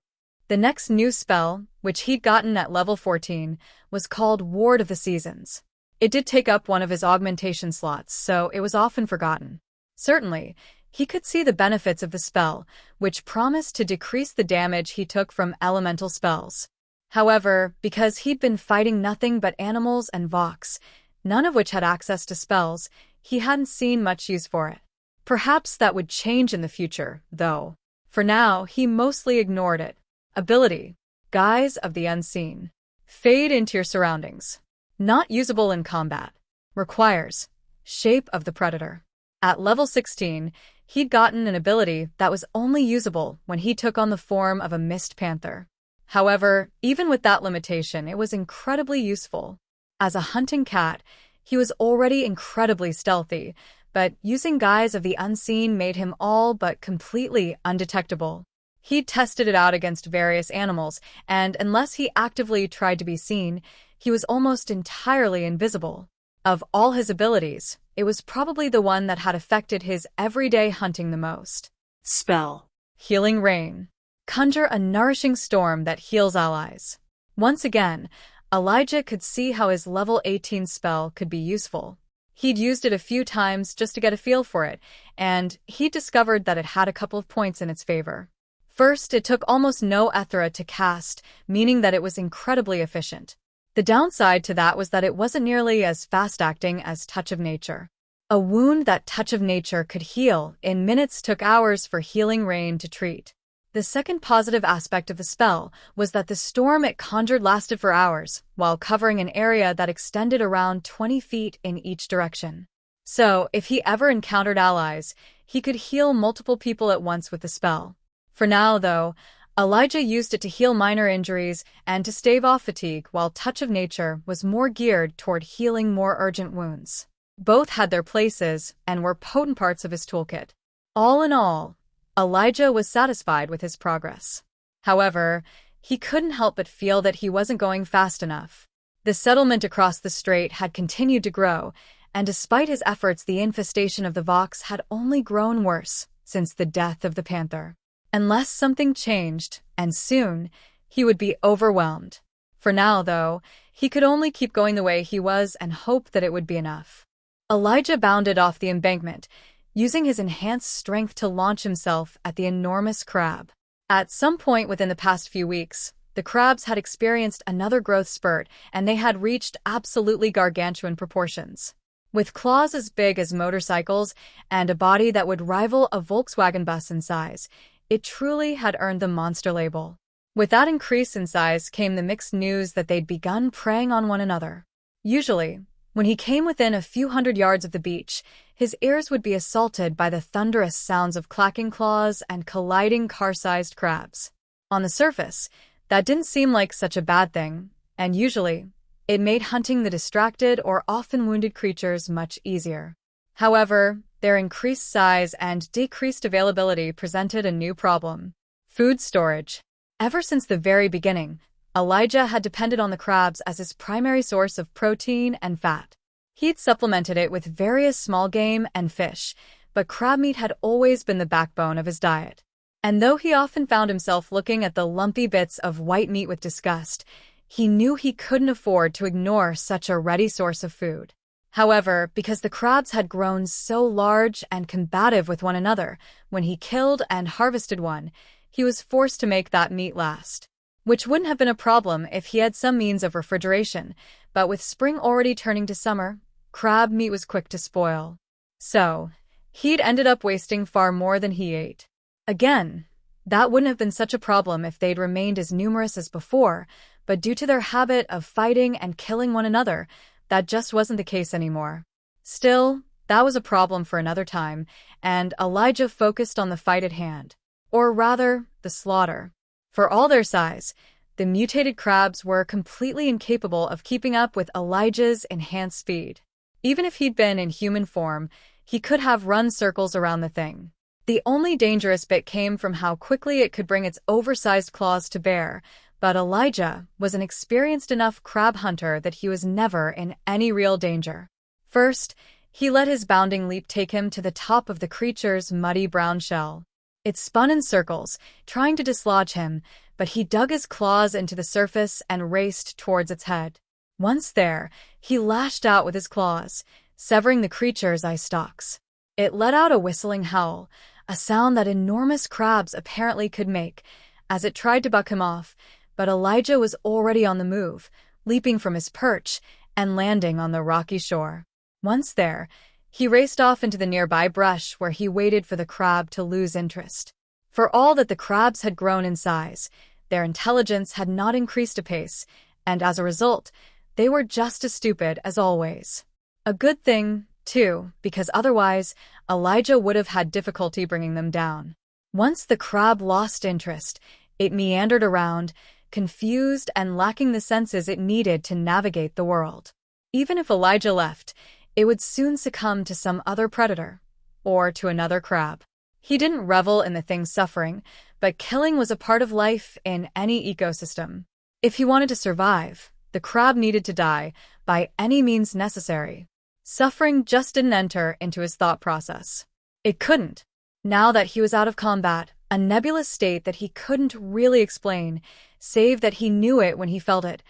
The next new spell, which he'd gotten at level 14, was called Ward of the Seasons. It did take up one of his augmentation slots, so it was often forgotten. Certainly, he could see the benefits of the spell, which promised to decrease the damage he took from elemental spells. However, because he'd been fighting nothing but animals and Vox, none of which had access to spells, he hadn't seen much use for it. Perhaps that would change in the future, though. For now, he mostly ignored it. Ability. Guise of the Unseen. Fade into your surroundings. Not usable in combat. Requires Shape of the Predator. At level 16, he'd gotten an ability that was only usable when he took on the form of a mist panther. However, even with that limitation, it was incredibly useful. As a hunting cat, he was already incredibly stealthy, but using Guise of the Unseen made him all but completely undetectable. He'd tested it out against various animals, and unless he actively tried to be seen, he was almost entirely invisible. Of all his abilities, it was probably the one that had affected his everyday hunting the most. Spell. Healing Rain. Conjure a nourishing storm that heals allies. Once again, Elijah could see how his level 18 spell could be useful. He'd used it a few times just to get a feel for it, and he discovered that it had a couple of points in its favor. First, it took almost no Ethera to cast, meaning that it was incredibly efficient. The downside to that was that it wasn't nearly as fast-acting as Touch of Nature. A wound that Touch of Nature could heal in minutes took hours for Healing Rain to treat. The second positive aspect of the spell was that the storm it conjured lasted for hours, while covering an area that extended around 20 feet in each direction. So, if he ever encountered allies, he could heal multiple people at once with the spell. For now, though, Elijah used it to heal minor injuries and to stave off fatigue, while Touch of Nature was more geared toward healing more urgent wounds. Both had their places and were potent parts of his toolkit. All in all, Elijah was satisfied with his progress. However, he couldn't help but feel that he wasn't going fast enough. The settlement across the strait had continued to grow, and despite his efforts, the infestation of the Vox had only grown worse since the death of the panther. Unless something changed, and soon, he would be overwhelmed. For now, though, he could only keep going the way he was and hope that it would be enough. Elijah bounded off the embankment, using his enhanced strength to launch himself at the enormous crab. At some point within the past few weeks, the crabs had experienced another growth spurt, and they had reached absolutely gargantuan proportions. With claws as big as motorcycles and a body that would rival a Volkswagen bus in size, it truly had earned the monster label. With that increase in size came the mixed news that they'd begun preying on one another. Usually, when he came within a few hundred yards of the beach, his ears would be assaulted by the thunderous sounds of clacking claws and colliding car-sized crabs. On the surface, that didn't seem like such a bad thing, and usually, it made hunting the distracted or often wounded creatures much easier. However, their increased size and decreased availability presented a new problem: food storage. Ever since the very beginning, Elijah had depended on the crabs as his primary source of protein and fat. He'd supplemented it with various small game and fish, but crab meat had always been the backbone of his diet. And though he often found himself looking at the lumpy bits of white meat with disgust, he knew he couldn't afford to ignore such a ready source of food. However, because the crabs had grown so large and combative with one another, when he killed and harvested one, he was forced to make that meat last. Which wouldn't have been a problem if he had some means of refrigeration, but with spring already turning to summer, crab meat was quick to spoil. So, he'd ended up wasting far more than he ate. Again, that wouldn't have been such a problem if they'd remained as numerous as before, but due to their habit of fighting and killing one another, that just wasn't the case anymore. Still, that was a problem for another time, and Elijah focused on the fight at hand. Or rather, the slaughter. For all their size, the mutated crabs were completely incapable of keeping up with Elijah's enhanced speed. Even if he'd been in human form, he could have run circles around the thing. The only dangerous bit came from how quickly it could bring its oversized claws to bear, but Elijah was an experienced enough crab hunter that he was never in any real danger. First, he let his bounding leap take him to the top of the creature's muddy brown shell. It spun in circles, trying to dislodge him, but he dug his claws into the surface and raced towards its head. Once there, he lashed out with his claws, severing the creature's eye stalks. It let out a whistling howl, a sound that enormous crabs apparently could make, as it tried to buck him off, but Elijah was already on the move, leaping from his perch and landing on the rocky shore. Once there, he raced off into the nearby brush where he waited for the crab to lose interest. For all that the crabs had grown in size, their intelligence had not increased apace, and as a result, they were just as stupid as always. A good thing, too, because otherwise, Elijah would have had difficulty bringing them down. Once the crab lost interest, it meandered around, confused and lacking the senses it needed to navigate the world. Even if Elijah left, it would soon succumb to some other predator, or to another crab. He didn't revel in the thing's suffering, but killing was a part of life in any ecosystem. If he wanted to survive, the crab needed to die by any means necessary. Suffering just didn't enter into his thought process. It couldn't. Now that he was out of combat, a nebulous state that he couldn't really explain, save that he knew it when he felt it,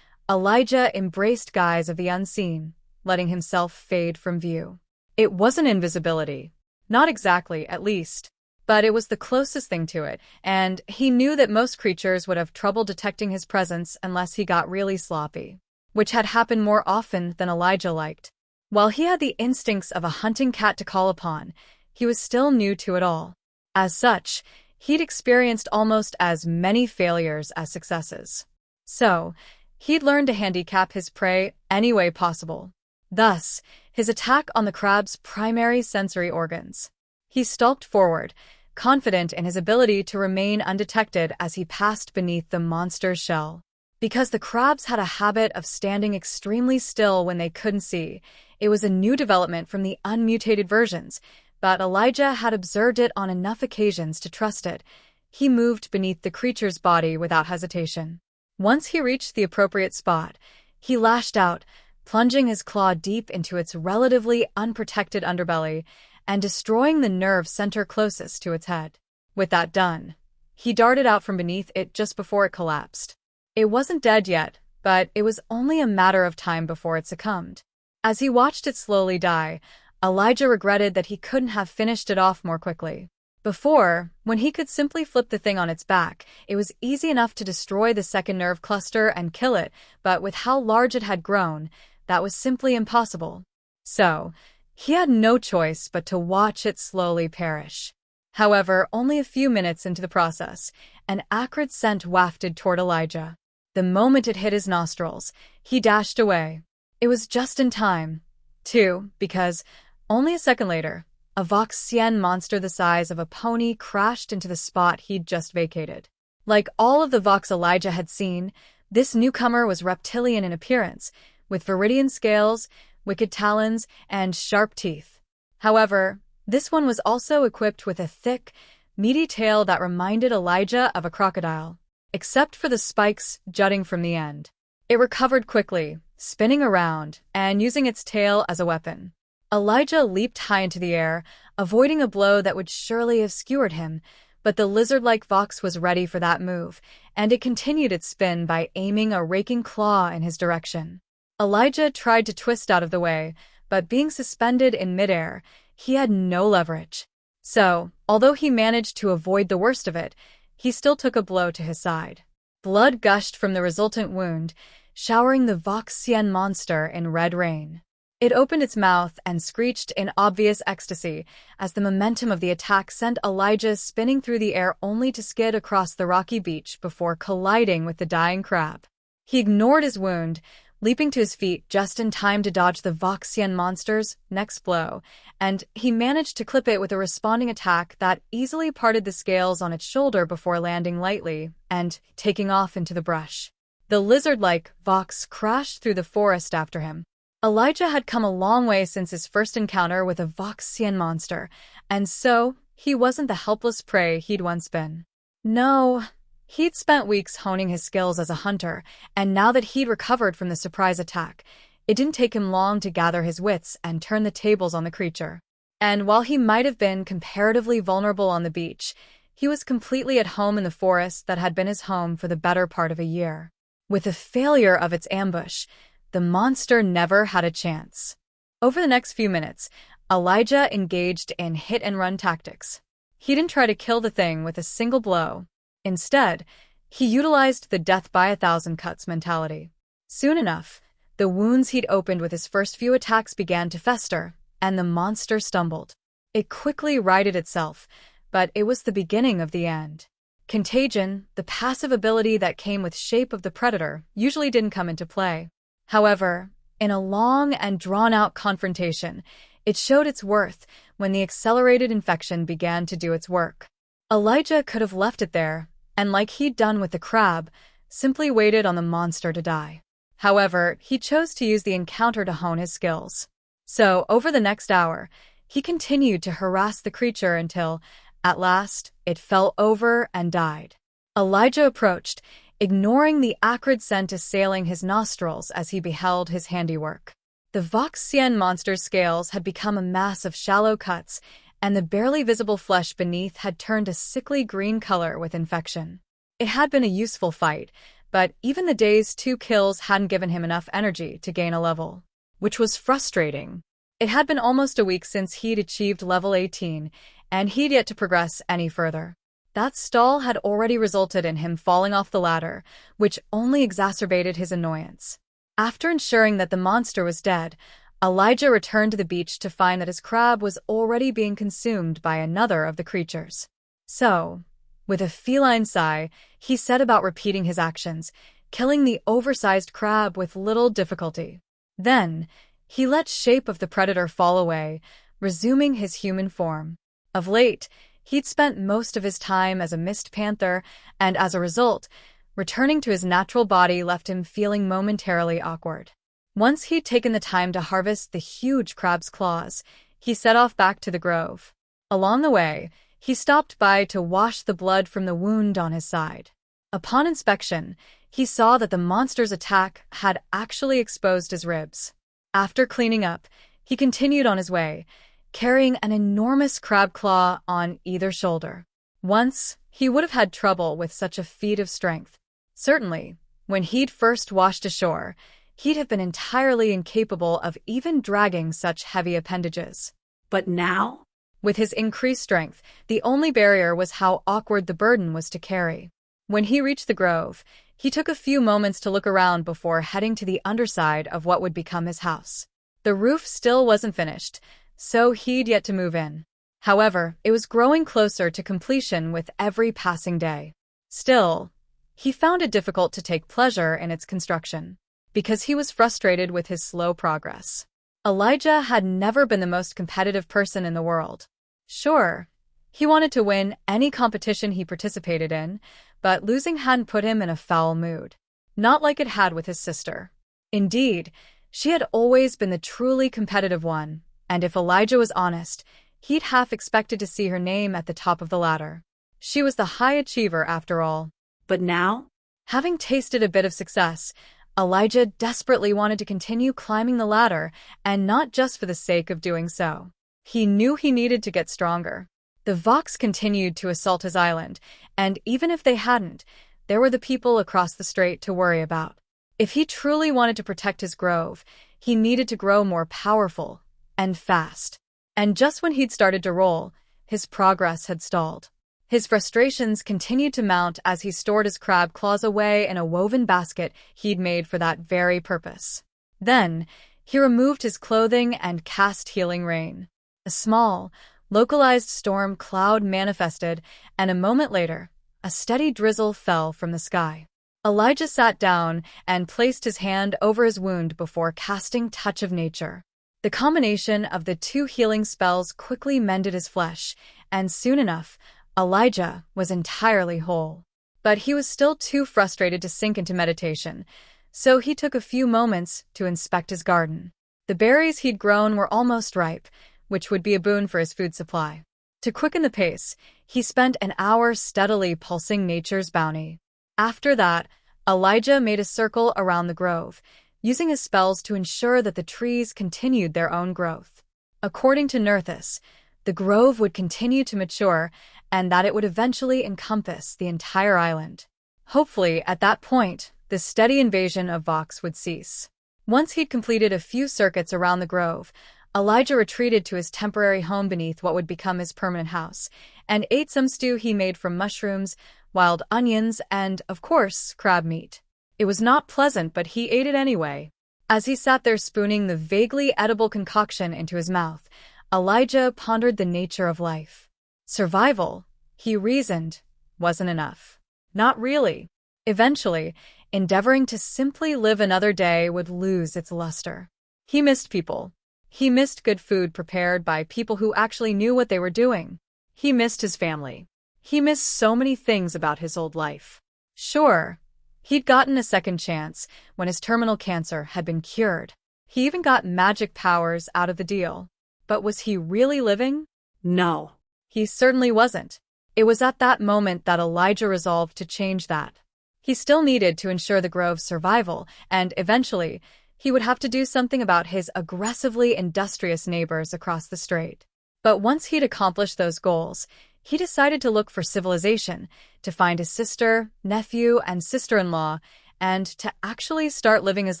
Elijah embraced guise of the unseen, letting himself fade from view. It wasn't invisibility. Not exactly, at least. But it was the closest thing to it, and he knew that most creatures would have trouble detecting his presence unless he got really sloppy, which had happened more often than Elijah liked. While he had the instincts of a hunting cat to call upon, he was still new to it all. As such, he'd experienced almost as many failures as successes. So, he'd learned to handicap his prey any way possible. Thus, his attack on the crab's primary sensory organs. He stalked forward, confident in his ability to remain undetected as he passed beneath the monster's shell. Because the crabs had a habit of standing extremely still when they couldn't see, it was a new development from the unmutated versions, but Elijah had observed it on enough occasions to trust it. He moved beneath the creature's body without hesitation. Once he reached the appropriate spot, he lashed out, plunging his claw deep into its relatively unprotected underbelly and destroying the nerve center closest to its head. With that done, he darted out from beneath it just before it collapsed. It wasn't dead yet, but it was only a matter of time before it succumbed. As he watched it slowly die, Elijah regretted that he couldn't have finished it off more quickly. Before, when he could simply flip the thing on its back, it was easy enough to destroy the second nerve cluster and kill it, but with how large it had grown, that was simply impossible. So, he had no choice but to watch it slowly perish. However, only a few minutes into the process, an acrid scent wafted toward Elijah. The moment it hit his nostrils, he dashed away. It was just in time, too, because, only a second later, a Voxian monster the size of a pony crashed into the spot he'd just vacated. Like all of the Vox Elijah had seen, this newcomer was reptilian in appearance, with viridian scales, wicked talons, and sharp teeth. However, this one was also equipped with a thick, meaty tail that reminded Elijah of a crocodile, except for the spikes jutting from the end. It recovered quickly, spinning around, and using its tail as a weapon. Elijah leaped high into the air, avoiding a blow that would surely have skewered him, but the lizard-like Vox was ready for that move, and it continued its spin by aiming a raking claw in his direction. Elijah tried to twist out of the way, but being suspended in midair, he had no leverage. So, although he managed to avoid the worst of it, he still took a blow to his side. Blood gushed from the resultant wound, showering the Voxian monster in red rain. It opened its mouth and screeched in obvious ecstasy as the momentum of the attack sent Elijah spinning through the air only to skid across the rocky beach before colliding with the dying crab. He ignored his wound, leaping to his feet just in time to dodge the Voxian monster's next blow, and he managed to clip it with a responding attack that easily parted the scales on its shoulder before landing lightly and taking off into the brush. The lizard-like Vox crashed through the forest after him. Elijah had come a long way since his first encounter with a Voxian monster, and so he wasn't the helpless prey he'd once been. No, he'd spent weeks honing his skills as a hunter, and now that he'd recovered from the surprise attack, it didn't take him long to gather his wits and turn the tables on the creature. And while he might have been comparatively vulnerable on the beach, he was completely at home in the forest that had been his home for the better part of a year. With the failure of its ambush, the monster never had a chance. Over the next few minutes, Elijah engaged in hit-and-run tactics. He didn't try to kill the thing with a single blow. Instead, he utilized the death-by-a-thousand-cuts mentality. Soon enough, the wounds he'd opened with his first few attacks began to fester, and the monster stumbled. It quickly righted itself, but it was the beginning of the end. Contagion, the passive ability that came with shape of the predator, usually didn't come into play. However, in a long and drawn-out confrontation, it showed its worth when the accelerated infection began to do its work. Elijah could have left it there, and like he'd done with the crab, simply waited on the monster to die. However, he chose to use the encounter to hone his skills. So, over the next hour, he continued to harass the creature until, at last, it fell over and died. Elijah approached, ignoring the acrid scent assailing his nostrils as he beheld his handiwork. The Voxian monster's scales had become a mass of shallow cuts, and the barely visible flesh beneath had turned a sickly green color with infection. It had been a useful fight, but even the day's 2 kills hadn't given him enough energy to gain a level, which was frustrating. It had been almost a week since he'd achieved level 18, and he'd yet to progress any further. That stall had already resulted in him falling off the ladder, which only exacerbated his annoyance. After ensuring that the monster was dead, Elijah returned to the beach to find that his crab was already being consumed by another of the creatures. So, with a feline sigh, he set about repeating his actions, killing the oversized crab with little difficulty. Then, he let shape of the predator fall away, resuming his human form. Of late, he'd spent most of his time as a mist panther, and as a result, returning to his natural body left him feeling momentarily awkward. Once he'd taken the time to harvest the huge crab's claws, he set off back to the grove. Along the way, he stopped by to wash the blood from the wound on his side. Upon inspection, he saw that the monster's attack had actually exposed his ribs. After cleaning up, he continued on his way, carrying an enormous crab claw on either shoulder. Once, he would have had trouble with such a feat of strength. Certainly, when he'd first washed ashore, he'd have been entirely incapable of even dragging such heavy appendages. But now? With his increased strength, the only barrier was how awkward the burden was to carry. When he reached the grove, he took a few moments to look around before heading to the underside of what would become his house. The roof still wasn't finished, so he'd yet to move in. However, it was growing closer to completion with every passing day. Still, he found it difficult to take pleasure in its construction, because he was frustrated with his slow progress. Elijah had never been the most competitive person in the world. Sure, he wanted to win any competition he participated in, but losing hadn't put him in a foul mood. Not like it had with his sister. Indeed, she had always been the truly competitive one, and if Elijah was honest, he'd half expected to see her name at the top of the ladder. She was the high achiever after all. But now? Having tasted a bit of success, Elijah desperately wanted to continue climbing the ladder, and not just for the sake of doing so. He knew he needed to get stronger. The Vox continued to assault his island, and even if they hadn't, there were the people across the strait to worry about. If he truly wanted to protect his grove, he needed to grow more powerful and fast. And just when he'd started to roll, his progress had stalled. His frustrations continued to mount as he stored his crab claws away in a woven basket he'd made for that very purpose. Then, he removed his clothing and cast Healing Rain. A small, localized storm cloud manifested, and a moment later, a steady drizzle fell from the sky. Elijah sat down and placed his hand over his wound before casting Touch of Nature. The combination of the two healing spells quickly mended his flesh, and soon enough, Elijah was entirely whole. But he was still too frustrated to sink into meditation, so he took a few moments to inspect his garden. The berries he'd grown were almost ripe, which would be a boon for his food supply. To quicken the pace, he spent an hour steadily pulsing nature's bounty. After that, Elijah made a circle around the grove, using his spells to ensure that the trees continued their own growth. According to Nerthus, the grove would continue to mature, and that it would eventually encompass the entire island. Hopefully, at that point, the steady invasion of Vox would cease. Once he'd completed a few circuits around the grove, Elijah retreated to his temporary home beneath what would become his permanent house, and ate some stew he made from mushrooms, wild onions, and, of course, crab meat. It was not pleasant, but he ate it anyway. As he sat there spooning the vaguely edible concoction into his mouth, Elijah pondered the nature of life. Survival, he reasoned, wasn't enough. Not really. Eventually, endeavoring to simply live another day would lose its luster. He missed people. He missed good food prepared by people who actually knew what they were doing. He missed his family. He missed so many things about his old life. Sure, he'd gotten a second chance when his terminal cancer had been cured. He even got magic powers out of the deal. But was he really living? No. He certainly wasn't. It was at that moment that Elijah resolved to change that. He still needed to ensure the grove's survival, and eventually, he would have to do something about his aggressively industrious neighbors across the strait. But once he'd accomplished those goals, he decided to look for civilization, to find his sister, nephew, and sister-in-law, and to actually start living his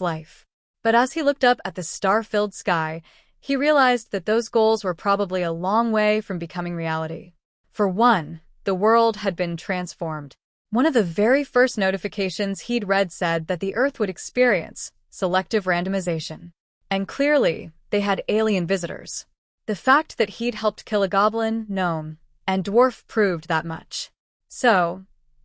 life. But as he looked up at the star-filled sky, he realized that those goals were probably a long way from becoming reality. For one, the world had been transformed. One of the very first notifications he'd read said that the Earth would experience selective randomization. And clearly, they had alien visitors. The fact that he'd helped kill a goblin, gnome, and dwarf proved that much. So,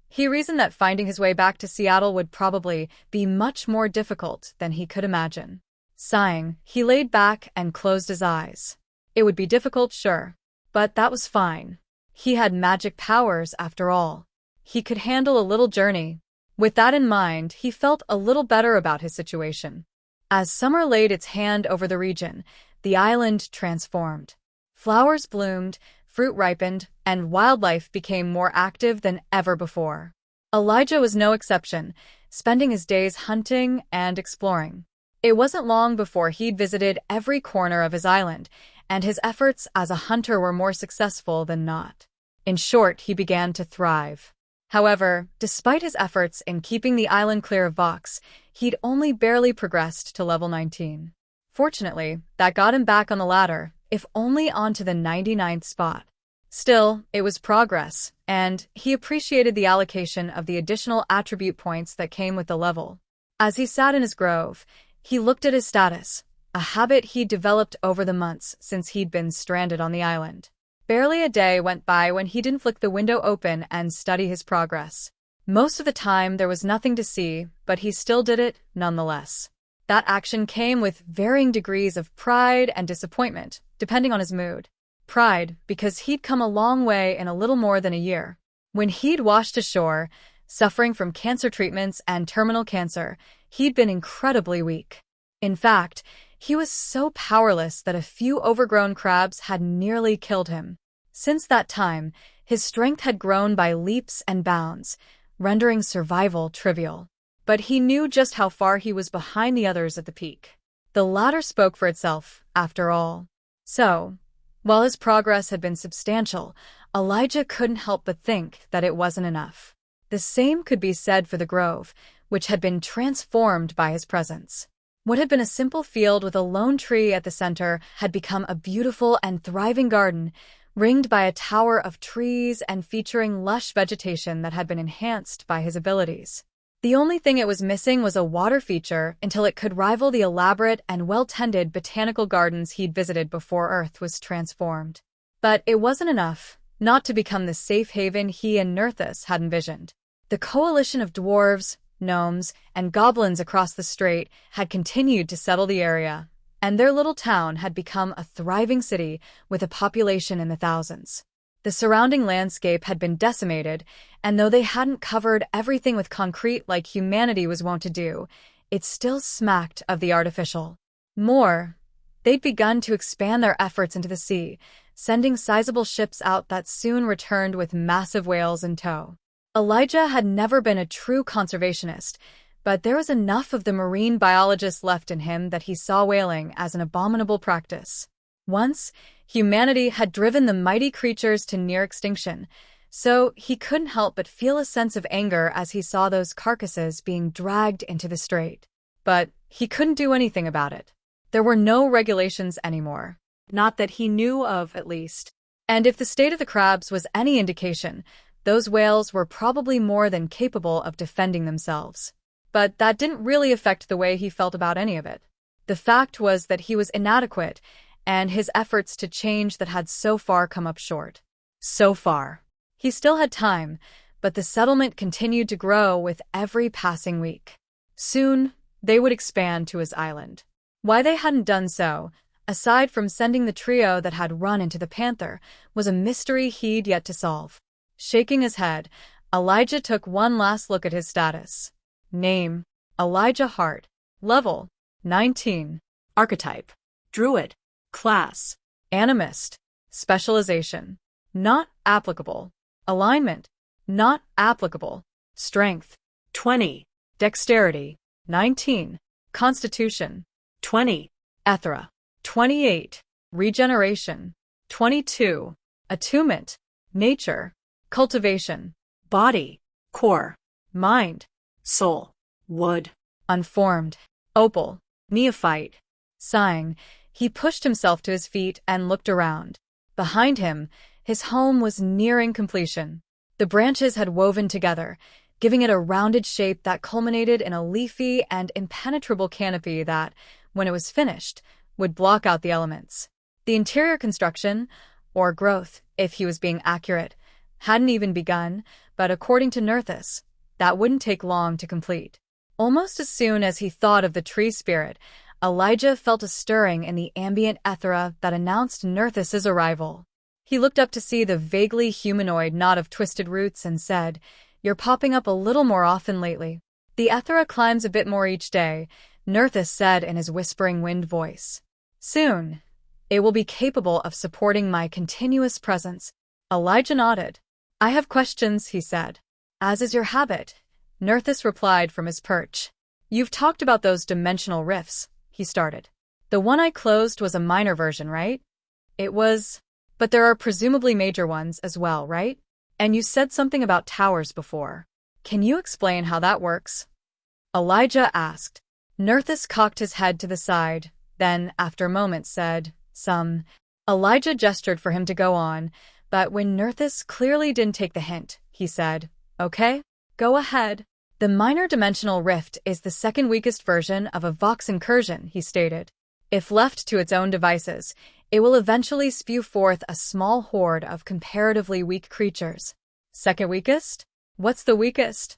he reasoned that finding his way back to Seattle would probably be much more difficult than he could imagine. Sighing, he laid back and closed his eyes. It would be difficult, sure, but that was fine. He had magic powers after all. He could handle a little journey. With that in mind, he felt a little better about his situation. As summer laid its hand over the region, the island transformed. Flowers bloomed, fruit ripened, and wildlife became more active than ever before. Elijah was no exception, spending his days hunting and exploring. It wasn't long before he'd visited every corner of his island, and his efforts as a hunter were more successful than not. In short, he began to thrive. However, despite his efforts in keeping the island clear of Vox, he'd only barely progressed to level 19. Fortunately, that got him back on the ladder, if only onto the 99th spot. Still, it was progress, and he appreciated the allocation of the additional attribute points that came with the level. As he sat in his grove, he looked at his status, a habit he'd developed over the months since he'd been stranded on the island. Barely a day went by when he didn't flick the window open and study his progress. Most of the time, there was nothing to see, but he still did it nonetheless. That action came with varying degrees of pride and disappointment, depending on his mood. Pride, because he'd come a long way in a little more than a year. When he'd washed ashore, suffering from cancer treatments and terminal cancer, he'd been incredibly weak. In fact, he was so powerless that a few overgrown crabs had nearly killed him. Since that time, his strength had grown by leaps and bounds, rendering survival trivial. But he knew just how far he was behind the others at the peak. The ladder spoke for itself, after all. So, while his progress had been substantial, Elijah couldn't help but think that it wasn't enough. The same could be said for the grove, which had been transformed by his presence. What had been a simple field with a lone tree at the center had become a beautiful and thriving garden, ringed by a tower of trees and featuring lush vegetation that had been enhanced by his abilities. The only thing it was missing was a water feature until it could rival the elaborate and well-tended botanical gardens he'd visited before Earth was transformed. But it wasn't enough, not to become the safe haven he and Nerthus had envisioned. The coalition of dwarves, gnomes, and goblins across the strait had continued to settle the area, and their little town had become a thriving city with a population in the thousands. The surrounding landscape had been decimated, and though they hadn't covered everything with concrete like humanity was wont to do, it still smacked of the artificial. More, they'd begun to expand their efforts into the sea, sending sizable ships out that soon returned with massive whales in tow. Elijah had never been a true conservationist, but there was enough of the marine biologist left in him that he saw whaling as an abominable practice. Once, humanity had driven the mighty creatures to near extinction, so he couldn't help but feel a sense of anger as he saw those carcasses being dragged into the strait. But he couldn't do anything about it. There were no regulations anymore. Not that he knew of, at least. And if the state of the crabs was any indication, those whales were probably more than capable of defending themselves. But that didn't really affect the way he felt about any of it. The fact was that he was inadequate, and his efforts to change that had so far come up short. So far. He still had time, but the settlement continued to grow with every passing week. Soon, they would expand to his island. Why they hadn't done so, aside from sending the trio that had run into the panther, was a mystery he'd yet to solve. Shaking his head, Elijah took one last look at his status. Name: Elijah Hart. Level: 19. Archetype: Druid. Class: Animist. Specialization: not applicable. Alignment: not applicable. Strength: 20. Dexterity: 19. Constitution: 20. Ethera: 28. Regeneration: 22. Attunement: Nature. Cultivation: Body. Core. Mind. Soul. Wood. Unformed. Opal. Neophyte. Sighing, he pushed himself to his feet and looked around. Behind him, his home was nearing completion. The branches had woven together, giving it a rounded shape that culminated in a leafy and impenetrable canopy that, when it was finished, would block out the elements. The interior construction, or growth, if he was being accurate, hadn't even begun, but according to Nerthus, that wouldn't take long to complete. Almost as soon as he thought of the tree spirit, Elijah felt a stirring in the ambient Ethera that announced Nerthus's arrival. He looked up to see the vaguely humanoid knot of twisted roots and said, "You're popping up a little more often lately." "The Ethera climbs a bit more each day," Nerthus said in his whispering wind voice. "Soon, it will be capable of supporting my continuous presence." Elijah nodded. "I have questions," he said. "As is your habit," Nerthus replied from his perch. "You've talked about those dimensional rifts," he started. "The one I closed was a minor version, right?" "It was, but there are presumably major ones as well, right? And you said something about towers before. Can you explain how that works?" Elijah asked. Nerthus cocked his head to the side, then, after a moment, said, "Some." Elijah gestured for him to go on, but when Nerthus clearly didn't take the hint, he said, "Okay, go ahead." The minor dimensional rift is the second weakest version of a Vox incursion, he stated. If left to its own devices, it will eventually spew forth a small horde of comparatively weak creatures. Second weakest? What's the weakest?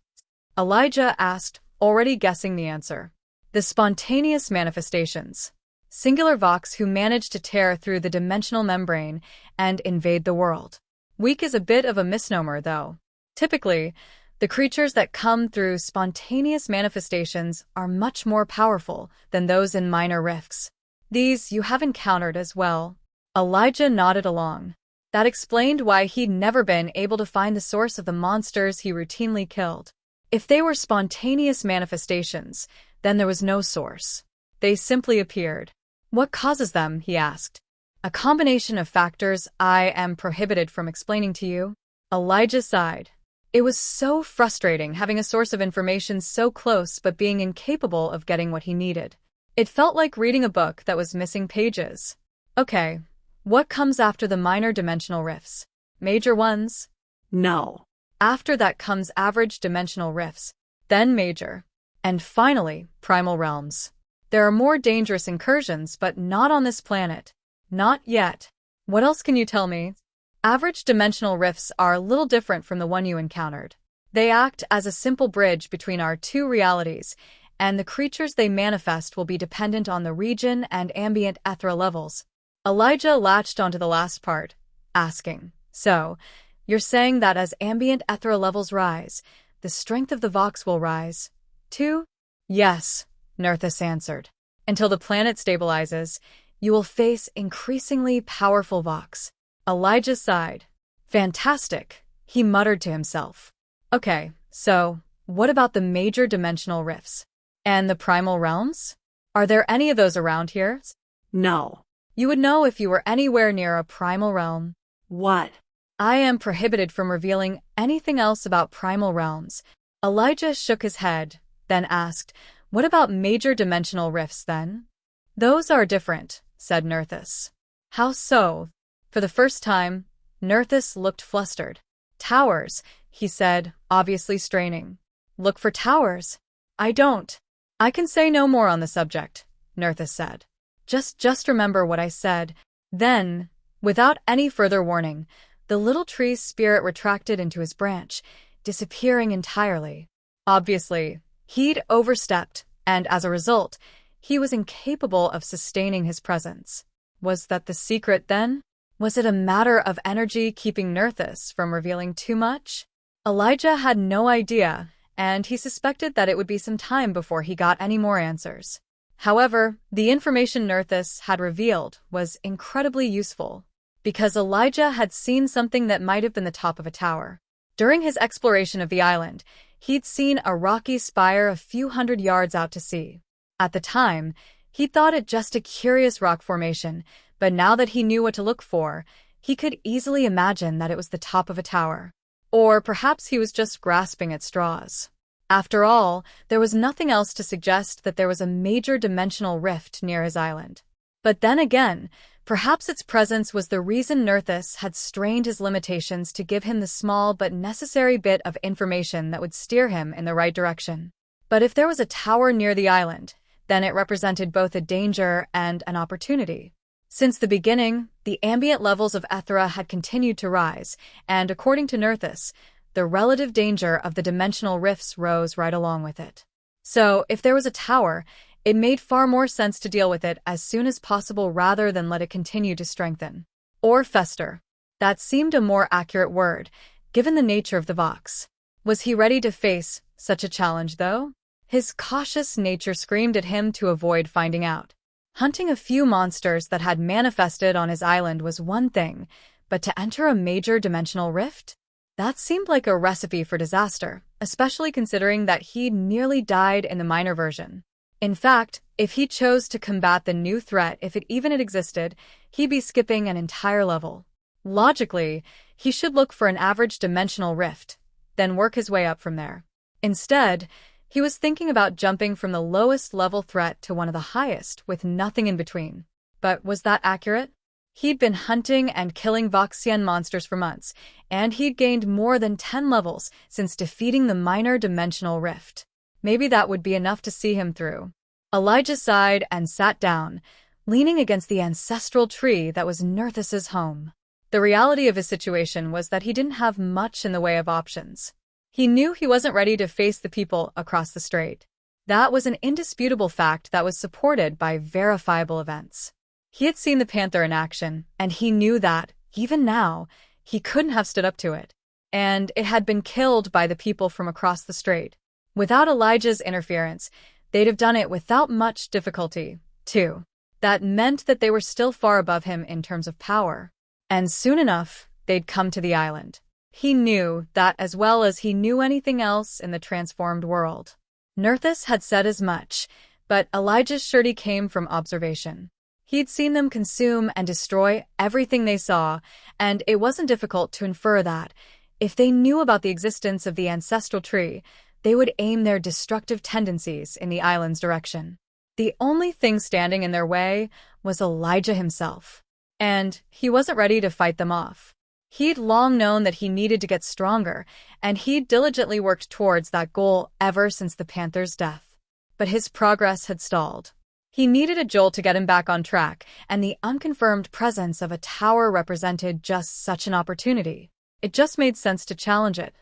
Elijah asked, already guessing the answer. The spontaneous manifestations. Singular Vox who manage to tear through the dimensional membrane and invade the world. Weak is a bit of a misnomer, though. Typically, the creatures that come through spontaneous manifestations are much more powerful than those in minor rifts. These you have encountered as well. Elijah nodded along. That explained why he'd never been able to find the source of the monsters he routinely killed. If they were spontaneous manifestations, then there was no source. They simply appeared. What causes them, he asked. A combination of factors I am prohibited from explaining to you. Elijah sighed. It was so frustrating having a source of information so close but being incapable of getting what he needed. It felt like reading a book that was missing pages. Okay, what comes after the minor dimensional rifts? Major ones? No. After that comes average dimensional rifts, then major, and finally, primal realms. There are more dangerous incursions, but not on this planet. Not yet. What else can you tell me? Average dimensional rifts are a little different from the one you encountered. They act as a simple bridge between our two realities, and the creatures they manifest will be dependent on the region and ambient Ethera levels. Elijah latched onto the last part, asking, "So, you're saying that as ambient Ethera levels rise, the strength of the Vox will rise, too?" "Yes," Nerthus answered. "Until the planet stabilizes, you will face increasingly powerful Vox." Elijah sighed. "Fantastic," he muttered to himself. "Okay, so, what about the major dimensional rifts? And the primal realms? Are there any of those around here?" No. "You would know if you were anywhere near a primal realm." What? "I am prohibited from revealing anything else about primal realms." Elijah shook his head, then asked, "What about major dimensional rifts, then?" "Those are different," said Nerthus. "How so?" For the first time, Nerthus looked flustered. "Towers," he said, obviously straining. "Look for towers." "I don't." "I can say no more on the subject," Nerthus said. Just remember what I said." Then, without any further warning, the little tree's spirit retracted into his branch, disappearing entirely. Obviously, he'd overstepped, and as a result, he was incapable of sustaining his presence. Was that the secret then? Was it a matter of energy keeping Nerthus from revealing too much? Elijah had no idea, and he suspected that it would be some time before he got any more answers. However, the information Nerthus had revealed was incredibly useful, because Elijah had seen something that might have been the top of a tower. During his exploration of the island, he'd seen a rocky spire a few hundred yards out to sea. At the time, he thought it just a curious rock formation, but now that he knew what to look for, he could easily imagine that it was the top of a tower. Or perhaps he was just grasping at straws. After all, there was nothing else to suggest that there was a major dimensional rift near his island. But then again, perhaps its presence was the reason Nerthus had strained his limitations to give him the small but necessary bit of information that would steer him in the right direction. But if there was a tower near the island, then it represented both a danger and an opportunity. Since the beginning, the ambient levels of Ethera had continued to rise, and according to Nerthus, the relative danger of the dimensional rifts rose right along with it. So, if there was a tower, it made far more sense to deal with it as soon as possible rather than let it continue to strengthen. Or fester. That seemed a more accurate word, given the nature of the Vox. Was he ready to face such a challenge, though? His cautious nature screamed at him to avoid finding out. Hunting a few monsters that had manifested on his island was one thing, but to enter a major dimensional rift? That seemed like a recipe for disaster, especially considering that he'd nearly died in the minor version. In fact, if he chose to combat the new threat, if it even had existed, he'd be skipping an entire level. Logically, he should look for an average dimensional rift, then work his way up from there. Instead, He was thinking about jumping from the lowest level threat to one of the highest, with nothing in between. But was that accurate? He'd been hunting and killing Voxian monsters for months, and he'd gained more than 10 levels since defeating the minor dimensional rift. Maybe that would be enough to see him through. Elijah sighed and sat down, leaning against the ancestral tree that was Nerthus's home. The reality of his situation was that he didn't have much in the way of options. He knew he wasn't ready to face the people across the strait. That was an indisputable fact that was supported by verifiable events. He had seen the panther in action, and he knew that, even now, he couldn't have stood up to it. And it had been killed by the people from across the strait. Without Elijah's interference, they'd have done it without much difficulty, too. That meant that they were still far above him in terms of power. And soon enough, they'd come to the island. He knew that as well as he knew anything else in the transformed world. Nerthus had said as much, but Elijah's surety came from observation. He'd seen them consume and destroy everything they saw, and it wasn't difficult to infer that, if they knew about the existence of the ancestral tree, they would aim their destructive tendencies in the island's direction. The only thing standing in their way was Elijah himself. And he wasn't ready to fight them off. He'd long known that he needed to get stronger, and he'd diligently worked towards that goal ever since the panther's death. But his progress had stalled. He needed a jolt to get him back on track, and the unconfirmed presence of a tower represented just such an opportunity. It just made sense to challenge it.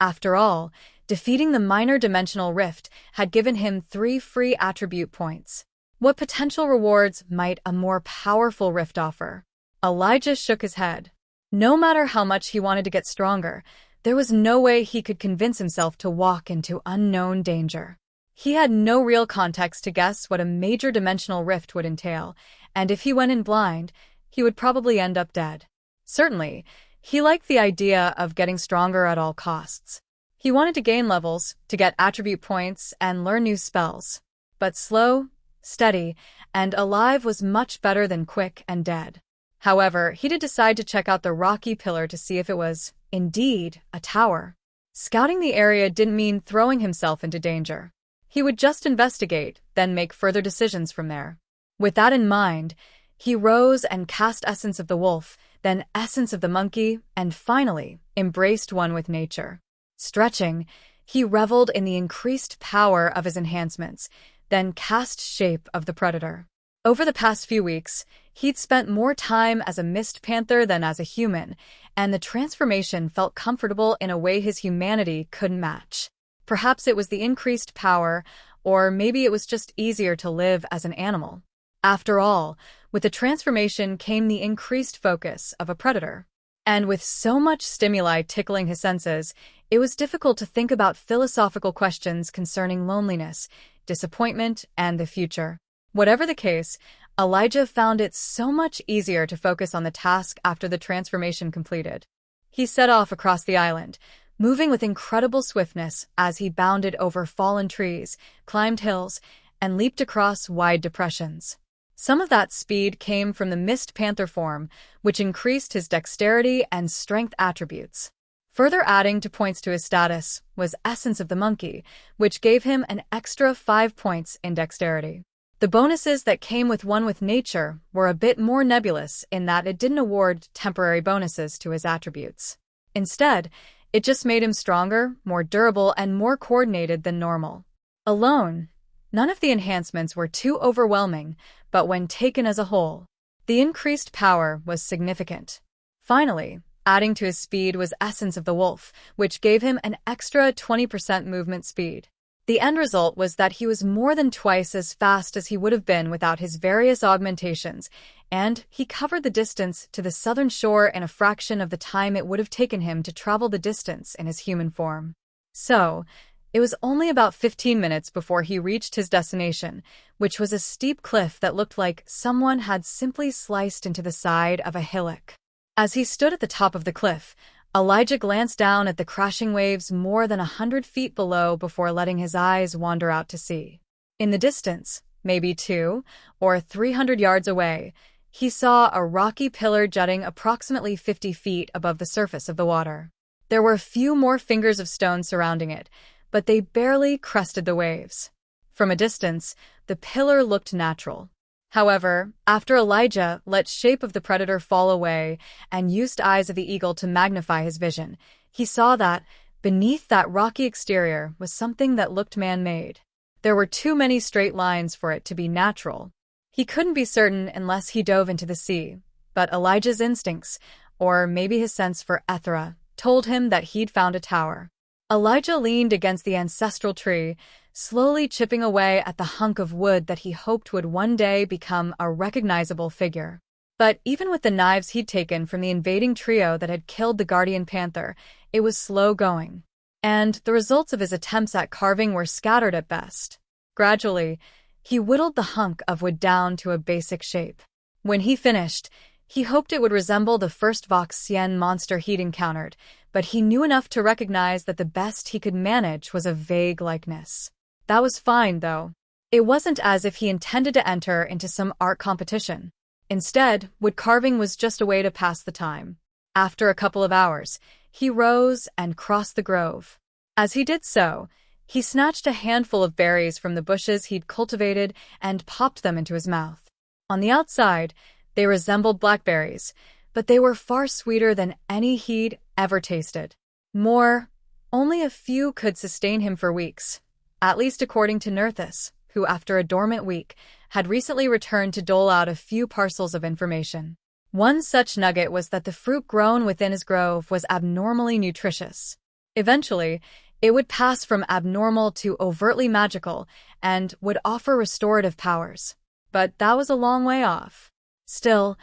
After all, defeating the minor dimensional rift had given him 3 free attribute points. What potential rewards might a more powerful rift offer? Elijah shook his head. No matter how much he wanted to get stronger, there was no way he could convince himself to walk into unknown danger. He had no real context to guess what a major dimensional rift would entail, and if he went in blind, he would probably end up dead. Certainly, he liked the idea of getting stronger at all costs. He wanted to gain levels, to get attribute points, and learn new spells. But slow, steady, and alive was much better than quick and dead. However, he did decide to check out the rocky pillar to see if it was, indeed, a tower. Scouting the area didn't mean throwing himself into danger. He would just investigate, then make further decisions from there. With that in mind, he rose and cast Essence of the Wolf, then Essence of the Monkey, and finally, embraced one with nature. Stretching, he reveled in the increased power of his enhancements, then cast Shape of the Predator. Over the past few weeks, he'd spent more time as a mist panther than as a human, and the transformation felt comfortable in a way his humanity couldn't match. Perhaps it was the increased power, or maybe it was just easier to live as an animal. After all, with the transformation came the increased focus of a predator. And with so much stimuli tickling his senses, it was difficult to think about philosophical questions concerning loneliness, disappointment, and the future. Whatever the case, Elijah found it so much easier to focus on the task after the transformation completed. He set off across the island, moving with incredible swiftness as he bounded over fallen trees, climbed hills, and leaped across wide depressions. Some of that speed came from the mist panther form, which increased his dexterity and strength attributes. Further adding to points to his status was Essence of the Monkey, which gave him an extra 5 points in dexterity. The bonuses that came with One with Nature were a bit more nebulous in that it didn't award temporary bonuses to his attributes. Instead, it just made him stronger, more durable, and more coordinated than normal. Alone, none of the enhancements were too overwhelming, but when taken as a whole, the increased power was significant. Finally, adding to his speed was Essence of the Wolf, which gave him an extra 20% movement speed. The end result was that he was more than twice as fast as he would have been without his various augmentations, and he covered the distance to the southern shore in a fraction of the time it would have taken him to travel the distance in his human form. So, it was only about 15 minutes before he reached his destination, which was a steep cliff that looked like someone had simply sliced into the side of a hillock. As he stood at the top of the cliff, Elijah glanced down at the crashing waves more than 100 feet below before letting his eyes wander out to sea. In the distance, maybe 200 or 300 yards away, he saw a rocky pillar jutting approximately 50 feet above the surface of the water. There were a few more fingers of stone surrounding it, but they barely crested the waves. From a distance, the pillar looked natural. However, after Elijah let shape of the predator fall away and used eyes of the eagle to magnify his vision, he saw that, beneath that rocky exterior, was something that looked man-made. There were too many straight lines for it to be natural. He couldn't be certain unless he dove into the sea, but Elijah's instincts, or maybe his sense for Ethera, told him that he'd found a tower. Elijah leaned against the ancestral tree, slowly chipping away at the hunk of wood that he hoped would one day become a recognizable figure. But even with the knives he'd taken from the invading trio that had killed the guardian panther, it was slow going. And the results of his attempts at carving were scattered at best. Gradually, he whittled the hunk of wood down to a basic shape. When he finished, he hoped it would resemble the first Voxian monster he'd encountered, but he knew enough to recognize that the best he could manage was a vague likeness. That was fine, though. It wasn't as if he intended to enter into some art competition. Instead, wood carving was just a way to pass the time. After a couple of hours, he rose and crossed the grove. As he did so, he snatched a handful of berries from the bushes he'd cultivated and popped them into his mouth. On the outside, they resembled blackberries, but they were far sweeter than any he'd ever tasted. More, only a few could sustain him for weeks, at least according to Nerthus, who, after a dormant week, had recently returned to dole out a few parcels of information. One such nugget was that the fruit grown within his grove was abnormally nutritious. Eventually, it would pass from abnormal to overtly magical and would offer restorative powers. But that was a long way off. Still,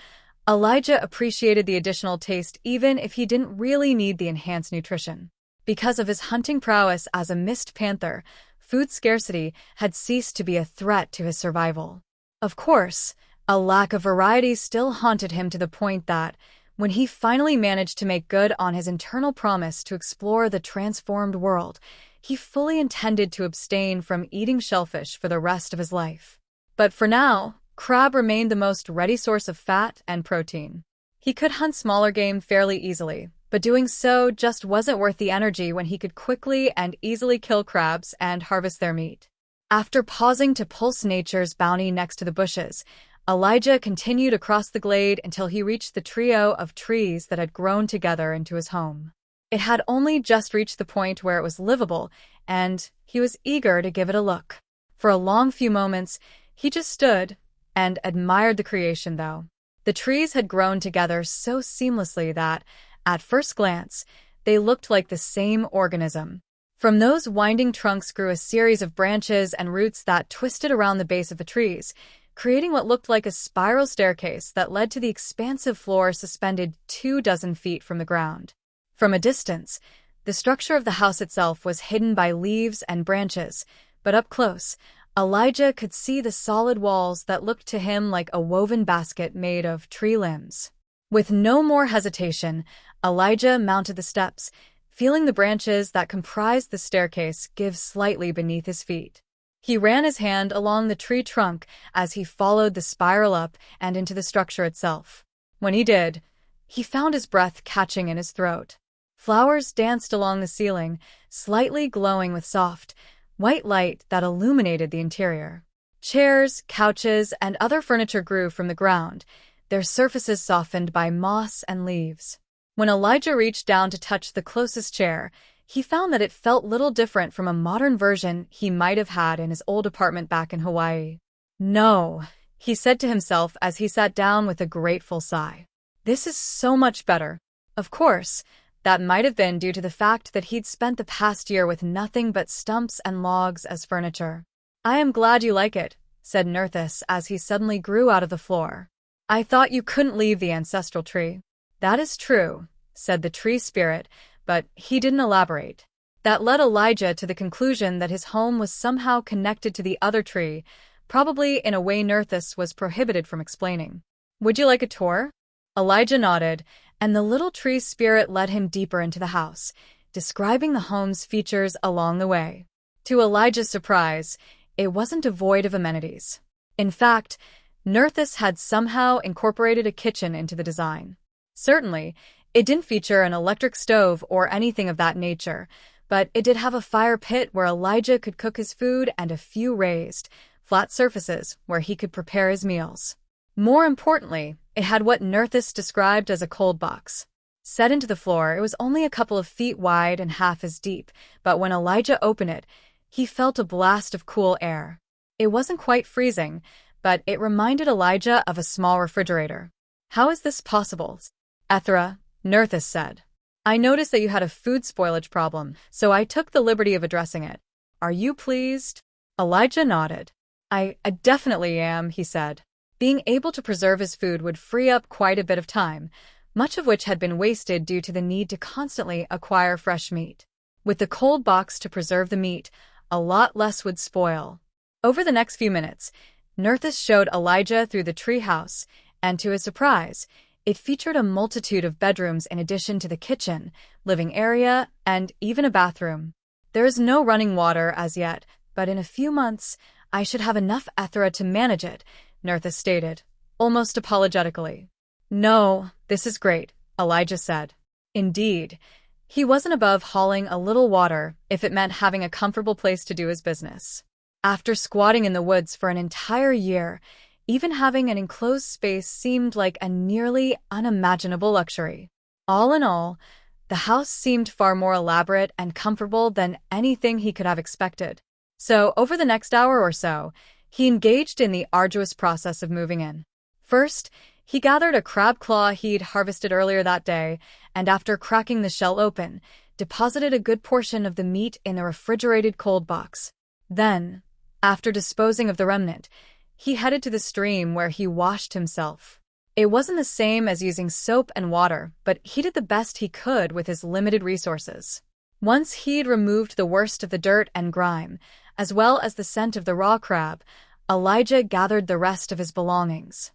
Elijah appreciated the additional taste even if he didn't really need the enhanced nutrition. Because of his hunting prowess as a mist panther, food scarcity had ceased to be a threat to his survival. Of course, a lack of variety still haunted him to the point that, when he finally managed to make good on his internal promise to explore the transformed world, he fully intended to abstain from eating shellfish for the rest of his life. But for now, crab remained the most ready source of fat and protein. He could hunt smaller game fairly easily, but doing so just wasn't worth the energy when he could quickly and easily kill crabs and harvest their meat. After pausing to pulse nature's bounty next to the bushes, Elijah continued across the glade until he reached the trio of trees that had grown together into his home. It had only just reached the point where it was livable, and he was eager to give it a look. For a long few moments, he just stood and admired the creation, though. The trees had grown together so seamlessly that, at first glance, they looked like the same organism. From those winding trunks grew a series of branches and roots that twisted around the base of the trees, creating what looked like a spiral staircase that led to the expansive floor suspended 24 feet from the ground. From a distance, the structure of the house itself was hidden by leaves and branches, but up close, Elijah could see the solid walls that looked to him like a woven basket made of tree limbs. With no more hesitation, Elijah mounted the steps, feeling the branches that comprised the staircase give slightly beneath his feet. He ran his hand along the tree trunk as he followed the spiral up and into the structure itself. When he did, he found his breath catching in his throat. Flowers danced along the ceiling, slightly glowing with soft, white light that illuminated the interior. Chairs, couches, and other furniture grew from the ground, their surfaces softened by moss and leaves. When Elijah reached down to touch the closest chair, he found that it felt little different from a modern version he might have had in his old apartment back in Hawaii. "No," he said to himself as he sat down with a grateful sigh. "This is so much better." Of course, that might have been due to the fact that he'd spent the past year with nothing but stumps and logs as furniture. "I am glad you like it," said Nerthus as he suddenly grew out of the floor. "I thought you couldn't leave the ancestral tree." "That is true," said the tree spirit, but he didn't elaborate. That led Elijah to the conclusion that his home was somehow connected to the other tree, probably in a way Nerthus was prohibited from explaining. "Would you like a tour?" Elijah nodded, and the little tree spirit led him deeper into the house, describing the home's features along the way. To Elijah's surprise, it wasn't devoid of amenities. In fact, Nerthus had somehow incorporated a kitchen into the design. Certainly, it didn't feature an electric stove or anything of that nature, but it did have a fire pit where Elijah could cook his food and a few raised, flat surfaces where he could prepare his meals. More importantly, it had what Nerthus described as a cold box. Set into the floor, it was only a couple of feet wide and half as deep, but when Elijah opened it, he felt a blast of cool air. It wasn't quite freezing, but it reminded Elijah of a small refrigerator. "How is this possible?" "Ethera," Nerthus said. "I noticed that you had a food spoilage problem, so I took the liberty of addressing it. Are you pleased?" Elijah nodded. I definitely am," he said. Being able to preserve his food would free up quite a bit of time, much of which had been wasted due to the need to constantly acquire fresh meat. With the cold box to preserve the meat, a lot less would spoil. Over the next few minutes, Nerthus showed Elijah through the treehouse, and to his surprise, it featured a multitude of bedrooms in addition to the kitchen, living area, and even a bathroom. "There is no running water as yet, but in a few months, I should have enough Ethera to manage it," Nerthus stated, almost apologetically. "No, this is great," Elijah said. Indeed, he wasn't above hauling a little water if it meant having a comfortable place to do his business. After squatting in the woods for an entire year, even having an enclosed space seemed like a nearly unimaginable luxury. All in all, the house seemed far more elaborate and comfortable than anything he could have expected. So, over the next hour or so, he engaged in the arduous process of moving in. First, he gathered a crab claw he'd harvested earlier that day, and after cracking the shell open, deposited a good portion of the meat in the refrigerated cold box. Then, after disposing of the remnant, he headed to the stream where he washed himself. It wasn't the same as using soap and water, but he did the best he could with his limited resources. Once he'd removed the worst of the dirt and grime, as well as the scent of the raw crab, Elijah gathered the rest of his belongings.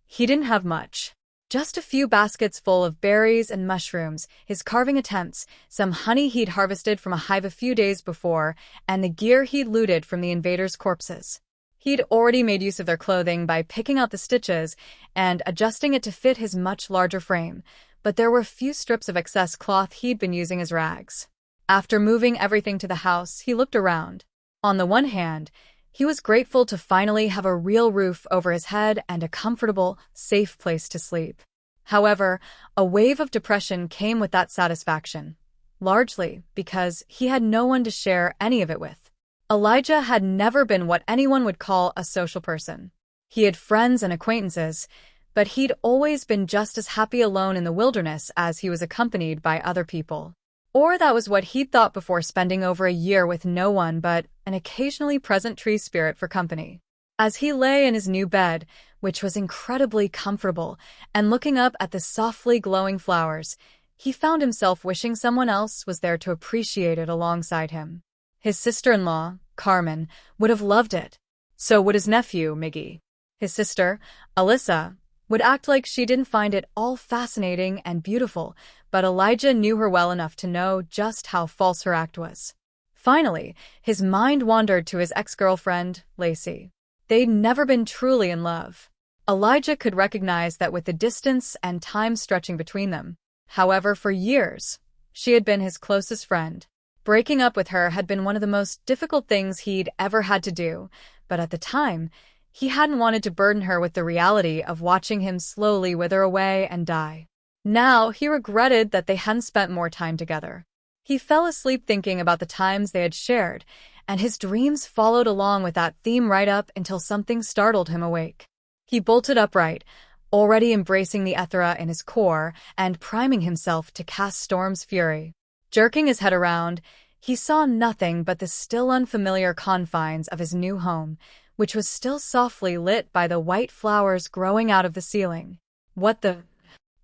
He didn't have much. Just a few baskets full of berries and mushrooms, his carving attempts, some honey he'd harvested from a hive a few days before, and the gear he'd looted from the invaders' corpses. He'd already made use of their clothing by picking out the stitches and adjusting it to fit his much larger frame, but there were a few strips of excess cloth he'd been using as rags. After moving everything to the house, he looked around. On the one hand, he was grateful to finally have a real roof over his head and a comfortable, safe place to sleep. However, a wave of depression came with that satisfaction, largely because he had no one to share any of it with. Elijah had never been what anyone would call a social person. He had friends and acquaintances, but he'd always been just as happy alone in the wilderness as he was accompanied by other people. Or that was what he'd thought before spending over a year with no one but an occasionally present tree spirit for company. As he lay in his new bed, which was incredibly comfortable, and looking up at the softly glowing flowers, he found himself wishing someone else was there to appreciate it alongside him. His sister-in-law, Carmen, would have loved it. So would his nephew, Miggy. His sister, Alyssa, would act like she didn't find it all fascinating and beautiful, but Elijah knew her well enough to know just how false her act was. Finally, his mind wandered to his ex-girlfriend, Lacey. They'd never been truly in love. Elijah could recognize that with the distance and time stretching between them. However, for years, she had been his closest friend. Breaking up with her had been one of the most difficult things he'd ever had to do, but at the time, he hadn't wanted to burden her with the reality of watching him slowly wither away and die. Now, he regretted that they hadn't spent more time together. He fell asleep thinking about the times they had shared, and his dreams followed along with that theme right up until something startled him awake. He bolted upright, already embracing the Ethera in his core and priming himself to cast Storm's fury. Jerking his head around, he saw nothing but the still unfamiliar confines of his new home, which was still softly lit by the white flowers growing out of the ceiling. What the...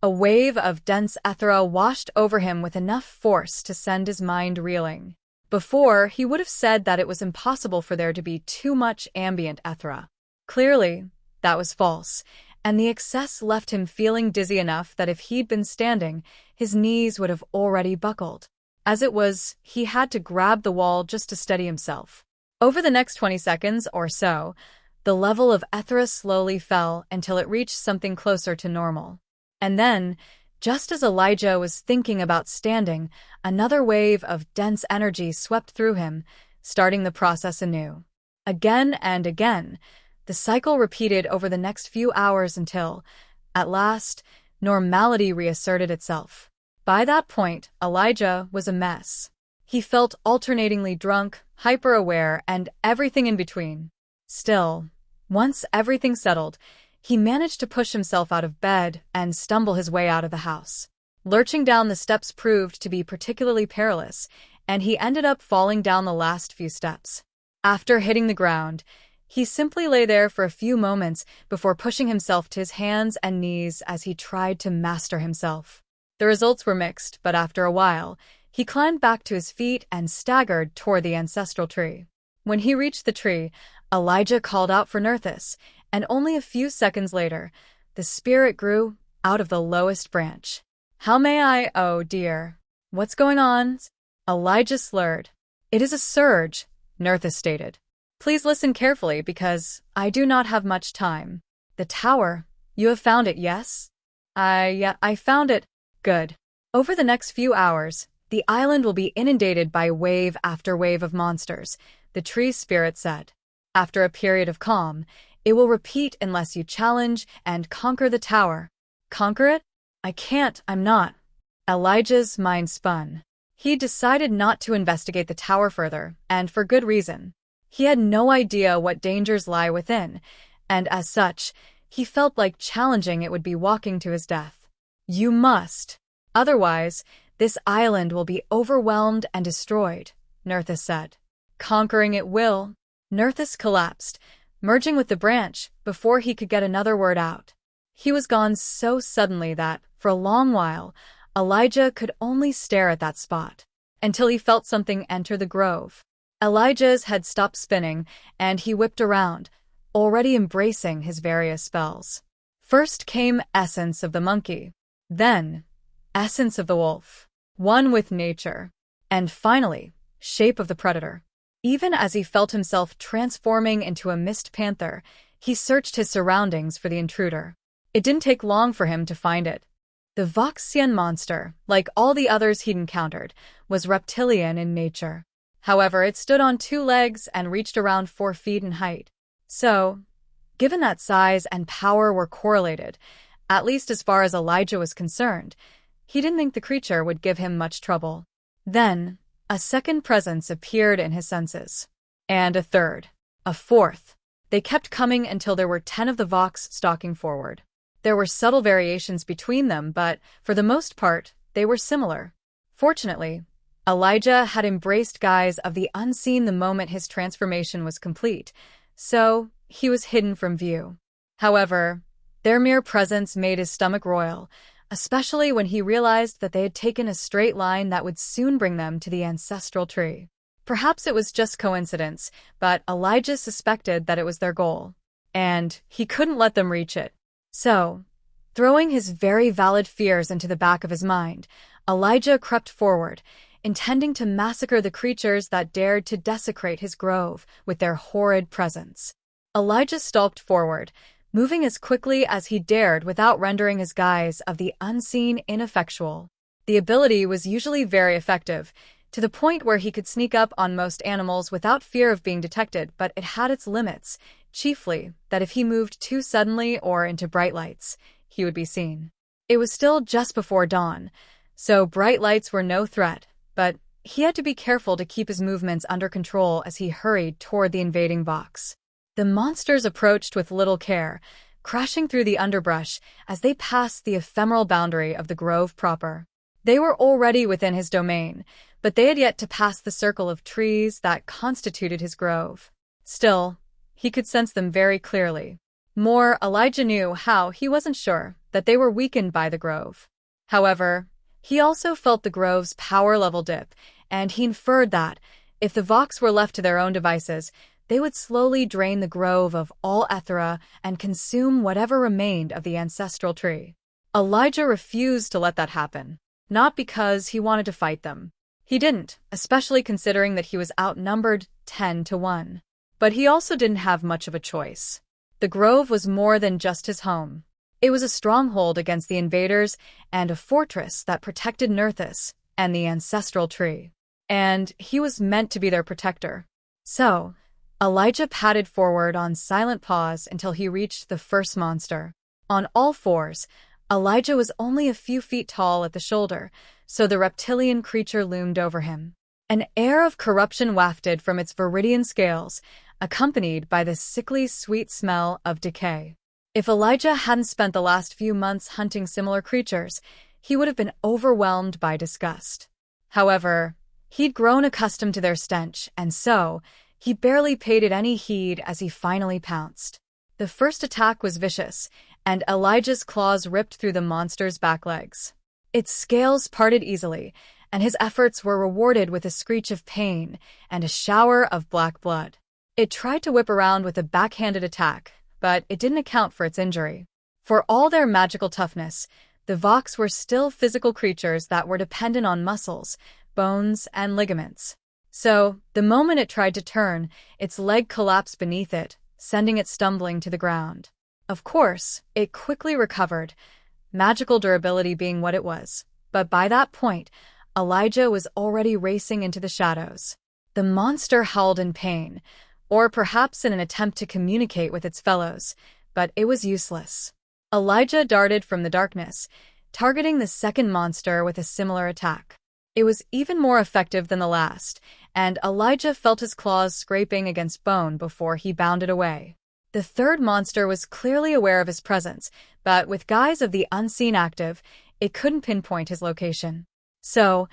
A wave of dense Ethera washed over him with enough force to send his mind reeling. Before, he would have said that it was impossible for there to be too much ambient Ethera. Clearly, that was false, and the excess left him feeling dizzy enough that if he'd been standing, his knees would have already buckled. As it was, he had to grab the wall just to steady himself. Over the next 20 seconds or so, the level of Ethera slowly fell until it reached something closer to normal. And then, Just as Elijah was thinking about standing, another wave of dense energy swept through him, starting the process anew. Again and again, the cycle repeated over the next few hours until, at last, normality reasserted itself. By that point, Elijah was a mess. He felt alternatingly drunk, hyper-aware, and everything in between. Still, once everything settled, he managed to push himself out of bed and stumble his way out of the house. Lurching down the steps proved to be particularly perilous, and he ended up falling down the last few steps. After hitting the ground, he simply lay there for a few moments before pushing himself to his hands and knees as he tried to master himself. The results were mixed, but after a while, he climbed back to his feet and staggered toward the ancestral tree. When he reached the tree, Elijah called out for Nerthus, and only a few seconds later, the spirit grew out of the lowest branch. "How may I, oh dear? What's going on?" Elijah slurred. "It is a surge," Nerthus stated. "Please listen carefully because I do not have much time. The tower, you have found it, yes?" I found it." "Good. Over the next few hours, the island will be inundated by wave after wave of monsters," the tree spirit said. "After a period of calm, it will repeat unless you challenge and conquer the tower." "Conquer it? I can't, I'm not." Elijah's mind spun. He decided not to investigate the tower further, and for good reason. He had no idea what dangers lie within, and as such, he felt like challenging it would be walking to his death. "You must. Otherwise, this island will be overwhelmed and destroyed," Nerthus said. "Conquering it will." Nerthus collapsed, merging with the branch before he could get another word out. He was gone so suddenly that, for a long while, Elijah could only stare at that spot, until he felt something enter the grove. Elijah's had stopped spinning, and he whipped around, already embracing his various spells. First came essence of the monkey, then essence of the wolf, one with nature, and finally, shape of the predator. Even as he felt himself transforming into a mist panther, he searched his surroundings for the intruder. It didn't take long for him to find it. The Voxian monster, like all the others he'd encountered, was reptilian in nature. However, it stood on 2 legs and reached around 4 feet in height. So, given that size and power were correlated, at least as far as Elijah was concerned, he didn't think the creature would give him much trouble. Then, a second presence appeared in his senses. And a third. A fourth. They kept coming until there were 10 of the Vox stalking forward. There were subtle variations between them, but, for the most part, they were similar. Fortunately, Elijah had embraced guise of the unseen the moment his transformation was complete, so he was hidden from view. However, their mere presence made his stomach roil, especially when he realized that they had taken a straight line that would soon bring them to the ancestral tree. Perhaps it was just coincidence, but Elijah suspected that it was their goal, and he couldn't let them reach it. So, throwing his very valid fears into the back of his mind, Elijah crept forward, intending to massacre the creatures that dared to desecrate his grove with their horrid presence. Elijah stalked forward, moving as quickly as he dared without rendering his guise of the unseen ineffectual. The ability was usually very effective, to the point where he could sneak up on most animals without fear of being detected, but it had its limits, chiefly that if he moved too suddenly or into bright lights, he would be seen. It was still just before dawn, so bright lights were no threat, but he had to be careful to keep his movements under control as he hurried toward the invading Vox. The monsters approached with little care, crashing through the underbrush as they passed the ephemeral boundary of the grove proper. They were already within his domain, but they had yet to pass the circle of trees that constituted his grove. Still, he could sense them very clearly. More, Elijah knew how he wasn't sure that they were weakened by the grove. However, he also felt the grove's power level dip, and he inferred that, if the Vox were left to their own devices, they would slowly drain the grove of all Ethera and consume whatever remained of the ancestral tree. Elijah refused to let that happen, not because he wanted to fight them. He didn't, especially considering that he was outnumbered 10-1. But he also didn't have much of a choice. The grove was more than just his home. It was a stronghold against the invaders and a fortress that protected Nerthus and the ancestral tree. And he was meant to be their protector. So, Elijah padded forward on silent paws until he reached the first monster. On all fours, Elijah was only a few feet tall at the shoulder, so the reptilian creature loomed over him. An air of corruption wafted from its viridian scales, accompanied by the sickly sweet smell of decay. If Elijah hadn't spent the last few months hunting similar creatures, he would have been overwhelmed by disgust. However, he'd grown accustomed to their stench, and so he barely paid it any heed as he finally pounced. The first attack was vicious, and Elijah's claws ripped through the monster's back legs. Its scales parted easily, and his efforts were rewarded with a screech of pain and a shower of black blood. It tried to whip around with a backhanded attack, but it didn't account for its injury. For all their magical toughness, the Vox were still physical creatures that were dependent on muscles, bones, and ligaments. So, the moment it tried to turn, its leg collapsed beneath it, sending it stumbling to the ground. Of course, it quickly recovered, magical durability being what it was. But by that point, Elijah was already racing into the shadows. The monster howled in pain, or perhaps in an attempt to communicate with its fellows, but it was useless. Elijah darted from the darkness, targeting the second monster with a similar attack. It was even more effective than the last, and Elijah felt his claws scraping against bone before he bounded away. The third monster was clearly aware of his presence, but with guise of the unseen active, it couldn't pinpoint his location. So,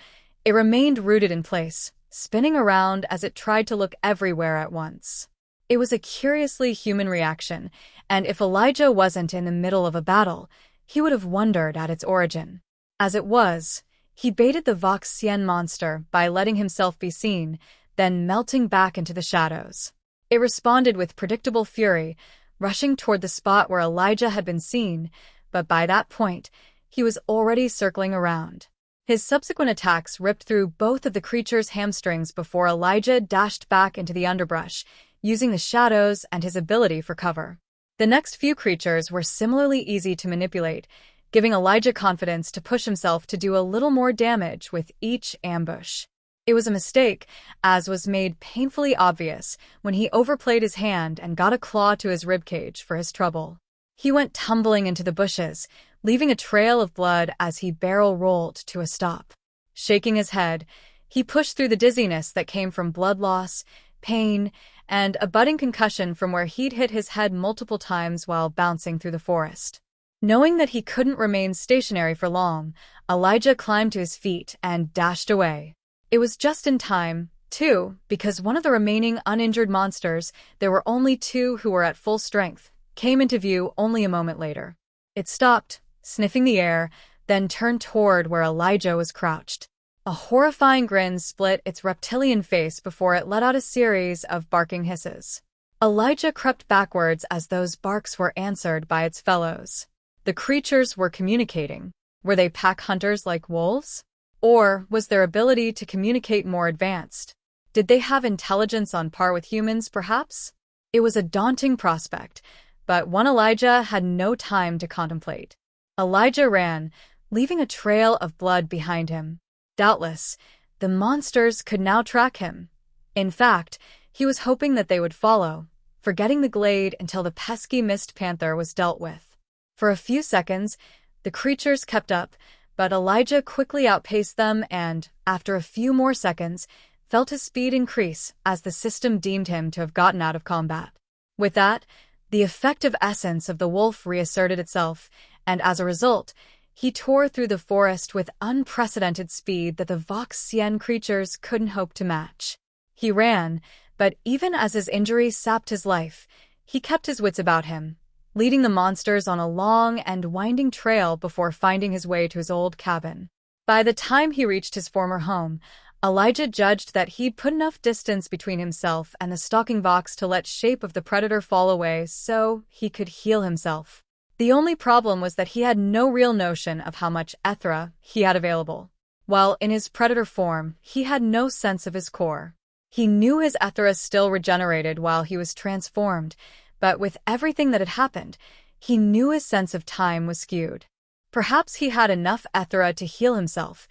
it remained rooted in place, spinning around as it tried to look everywhere at once. It was a curiously human reaction, and if Elijah wasn't in the middle of a battle, he would have wondered at its origin. As it was, he baited the Voxian monster by letting himself be seen, then melting back into the shadows. It responded with predictable fury, rushing toward the spot where Elijah had been seen, but by that point, he was already circling around. His subsequent attacks ripped through both of the creature's hamstrings before Elijah dashed back into the underbrush, using the shadows and his ability for cover. The next few creatures were similarly easy to manipulate, giving Elijah confidence to push himself to do a little more damage with each ambush. It was a mistake, as was made painfully obvious when he overplayed his hand and got a claw to his ribcage for his trouble. He went tumbling into the bushes, leaving a trail of blood as he barrel-rolled to a stop. Shaking his head, he pushed through the dizziness that came from blood loss, pain, and a budding concussion from where he'd hit his head multiple times while bouncing through the forest. Knowing that he couldn't remain stationary for long, Elijah climbed to his feet and dashed away. It was just in time, too, because one of the remaining uninjured monsters, there were only two who were at full strength, came into view only a moment later. It stopped, sniffing the air, then turned toward where Elijah was crouched. A horrifying grin split its reptilian face before it let out a series of barking hisses. Elijah crept backwards as those barks were answered by its fellows. The creatures were communicating. Were they pack hunters like wolves? Or was their ability to communicate more advanced? Did they have intelligence on par with humans, perhaps? It was a daunting prospect, but one Elijah had no time to contemplate. Elijah ran, leaving a trail of blood behind him. Doubtless, the monsters could now track him. In fact, he was hoping that they would follow, forgetting the glade until the pesky mist panther was dealt with. For a few seconds, the creatures kept up, but Elijah quickly outpaced them and, after a few more seconds, felt his speed increase as the system deemed him to have gotten out of combat. With that, the effective essence of the wolf reasserted itself, and as a result, he tore through the forest with unprecedented speed that the Voxian creatures couldn't hope to match. He ran, but even as his injury sapped his life, he kept his wits about him, leading the monsters on a long and winding trail before finding his way to his old cabin. By the time he reached his former home, Elijah judged that he'd put enough distance between himself and the stalking Vox to let shape of the predator fall away so he could heal himself. The only problem was that he had no real notion of how much Ethera he had available. While in his predator form, he had no sense of his core. He knew his Ethera still regenerated while he was transformed, but with everything that had happened, he knew his sense of time was skewed. Perhaps he had enough Ethera to heal himself,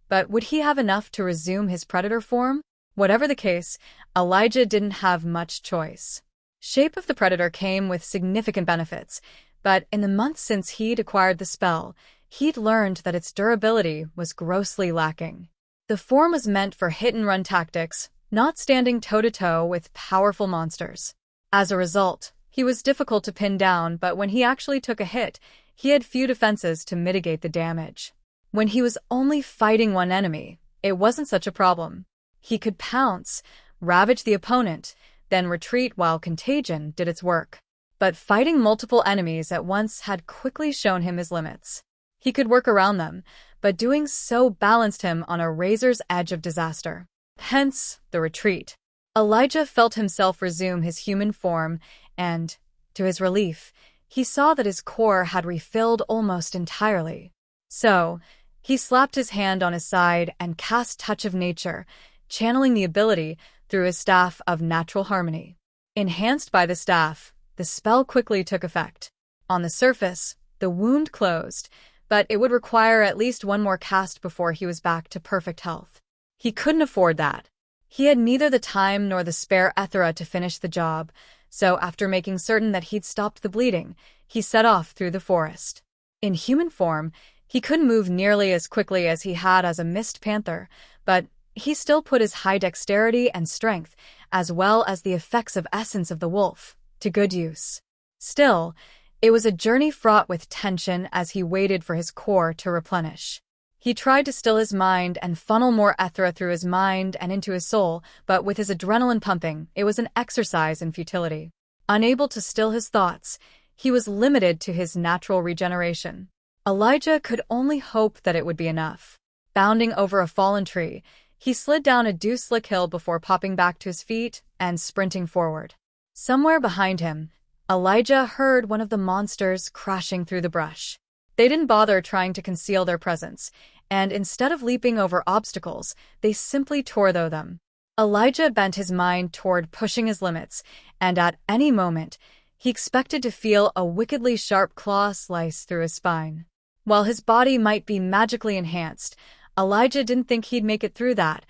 but would he have enough to resume his predator form? Whatever the case, Elijah didn't have much choice. Shape of the Predator came with significant benefits, but in the months since he'd acquired the spell, he'd learned that its durability was grossly lacking. The form was meant for hit-and-run tactics, not standing toe-to-toe with powerful monsters. As a result, he was difficult to pin down, but when he actually took a hit, he had few defenses to mitigate the damage. When he was only fighting one enemy, it wasn't such a problem. He could pounce, ravage the opponent, then retreat while contagion did its work. But fighting multiple enemies at once had quickly shown him his limits. He could work around them, but doing so balanced him on a razor's edge of disaster. Hence, the retreat. Elijah felt himself resume his human form, and, to his relief, he saw that his core had refilled almost entirely. So, he slapped his hand on his side and cast Touch of Nature, channeling the ability through his staff of natural harmony. Enhanced by the staff, the spell quickly took effect. On the surface, the wound closed, but it would require at least one more cast before he was back to perfect health. He couldn't afford that. He had neither the time nor the spare Ethera to finish the job, so after making certain that he'd stopped the bleeding, he set off through the forest. In human form, he couldn't move nearly as quickly as he had as a mist panther, but he still put his high dexterity and strength, as well as the effects of essence of the wolf, to good use. Still, it was a journey fraught with tension as he waited for his core to replenish. He tried to still his mind and funnel more Ethera through his mind and into his soul, but with his adrenaline pumping, it was an exercise in futility. Unable to still his thoughts, he was limited to his natural regeneration. Elijah could only hope that it would be enough. Bounding over a fallen tree, he slid down a dew-slick hill before popping back to his feet and sprinting forward. Somewhere behind him, Elijah heard one of the monsters crashing through the brush. They didn't bother trying to conceal their presence, and instead of leaping over obstacles, they simply tore through them. Elijah bent his mind toward pushing his limits, and at any moment, he expected to feel a wickedly sharp claw slice through his spine. While his body might be magically enhanced, Elijah didn't think he'd make it through that,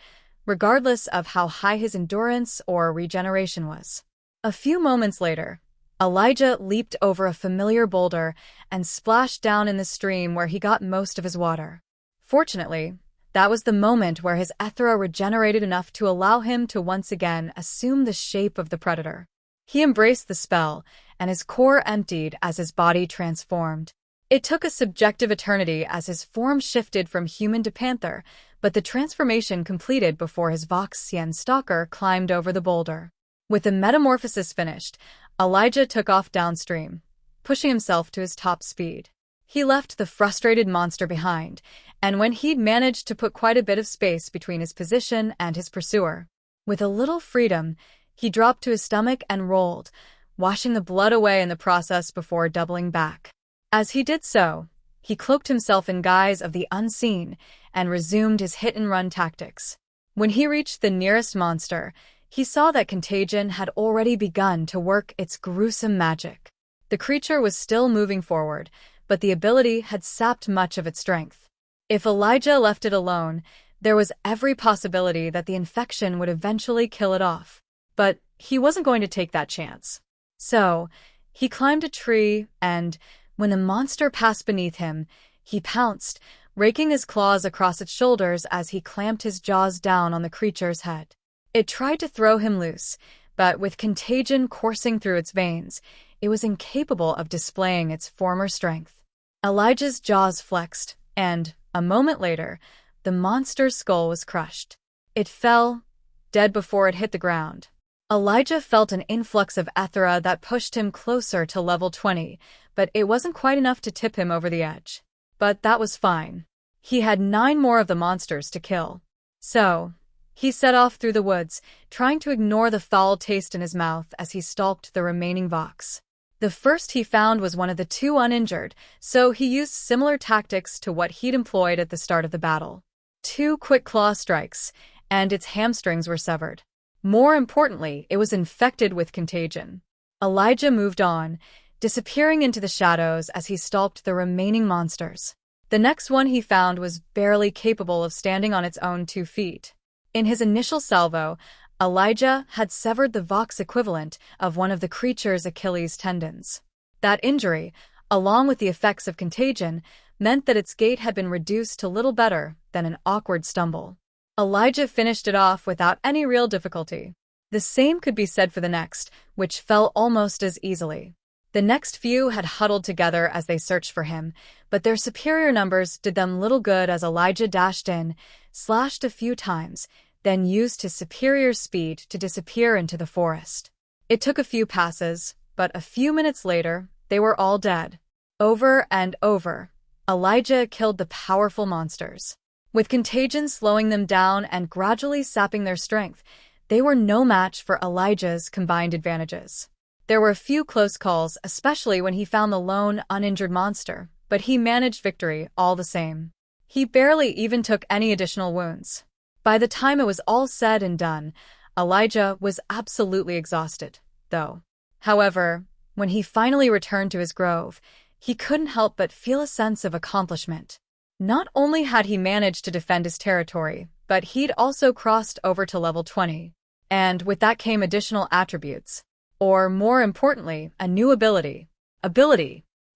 regardless of how high his endurance or regeneration was. A few moments later, Elijah leaped over a familiar boulder and splashed down in the stream where he got most of his water. Fortunately, that was the moment where his Ethera regenerated enough to allow him to once again assume the shape of the predator. He embraced the spell, and his core emptied as his body transformed. It took a subjective eternity as his form shifted from human to panther, but the transformation completed before his Voxian stalker climbed over the boulder. With the metamorphosis finished, Elijah took off downstream, pushing himself to his top speed. He left the frustrated monster behind, and when he'd managed to put quite a bit of space between his position and his pursuer, with a little freedom, he dropped to his stomach and rolled, washing the blood away in the process before doubling back. As he did so, he cloaked himself in guise of the unseen and resumed his hit-and-run tactics. When he reached the nearest monster, he saw that contagion had already begun to work its gruesome magic. The creature was still moving forward, but the ability had sapped much of its strength. If Elijah left it alone, there was every possibility that the infection would eventually kill it off. But he wasn't going to take that chance. So, he climbed a tree and, when the monster passed beneath him, he pounced, raking his claws across its shoulders as he clamped his jaws down on the creature's head. It tried to throw him loose, but with contagion coursing through its veins, it was incapable of displaying its former strength. Elijah's jaws flexed, and, a moment later, the monster's skull was crushed. It fell, dead before it hit the ground. Elijah felt an influx of Ethera that pushed him closer to level 20, but it wasn't quite enough to tip him over the edge. But that was fine. He had 9 more of the monsters to kill. So, he set off through the woods, trying to ignore the foul taste in his mouth as he stalked the remaining Vox. The first he found was one of the 2 uninjured, so he used similar tactics to what he'd employed at the start of the battle. 2 quick claw strikes, and its hamstrings were severed. More importantly, it was infected with contagion. Elijah moved on, disappearing into the shadows as he stalked the remaining monsters. The next one he found was barely capable of standing on its own 2 feet. In his initial salvo, Elijah had severed the vox equivalent of one of the creature's Achilles tendons. That injury, along with the effects of contagion, meant that its gait had been reduced to little better than an awkward stumble. Elijah finished it off without any real difficulty. The same could be said for the next, which fell almost as easily. The next few had huddled together as they searched for him, but their superior numbers did them little good as Elijah dashed in, slashed a few times, then used his superior speed to disappear into the forest. It took a few passes, but a few minutes later, they were all dead. Over and over, Elijah killed the powerful monsters. With contagion slowing them down and gradually sapping their strength, they were no match for Elijah's combined advantages. There were a few close calls, especially when he found the lone, uninjured monster, but he managed victory all the same. He barely even took any additional wounds. By the time it was all said and done, Elijah was absolutely exhausted, though. However, when he finally returned to his grove, he couldn't help but feel a sense of accomplishment. Not only had he managed to defend his territory, but he'd also crossed over to level 20. And with that came additional attributes. Or, more importantly, a new ability.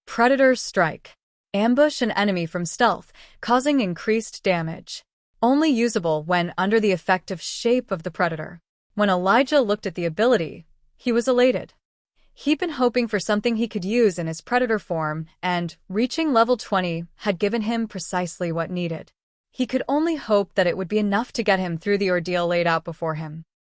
Predator Strike. Ambush an enemy from stealth, causing increased damage. Only usable when under the effective shape of the predator. When Elijah looked at the ability, he was elated. He'd been hoping for something he could use in his predator form, and reaching level 20 had given him precisely what needed. He could only hope that it would be enough to get him through the ordeal laid out before him.